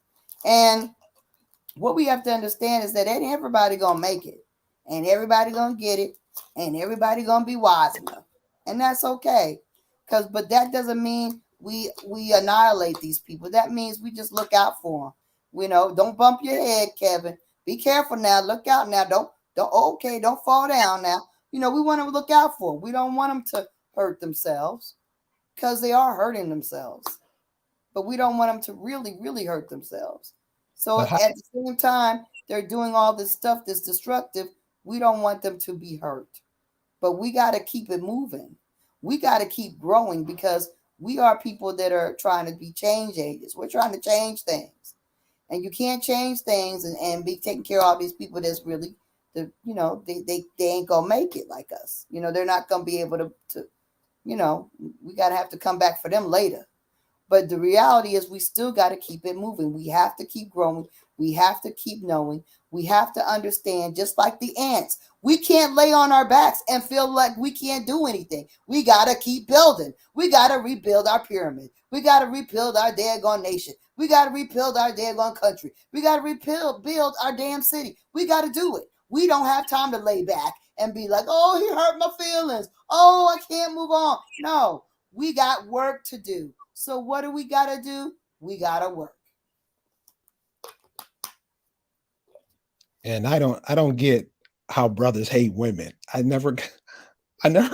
And what we have to understand is that ain't everybody gonna make it, and everybody gonna get it, and everybody gonna be wise enough, and that's okay. But that doesn't mean we annihilate these people. That means we just look out for them. Don't bump your head, Kevin. Be careful now. Look out now. Don't fall down now. We want to look out for them. We don't want them to hurt themselves, because they are hurting themselves. But we don't want them to really, really hurt themselves. So at the same time, they're doing all this stuff that's destructive. We don't want them to be hurt. But we got to keep it moving. We got to keep growing, because we are people that are trying to be change agents. We're trying to change things. And you can't change things and be taking care of all these people that's really, they ain't going to make it like us. They're not going to be able to we got to have to come back for them later. But the reality is we still got to keep it moving. We have to keep growing. We have to keep knowing. We have to understand, just like the ants. We can't lay on our backs and feel like we can't do anything. We got to keep building. We got to rebuild our pyramid. We got to rebuild our daggone nation. We got to rebuild our daggone country. We got to build our damn city. We got to do it. We don't have time to lay back and be like, oh, he hurt my feelings. Oh, I can't move on. No. We got work to do. So what do we got to do? We got to work. And I don't get how brothers hate women. I never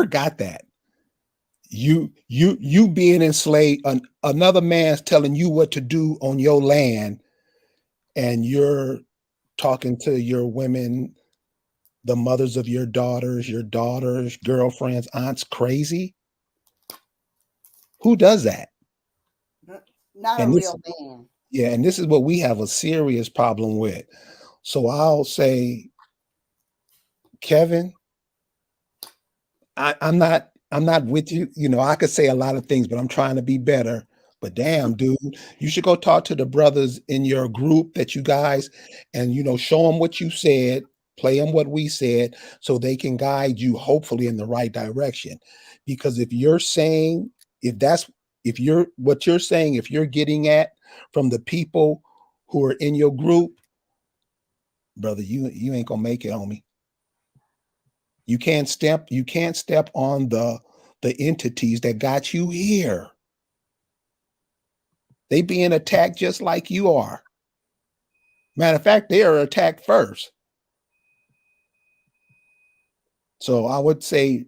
got that. You being enslaved, another man's telling you what to do on your land, and you're talking to your women, the mothers of your daughters, girlfriends, aunts, crazy. Who does that? Not And a this, real man. yeah, and this is what we have a serious problem with. So I'll say, Kevin, I'm not with you. You know, I could say a lot of things, but I'm trying to be better. But damn, dude, you should go talk to the brothers in your group that you guys, and show them what you said, play them what we said, so they can guide you hopefully in the right direction. Because if you're saying, if you're what you're saying, if you're getting at from the people who are in your group, brother, you ain't gonna make it, homie. You can't step on the entities that got you here. They being attacked just like you are. Matter of fact, they are attacked first. So I would say,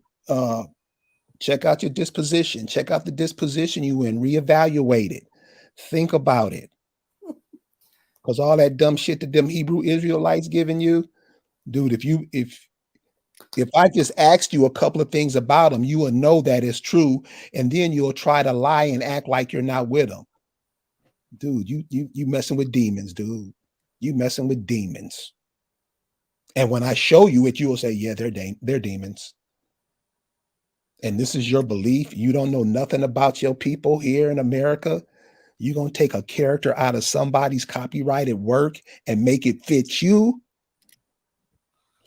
check out your disposition. Check out the disposition you in. Reevaluate it. Think about it. Because all that dumb shit that them Hebrew Israelites giving you, dude, if I just asked you a couple of things about them, you will know that it's true, and then you'll try to lie and act like you're not with them. Dude, you messing with demons, dude. You messing with demons. And when I show you it, you will say, yeah, they're demons. And this is your belief. You don't know nothing about your people here in America. You're going to take a character out of somebody's copyrighted work and make it fit you?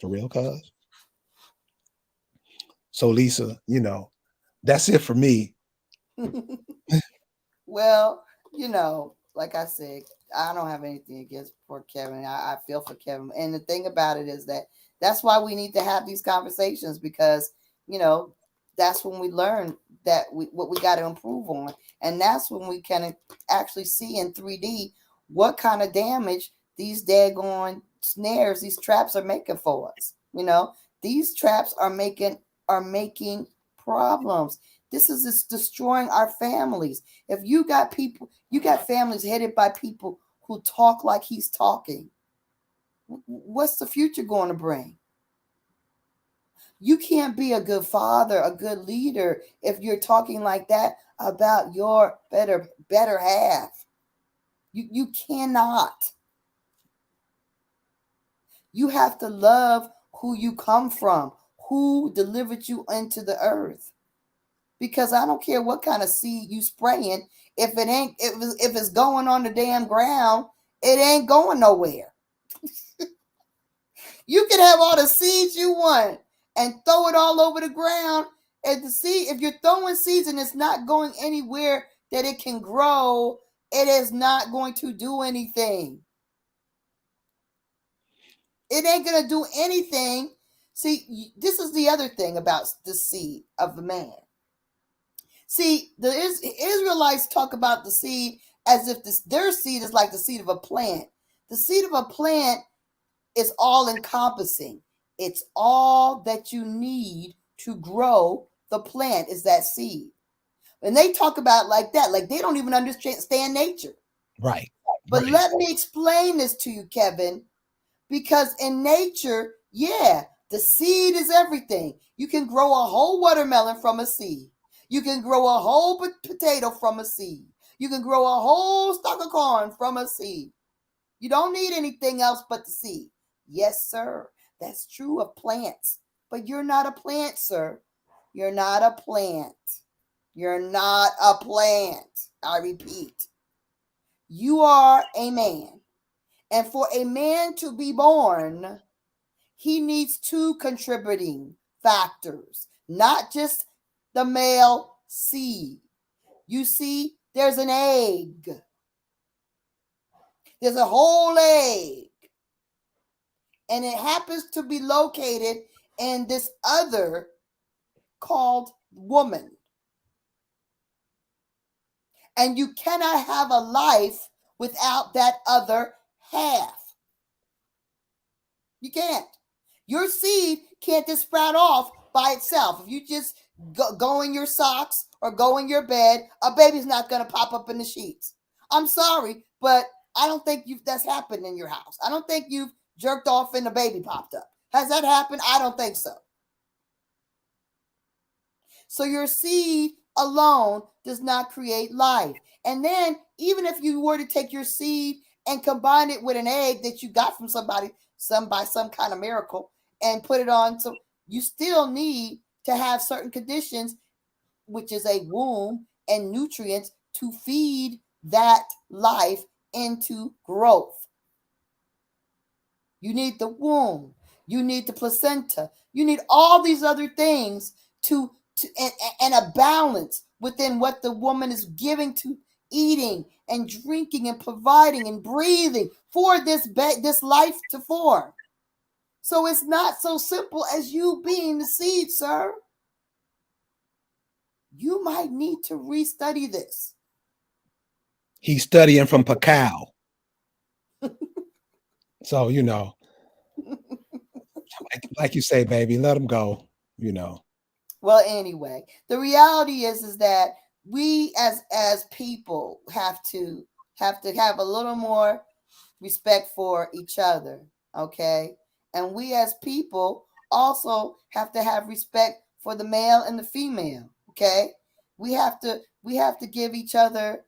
For real, cuz? So, Lisa, that's it for me. Well, like I said, I don't have anything against poor Kevin. I feel for Kevin. And the thing about it is that's why we need to have these conversations, because, that's when we learn what we got to improve on. And that's when we can actually see in 3D what kind of damage these daggone snares, these traps are making for us. These traps are making problems. This is destroying our families. If you got families headed by people who talk like he's talking, what's the future going to bring? You can't be a good father, a good leader, if you're talking like that about your better half. You cannot. You have to love who you come from, who delivered you into the earth. Because I don't care what kind of seed you spraying, if it's going on the damn ground, it ain't going nowhere. You can have all the seeds you want and throw it all over the ground. And the seed, if you're throwing seeds and it's not going anywhere that it can grow, it is not going to do anything. It ain't going to do anything. See, this is the other thing about the seed of the man. See, the Israelites talk about the seed as if their seed is like the seed of a plant. The seed of a plant is all encompassing. It's all that you need to grow the plant is that seed. And they talk about it like that, like they don't even understand nature. Right. But let me explain this to you, Kevin, because in nature, yeah, the seed is everything. You can grow a whole watermelon from a seed. You can grow a whole potato from a seed. You can grow a whole stalk of corn from a seed. You don't need anything else but the seed. Yes, sir. That's true of plants. But you're not a plant, sir. You're not a plant. You're not a plant. I repeat. You are a man. And for a man to be born, he needs two contributing factors, not just the male seed. You see, there's an egg. There's a whole egg. And it happens to be located in this other called woman. And you cannot have a life without that other half. You can't. Your seed can't just sprout off by itself. If you just go in your socks or go in your bed, a baby's not going to pop up in the sheets. I'm sorry, but I don't think that's happened in your house. I don't think you've jerked off and a baby popped up. Has that happened? I don't think so. So your seed alone does not create life. And then even if you were to take your seed and combine it with an egg that you got from somebody, by some kind of miracle, and put it on, so you still need to have certain conditions, which is a womb and nutrients to feed that life into growth. You need the womb. You need the placenta. You need all these other things and a balance within what the woman is giving to eating and drinking and providing and breathing for this life to form. So it's not so simple as you being the seed, sir. You might need to restudy this. He's studying from Pacau. So, like you say, baby, let him go, Well, anyway, the reality is that we as people have to have a little more respect for each other, okay? And we as people also have to have respect for the male and the female, okay? We have to give each other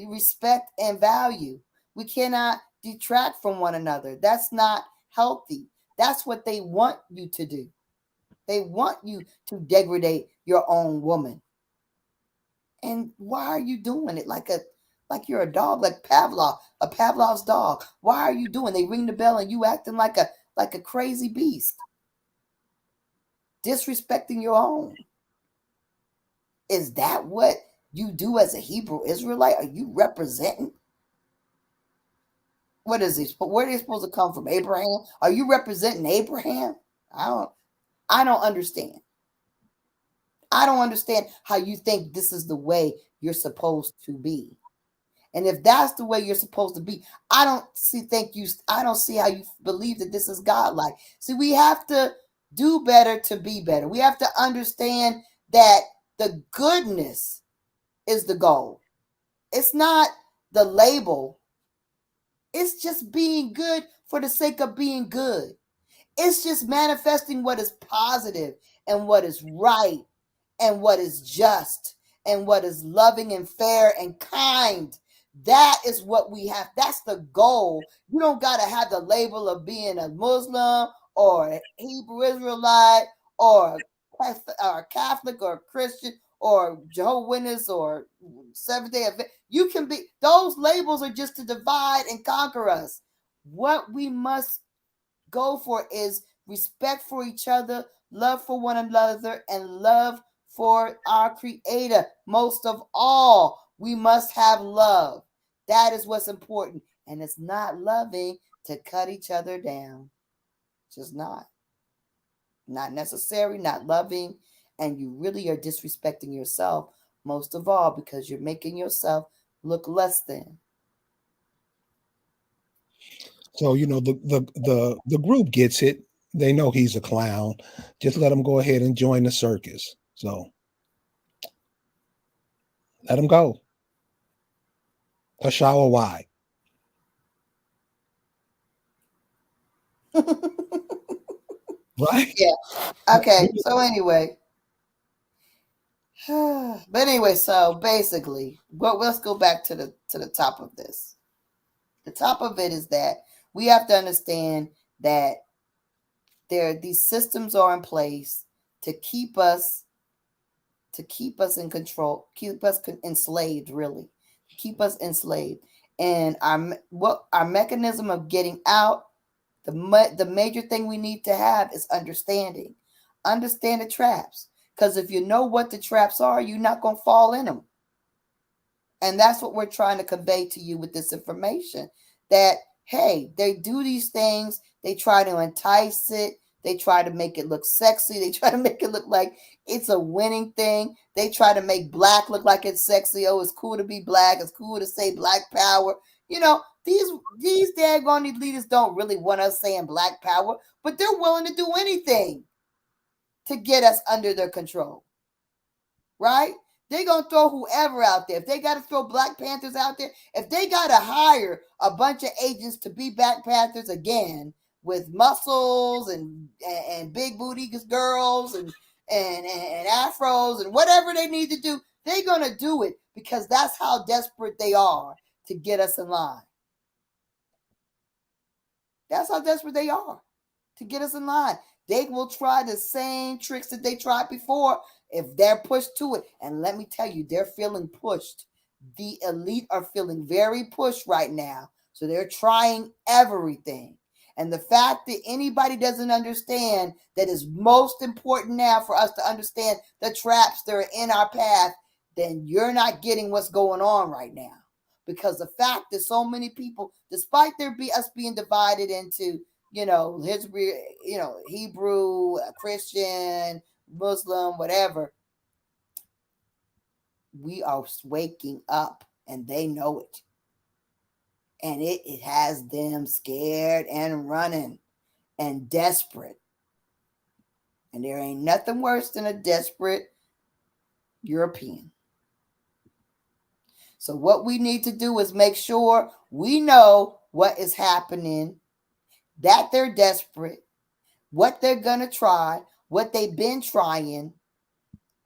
respect and value. We cannot detract from one another. That's not healthy. That's what they want you to do. They want you to degrade your own woman. And why are you doing it like you're a dog, like Pavlov's dog? Why are you doing? They ring the bell and you acting like a crazy beast, disrespecting your own. Is that what you do as a Hebrew Israelite? Are you representing? What is this? Where are they supposed to come from? Abraham? Are you representing Abraham? I don't understand. I don't understand how you think this is the way you're supposed to be. And if that's the way you're supposed to be, I don't see how you believe that this is godlike. See, we have to do better to be better. We have to understand that the goodness is the goal. It's not the label. It's just being good for the sake of being good. It's just manifesting what is positive and what is right and what is just and what is loving and fair and kind. That is what we have. That's the goal. You don't got to have the label of being a Muslim or a Hebrew Israelite or Catholic or Christian or Jehovah's Witness or Seventh-day Adventist. You can be, those labels are just to divide and conquer us. What we must go for is respect for each other, love for one another, and love for our Creator. Most of all, we must have love. That is what's important. And it's not loving to cut each other down. Just not. Not necessary, not loving. And you really are disrespecting yourself, most of all, because you're making yourself look less than. So, the group gets it. They know he's a clown. Just let him go ahead and join the circus. So let him go. Hashawa, why? Right? Yeah. Okay. So anyway. But anyway, so basically, let's go back to the top of this. The top of it is that we have to understand that these systems are in place to keep us in control, keep us enslaved, really, keep us enslaved. And our mechanism of getting out, the major thing we need to have is understand the traps. Because if you know what the traps are, you're not going to fall in them. And that's what we're trying to convey to you with this information. That, hey, they do these things. They try to entice it. They try to make it look sexy. They try to make it look like it's a winning thing. They try to make black look like it's sexy. Oh, it's cool to be black. It's cool to say black power. You know, these daggone leaders don't really want us saying black power, but they're willing to do anything to get us under their control. Right? They're going to throw whoever out there. If they got to throw Black Panthers out there, if they got to hire a bunch of agents to be Black Panthers again with muscles and big booty girls and afros and whatever they need to do, they're going to do it because that's how desperate they are to get us in line. That's how desperate they are to get us in line. They will try the same tricks that they tried before if they're pushed to it. And let me tell you, they're feeling pushed. The elite are feeling very pushed right now. So they're trying everything. And the fact that anybody doesn't understand that is most important now for us to understand the traps that are in our path, then you're not getting what's going on right now. Because the fact that so many people, despite us being divided into, Hebrew, Christian, Muslim, whatever, we are waking up and they know it. And it has them scared and running and desperate. And there ain't nothing worse than a desperate European. So what we need to do is make sure we know what is happening, that they're desperate, what they're going to try, what they've been trying,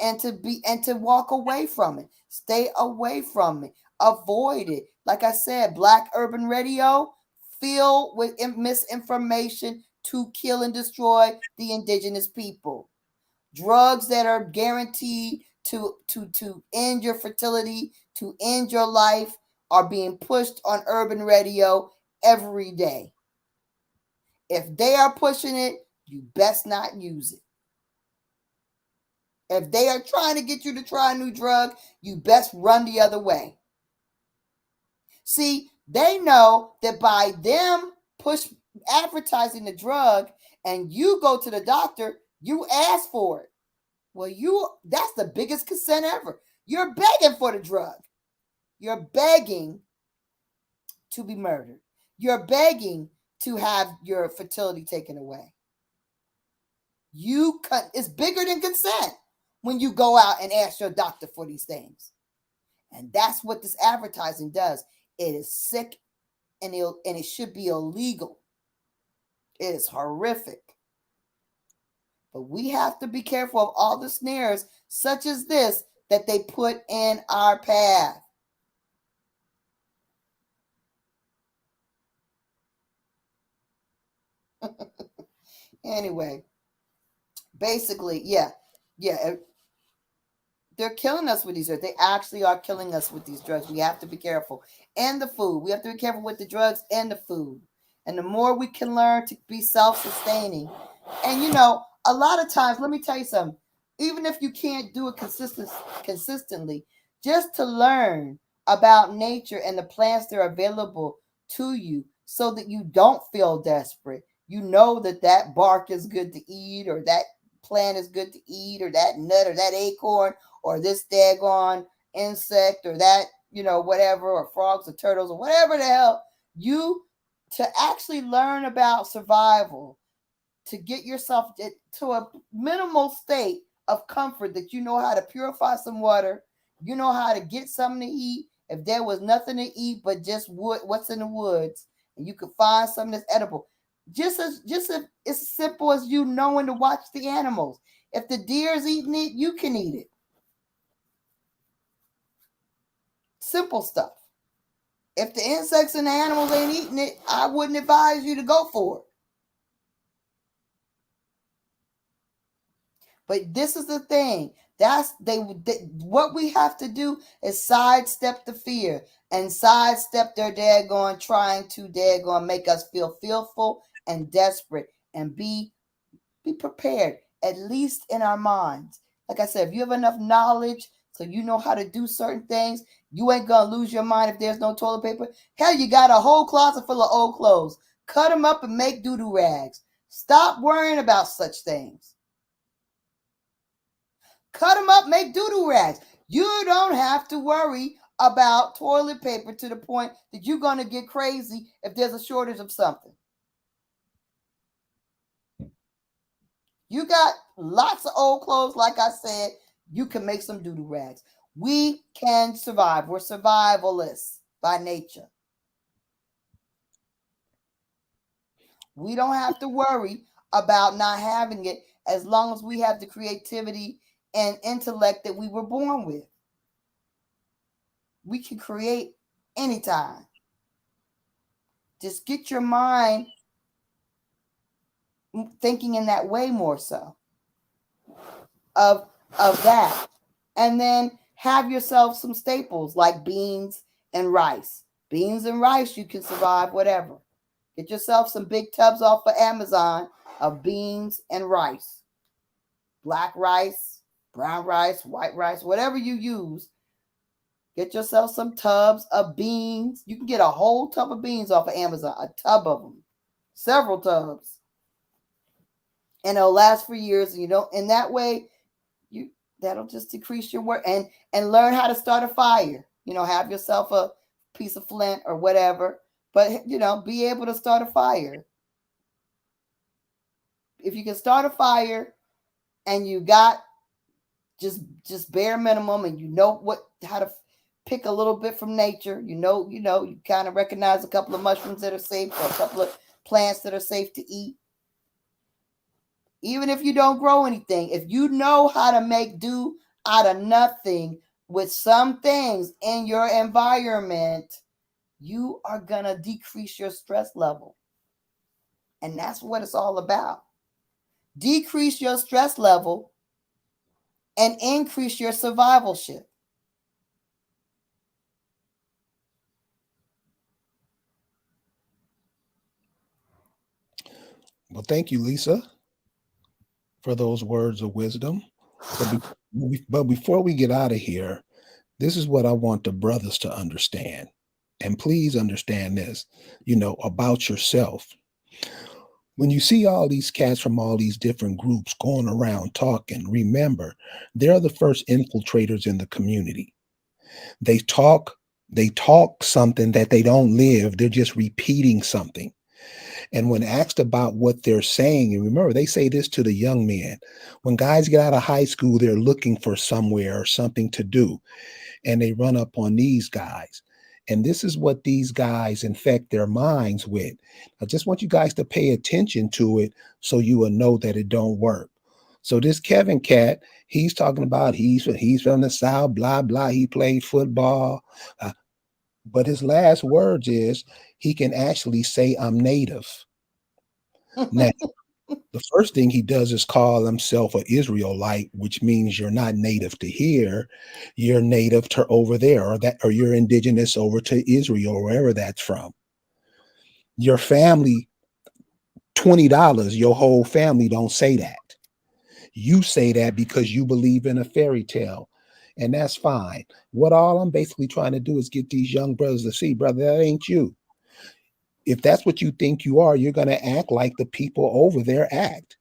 and to walk away from it. Stay away from it. Avoid it. Like I said, Black Urban Radio filled with misinformation to kill and destroy the indigenous people. Drugs that are guaranteed to end your fertility, to end your life, are being pushed on urban radio every day. If they are pushing it, you best not use it. If they are trying to get you to try a new drug, you best run the other way. See, they know that by them advertising the drug and you go to the doctor, you ask for it. Well, that's the biggest consent ever. You're begging for the drug. You're begging to be murdered. You're begging to have your fertility taken away. It's bigger than consent when you go out and ask your doctor for these things. And that's what this advertising does. It is sick and it should be illegal. It is horrific. But we have to be careful of all the snares such as this that they put in our path. Anyway, basically, yeah. They're killing us with these drugs. They actually are killing us with these drugs. We have to be careful. And the food. We have to be careful with the drugs and the food. And the more we can learn to be self-sustaining. And, a lot of times, let me tell you something. Even if you can't do it consistently, just to learn about nature and the plants that are available to you so that you don't feel desperate. You know that bark is good to eat, or that plant is good to eat, or that nut or that acorn, or this daggone insect, or that, whatever, or frogs or turtles or whatever the hell, to actually learn about survival, to get yourself to a minimal state of comfort that you know how to purify some water, you know how to get something to eat. If there was nothing to eat but just wood, what's in the woods, and you could find something that's edible. Just as simple as you knowing to watch the animals. If the deer's eating it, you can eat it. Simple stuff. If the insects and the animals ain't eating it, I wouldn't advise you to go for it. But this is the thing. What we have to do is sidestep the fear and sidestep their daggone trying to daggone make us feel fearful and desperate, and be prepared, at least in our minds. Like I said, if you have enough knowledge so you know how to do certain things, you ain't gonna lose your mind if there's no toilet paper. Hell, you got a whole closet full of old clothes. Cut them up and make doo-doo rags. Stop worrying about such things. Cut them up, make doo-doo rags. You don't have to worry about toilet paper to the point that you're going to get crazy if there's a shortage of something. You got lots of old clothes, like I said. You can make some doo-doo rags. We can survive. We're survivalists by nature. We don't have to worry about not having it as long as we have the creativity and intellect that we were born with. We can create anytime. Just get your mind thinking in that way more so of that. And then have yourself some staples like beans and rice. Beans and rice, you can survive whatever. Get yourself some big tubs off of Amazon of beans and rice. Black rice, brown rice, white rice, whatever you use. Get yourself some tubs of beans. You can get a whole tub of beans off of Amazon, a tub of them, several tubs. And it'll last for years. And in that way, that'll just decrease your work and learn how to start a fire. Have yourself a piece of flint or whatever, but be able to start a fire. If you can start a fire and you got just bare minimum and how to pick a little bit from nature, you kind of recognize a couple of mushrooms that are safe or a couple of plants that are safe to eat. Even if you don't grow anything, if you know how to make do out of nothing with some things in your environment, you are going to decrease your stress level. And that's what it's all about. Decrease your stress level and increase your survivalship. Well, thank you, Lisa, for those words of wisdom. But before we get out of here, this is what I want the brothers to understand. And please understand this, about yourself. When you see all these cats from all these different groups going around talking, remember, they're the first infiltrators in the community. They talk something that they don't live. They're just repeating something. And when asked about what they're saying, and remember, they say this to the young men. When guys get out of high school, they're looking for somewhere or something to do. And they run up on these guys. And this is what these guys infect their minds with. I just want you guys to pay attention to it so you will know that it don't work. So this Kevin cat, he's talking about he's from the South, blah, blah. He played football. But his last words is he can actually say, I'm native. Now, the first thing he does is call himself an Israelite, which means you're not native to here. You're native to over there, or you're indigenous over to Israel, or wherever that's from. Your family, $20, your whole family don't say that. You say that because you believe in a fairy tale. And that's fine. What all I'm basically trying to do is get these young brothers to see, brother, that ain't you. If that's what you think you are, you're going to act like the people over there act.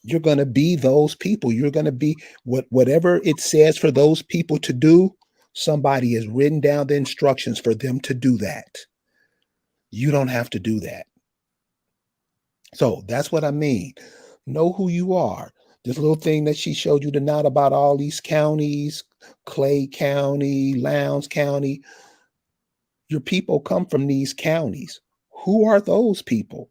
You're going to be those people. You're going to be whatever it says for those people to do. Somebody has written down the instructions for them to do that. You don't have to do that. So that's what I mean. Know who you are. This little thing that she showed you tonight about all these counties, Clay County, Lowndes County, your people come from these counties. Who are those people?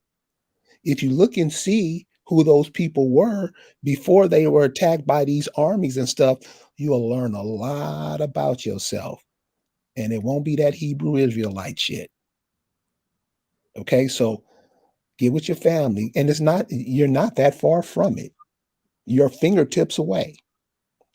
If you look and see who those people were before they were attacked by these armies and stuff, you'll learn a lot about yourself. And it won't be that Hebrew Israelite shit. Okay, so get with your family. And you're not that far from it. You're fingertips away.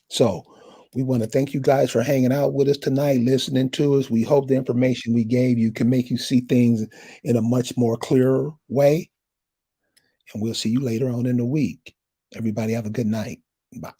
So we want to thank you guys for hanging out with us tonight, listening to us. We hope the information we gave you can make you see things in a much more clearer way. And we'll see you later on in the week. Everybody have a good night. Bye.